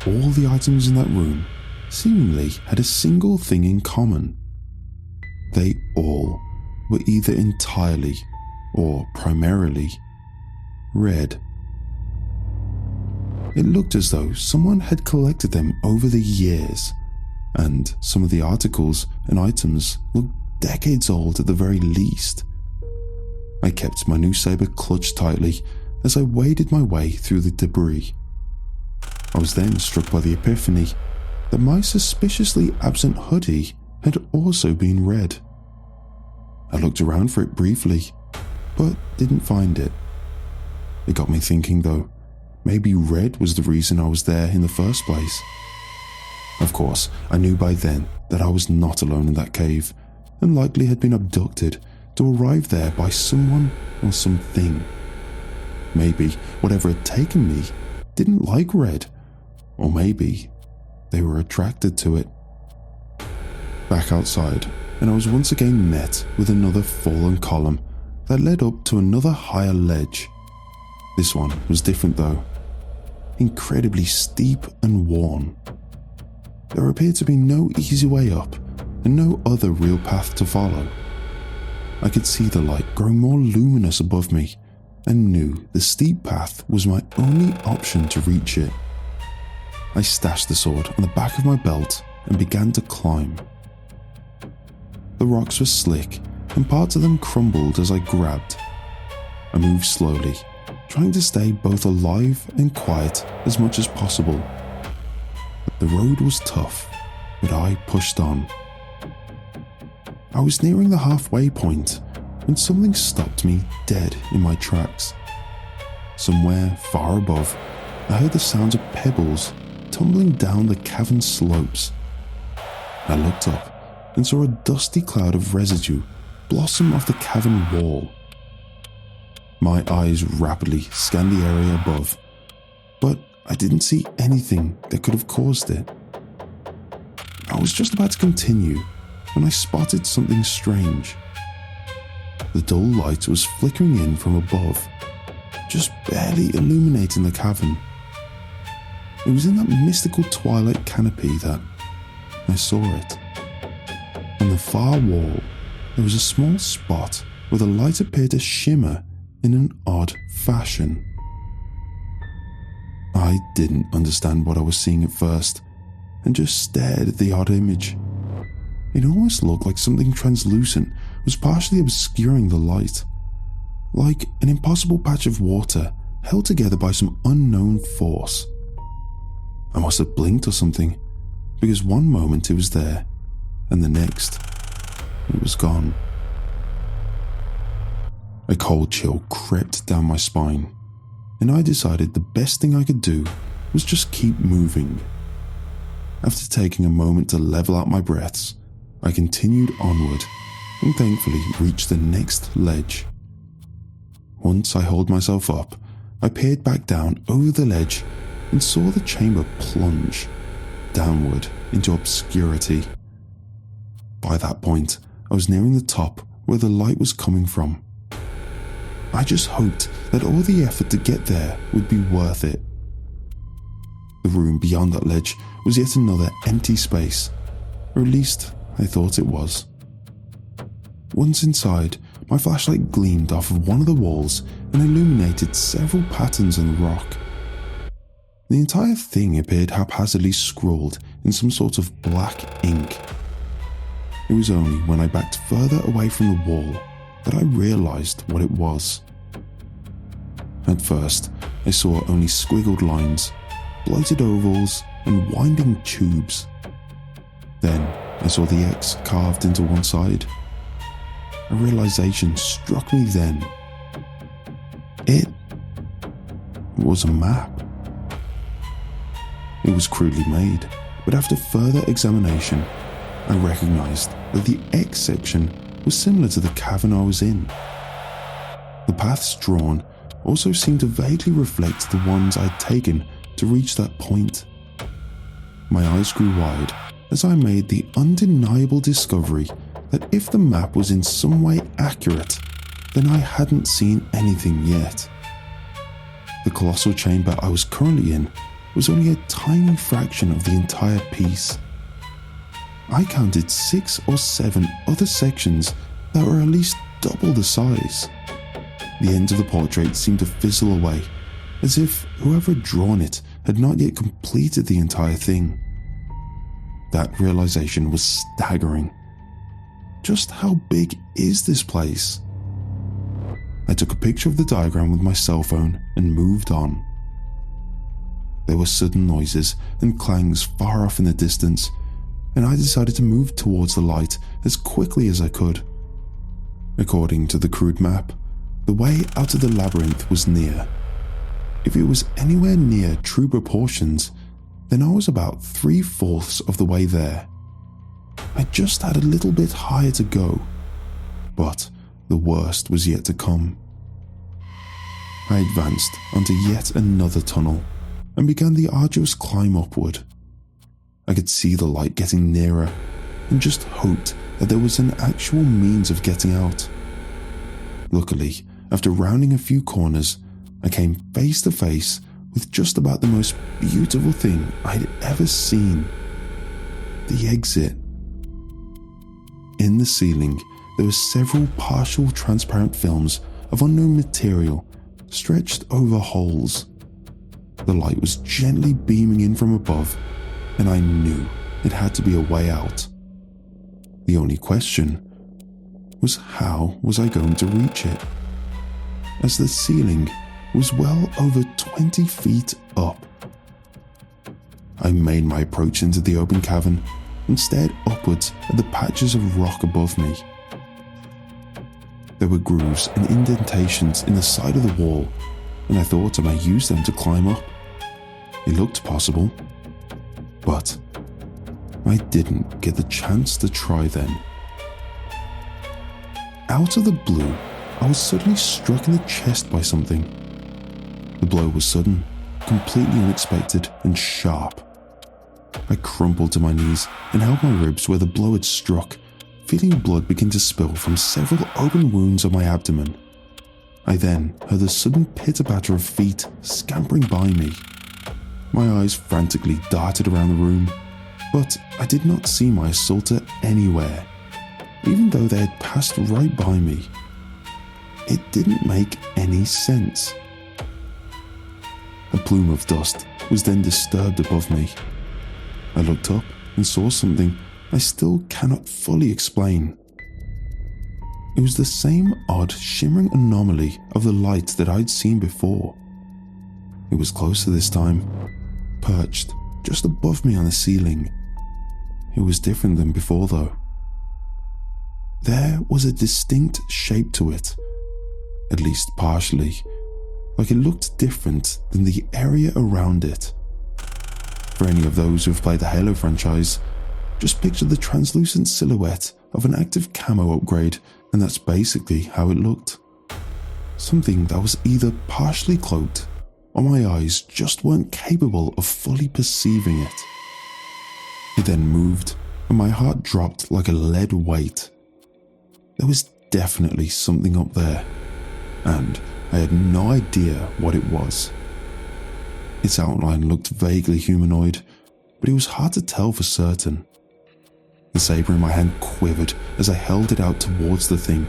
All the items in that room seemingly had a single thing in common. They all were either entirely or primarily red. It looked as though someone had collected them over the years, and some of the articles and items looked decades old at the very least. I kept my new saber clutched tightly as I waded my way through the debris. I was then struck by the epiphany that my suspiciously absent hoodie had also been red. I looked around for it briefly, but didn't find it. It got me thinking though, maybe red was the reason I was there in the first place. Of course, I knew by then that I was not alone in that cave, and likely had been abducted to arrive there by someone or something. Maybe whatever had taken me didn't like red, or maybe they were attracted to it. Back outside, and I was once again met with another fallen column that led up to another higher ledge. This one was different though, incredibly steep and worn. There appeared to be no easy way up, and no other real path to follow. I could see the light growing more luminous above me, and knew the steep path was my only option to reach it. I stashed the sword on the back of my belt and began to climb. The rocks were slick, and parts of them crumbled as I grabbed. I moved slowly, trying to stay both alive and quiet as much as possible. The road was tough, but I pushed on. I was nearing the halfway point when something stopped me dead in my tracks. Somewhere far above, I heard the sounds of pebbles tumbling down the cavern slopes. I looked up and saw a dusty cloud of residue blossom off the cavern wall. My eyes rapidly scanned the area above, but I didn't see anything that could have caused it. I was just about to continue when I spotted something strange. The dull light was flickering in from above, just barely illuminating the cavern. It was in that mystical twilight canopy that I saw it. On the far wall, there was a small spot where the light appeared to shimmer in an odd fashion. I didn't understand what I was seeing at first, and just stared at the odd image. It almost looked like something translucent was partially obscuring the light, like an impossible patch of water held together by some unknown force. I must have blinked or something, because one moment it was there, and the next, it was gone. A cold chill crept down my spine. and I decided the best thing I could do was just keep moving. After taking a moment to level out my breaths, I continued onward and thankfully reached the next ledge. Once I hauled myself up, I peered back down over the ledge and saw the chamber plunge downward into obscurity. By that point, I was nearing the top where the light was coming from. I just hoped that all the effort to get there would be worth it. The room beyond that ledge was yet another empty space, or at least I thought it was. Once inside, my flashlight gleamed off of one of the walls and illuminated several patterns in the rock. The entire thing appeared haphazardly scrawled in some sort of black ink. It was only when I backed further away from the wall that I realized what it was. At first, I saw only squiggled lines, blighted ovals, and winding tubes. Then I saw the X carved into one side. A realization struck me then. It was a map. It was crudely made, but after further examination, I recognized that the X section was similar to the cavern I was in. The paths drawn also seemed to vaguely reflect the ones I'd taken to reach that point. My eyes grew wide as I made the undeniable discovery that if the map was in some way accurate, then I hadn't seen anything yet. The colossal chamber I was currently in was only a tiny fraction of the entire piece. I counted 6 or 7 other sections that were at least double the size. The ends of the portrait seemed to fizzle away, as if whoever had drawn it had not yet completed the entire thing. That realization was staggering. Just how big is this place? I took a picture of the diagram with my cell phone and moved on. There were sudden noises and clangs far off in the distance, and I decided to move towards the light as quickly as I could. According to the crude map, the way out of the labyrinth was near. If it was anywhere near true proportions, then I was about 3/4 of the way there. I just had a little bit higher to go, but the worst was yet to come. I advanced onto yet another tunnel and began the arduous climb upward. I could see the light getting nearer and just hoped that there was an actual means of getting out. Luckily, after rounding a few corners, I came face to face with just about the most beautiful thing I'd ever seen. The exit. In the ceiling, there were several partial transparent films of unknown material stretched over holes. The light was gently beaming in from above, and I knew it had to be a way out. The only question was, how was I going to reach it? As the ceiling was well over 20 feet up. I made my approach into the open cavern and stared upwards at the patches of rock above me. There were grooves and indentations in the side of the wall, and I thought I might use them to climb up. It looked possible, but I didn't get the chance to try then. Out of the blue, I was suddenly struck in the chest by something. The blow was sudden, completely unexpected, and sharp. I crumpled to my knees and held my ribs where the blow had struck, feeling blood begin to spill from several open wounds on my abdomen. I then heard the sudden pitter-patter of feet scampering by me. My eyes frantically darted around the room, but I did not see my assaulter anywhere, even though they had passed right by me. It didn't make any sense. A plume of dust was then disturbed above me. I looked up and saw something I still cannot fully explain. It was the same odd shimmering anomaly of the light that I'd seen before. It was closer this time, perched just above me on the ceiling. It was different than before though. There was a distinct shape to it, at least partially. like it looked different than the area around it. For any of those who have played the Halo franchise, just picture the translucent silhouette of an active camo upgrade, and that's basically how it looked. Something that was either partially cloaked, or my eyes just weren't capable of fully perceiving it. It then moved, and my heart dropped like a lead weight. There was definitely something up there, and I had no idea what it was. Its outline looked vaguely humanoid, but it was hard to tell for certain. The saber in my hand quivered as I held it out towards the thing.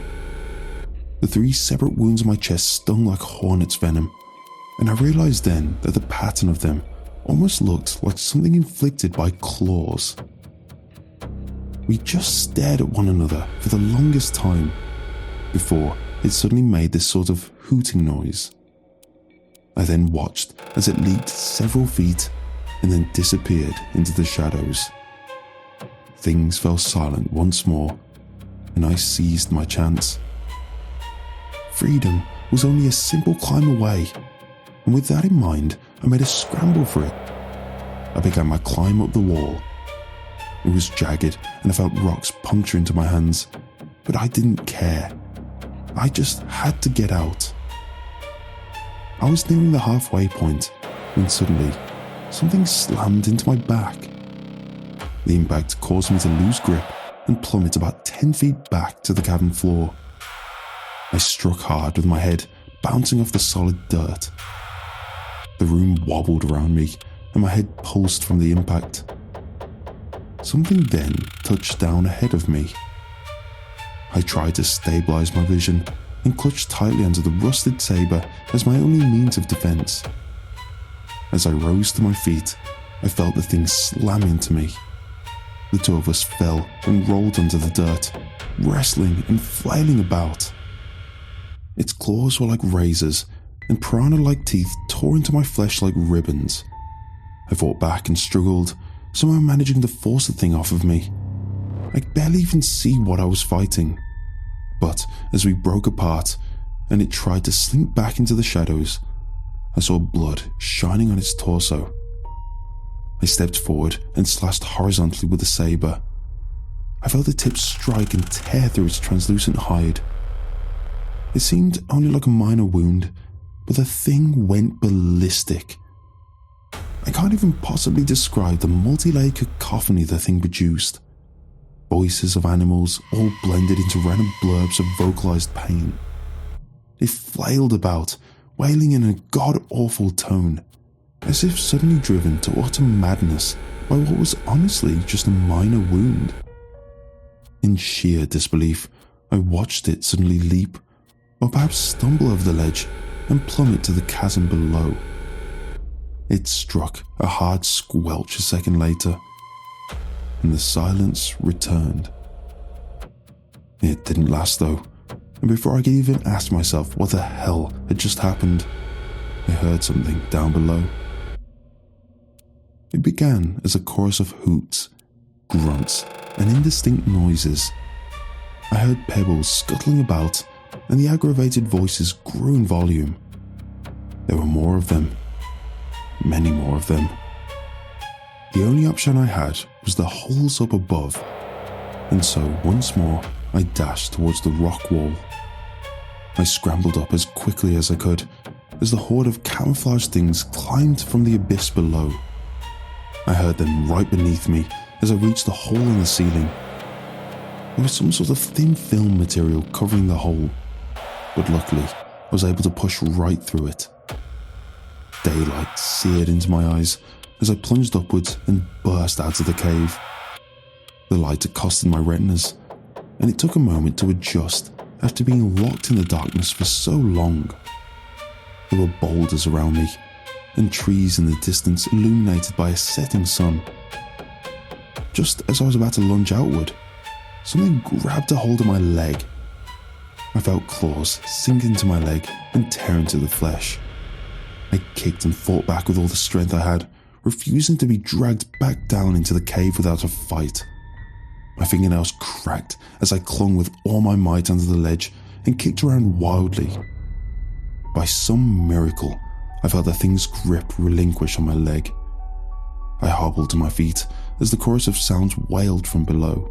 The 3 separate wounds on my chest stung like hornet's venom, and I realized then that the pattern of them almost looked like something inflicted by claws. We just stared at one another for the longest time before it suddenly made this sort of hooting noise. I then watched as it leaped several feet and then disappeared into the shadows. Things fell silent once more, and I seized my chance. Freedom was only a simple climb away, and with that in mind, I made a scramble for it. I began my climb up the wall. It was jagged, and I felt rocks puncture into my hands, but I didn't care. I just had to get out. I was nearing the halfway point when suddenly something slammed into my back. The impact caused me to lose grip and plummet about 10 feet back to the cavern floor. I struck hard with my head bouncing off the solid dirt. The room wobbled around me and my head pulsed from the impact. Something then touched down ahead of me. I tried to stabilize my vision and clutched tightly onto the rusted saber as my only means of defense. As I rose to my feet, I felt the thing slam into me. The 2 of us fell and rolled onto the dirt, wrestling and flailing about. Its claws were like razors, and piranha-like teeth tore into my flesh like ribbons. I fought back and struggled, somehow managing to force the thing off of me. I could barely even see what I was fighting. But as we broke apart, and it tried to slink back into the shadows, I saw blood shining on its torso. I stepped forward and slashed horizontally with the saber. I felt the tip strike and tear through its translucent hide. It seemed only like a minor wound, but the thing went ballistic. I can't even possibly describe the multi-layered cacophony the thing produced. Voices of animals all blended into random blurbs of vocalized pain. It flailed about, wailing in a god-awful tone, as if suddenly driven to utter madness by what was honestly just a minor wound. In sheer disbelief, I watched it suddenly leap, or perhaps stumble over the ledge and plummet to the chasm below. It struck a hard squelch a second later, and the silence returned. It didn't last though, and before I could even ask myself what the hell had just happened, I heard something down below. It began as a chorus of hoots, grunts, and indistinct noises. I heard pebbles scuttling about, and the aggravated voices grew in volume. There were more of them. Many more of them. The only option I had was the holes up above, and so once more I dashed towards the rock wall. I scrambled up as quickly as I could as the horde of camouflaged things climbed from the abyss below. I heard them right beneath me as I reached the hole in the ceiling. There was some sort of thin film material covering the hole, but luckily I was able to push right through it. Daylight seared into my eyes as I plunged upwards and burst out of the cave. The light accosted my retinas, and it took a moment to adjust after being locked in the darkness for so long. There were boulders around me, and trees in the distance illuminated by a setting sun. Just as I was about to lunge outward, something grabbed a hold of my leg. I felt claws sink into my leg and tear into the flesh. I kicked and fought back with all the strength I had, refusing to be dragged back down into the cave without a fight. My fingernails cracked as I clung with all my might under the ledge and kicked around wildly. by some miracle, I felt the thing's grip relinquish on my leg. I hobbled to my feet as the chorus of sounds wailed from below.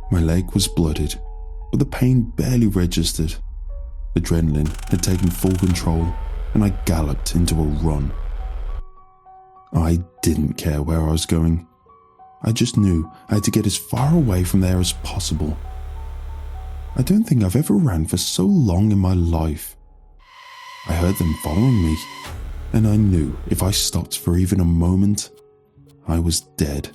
My leg was blooded, but the pain barely registered. Adrenaline had taken full control, and I galloped into a run. I didn't care where I was going. I just knew I had to get as far away from there as possible. I don't think I've ever ran for so long in my life. I heard them following me, and I knew if I stopped for even a moment, I was dead.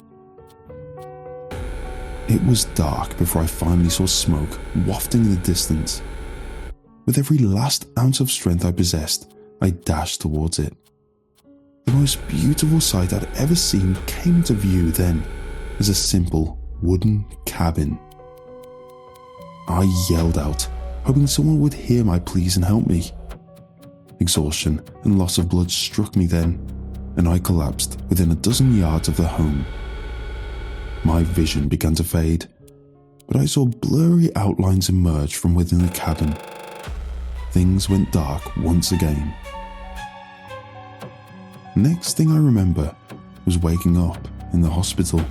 It was dark before I finally saw smoke wafting in the distance. With every last ounce of strength I possessed, I dashed towards it. The most beautiful sight I'd ever seen came to view then as a simple wooden cabin. I yelled out, hoping someone would hear my pleas and help me. Exhaustion and loss of blood struck me then, and I collapsed within a dozen yards of the home. My vision began to fade, but I saw blurry outlines emerge from within the cabin. Things went dark once again. Next thing I remember was waking up in the hospital,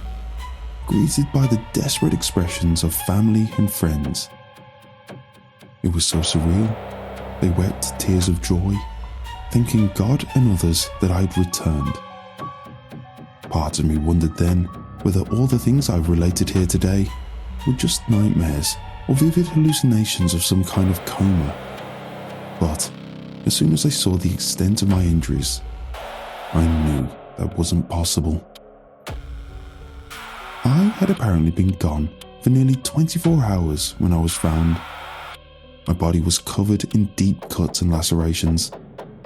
greeted by the desperate expressions of family and friends. It was so surreal. They wept tears of joy, thanking God and others that I'd returned. Part of me wondered then whether all the things I've related here today were just nightmares or vivid hallucinations of some kind of coma. But as soon as I saw the extent of my injuries, I knew that wasn't possible. I had apparently been gone for nearly 24 hours when I was found. My body was covered in deep cuts and lacerations.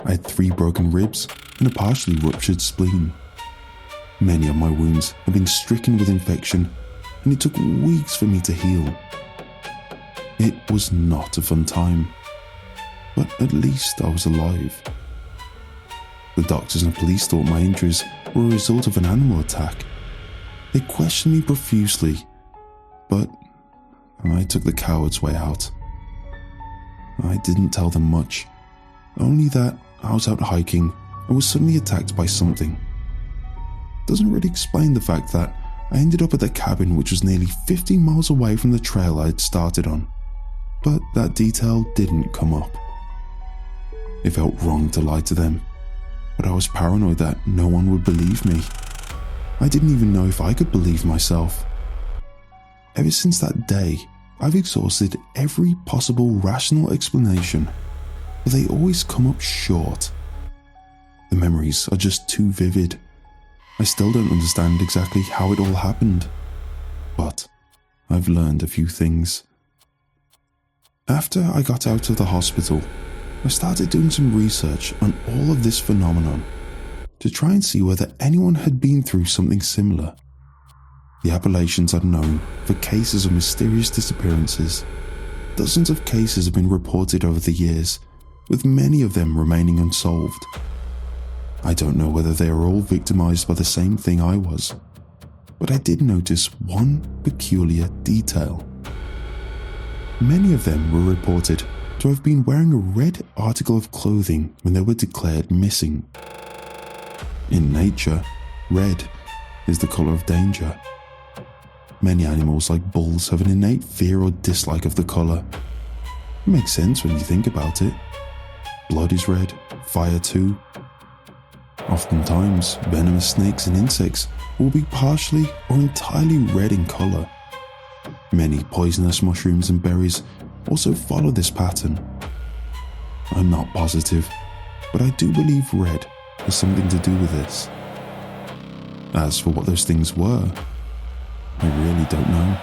I had 3 broken ribs and a partially ruptured spleen. Many of my wounds had been stricken with infection, and it took weeks for me to heal. It was not a fun time, but at least I was alive. The doctors and police thought my injuries were a result of an animal attack. They questioned me profusely, but I took the coward's way out. I didn't tell them much, only that I was out hiking and was suddenly attacked by something. Doesn't really explain the fact that I ended up at the cabin, which was nearly 15 miles away from the trail I had started on, but that detail didn't come up. It felt wrong to lie to them, but I was paranoid that no one would believe me. I didn't even know if I could believe myself. Ever since that day, I've exhausted every possible rational explanation, but they always come up short. The memories are just too vivid. I still don't understand exactly how it all happened, but I've learned a few things. After I got out of the hospital, I started doing some research on all of this phenomenon to try and see whether anyone had been through something similar. The Appalachians are known for cases of mysterious disappearances. Dozens of cases have been reported over the years, with many of them remaining unsolved. I don't know whether they are all victimized by the same thing I was, but I did notice one peculiar detail. Many of them were reported to have been wearing a red article of clothing when they were declared missing. In nature, red is the color of danger. Many animals like bulls have an innate fear or dislike of the color. It makes sense when you think about it. Blood is red, fire too. Oftentimes, venomous snakes and insects will be partially or entirely red in color. Many poisonous mushrooms and berries also follow this pattern. I'm not positive, but I do believe red has something to do with this. As for what those things were, I really don't know.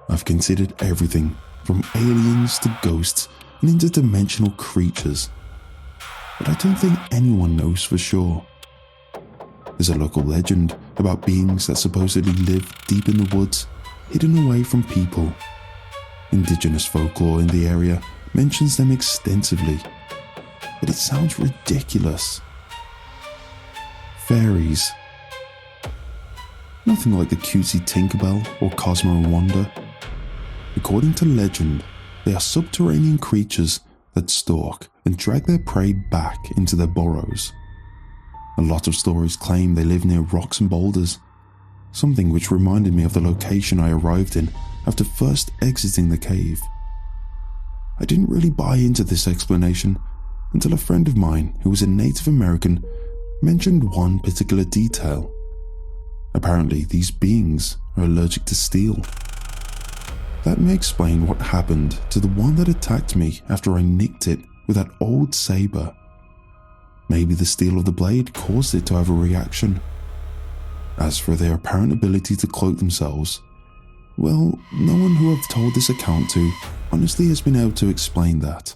I've considered everything from aliens to ghosts and interdimensional creatures, but I don't think anyone knows for sure. There's a local legend about beings that supposedly live deep in the woods, hidden away from people. Indigenous folklore in the area mentions them extensively, but it sounds ridiculous. Fairies. Nothing like the cutesy Tinkerbell or Cosmo and Wanda. According to legend, they are subterranean creatures that stalk and drag their prey back into their burrows. A lot of stories claim they live near rocks and boulders, something which reminded me of the location I arrived in after first exiting the cave. I didn't really buy into this explanation until a friend of mine who was a Native American mentioned one particular detail. Apparently, these beings are allergic to steel. That may explain what happened to the one that attacked me after I nicked it with that old saber. Maybe the steel of the blade caused it to have a reaction. As for their apparent ability to cloak themselves, well, no one who I've told this account to honestly has been able to explain that.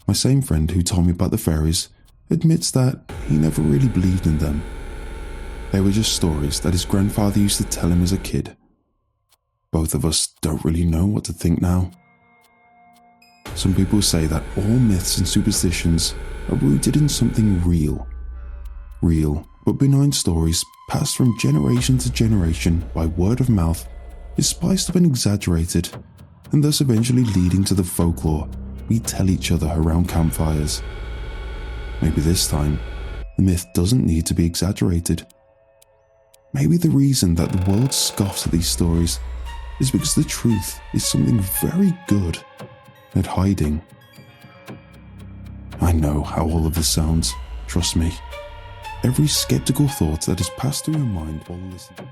My same friend who told me about the fairies admits that he never really believed in them. They were just stories that his grandfather used to tell him as a kid. Both of us don't really know what to think now. Some people say that all myths and superstitions are rooted in something real. Real but benign stories passed from generation to generation by word of mouth is spiced up and exaggerated, and thus eventually leading to the folklore we tell each other around campfires. Maybe this time, the myth doesn't need to be exaggerated. Maybe the reason that the world scoffs at these stories is because the truth is something very good at hiding. I know how all of this sounds, trust me. Every skeptical thought that has passed through your mind while listening.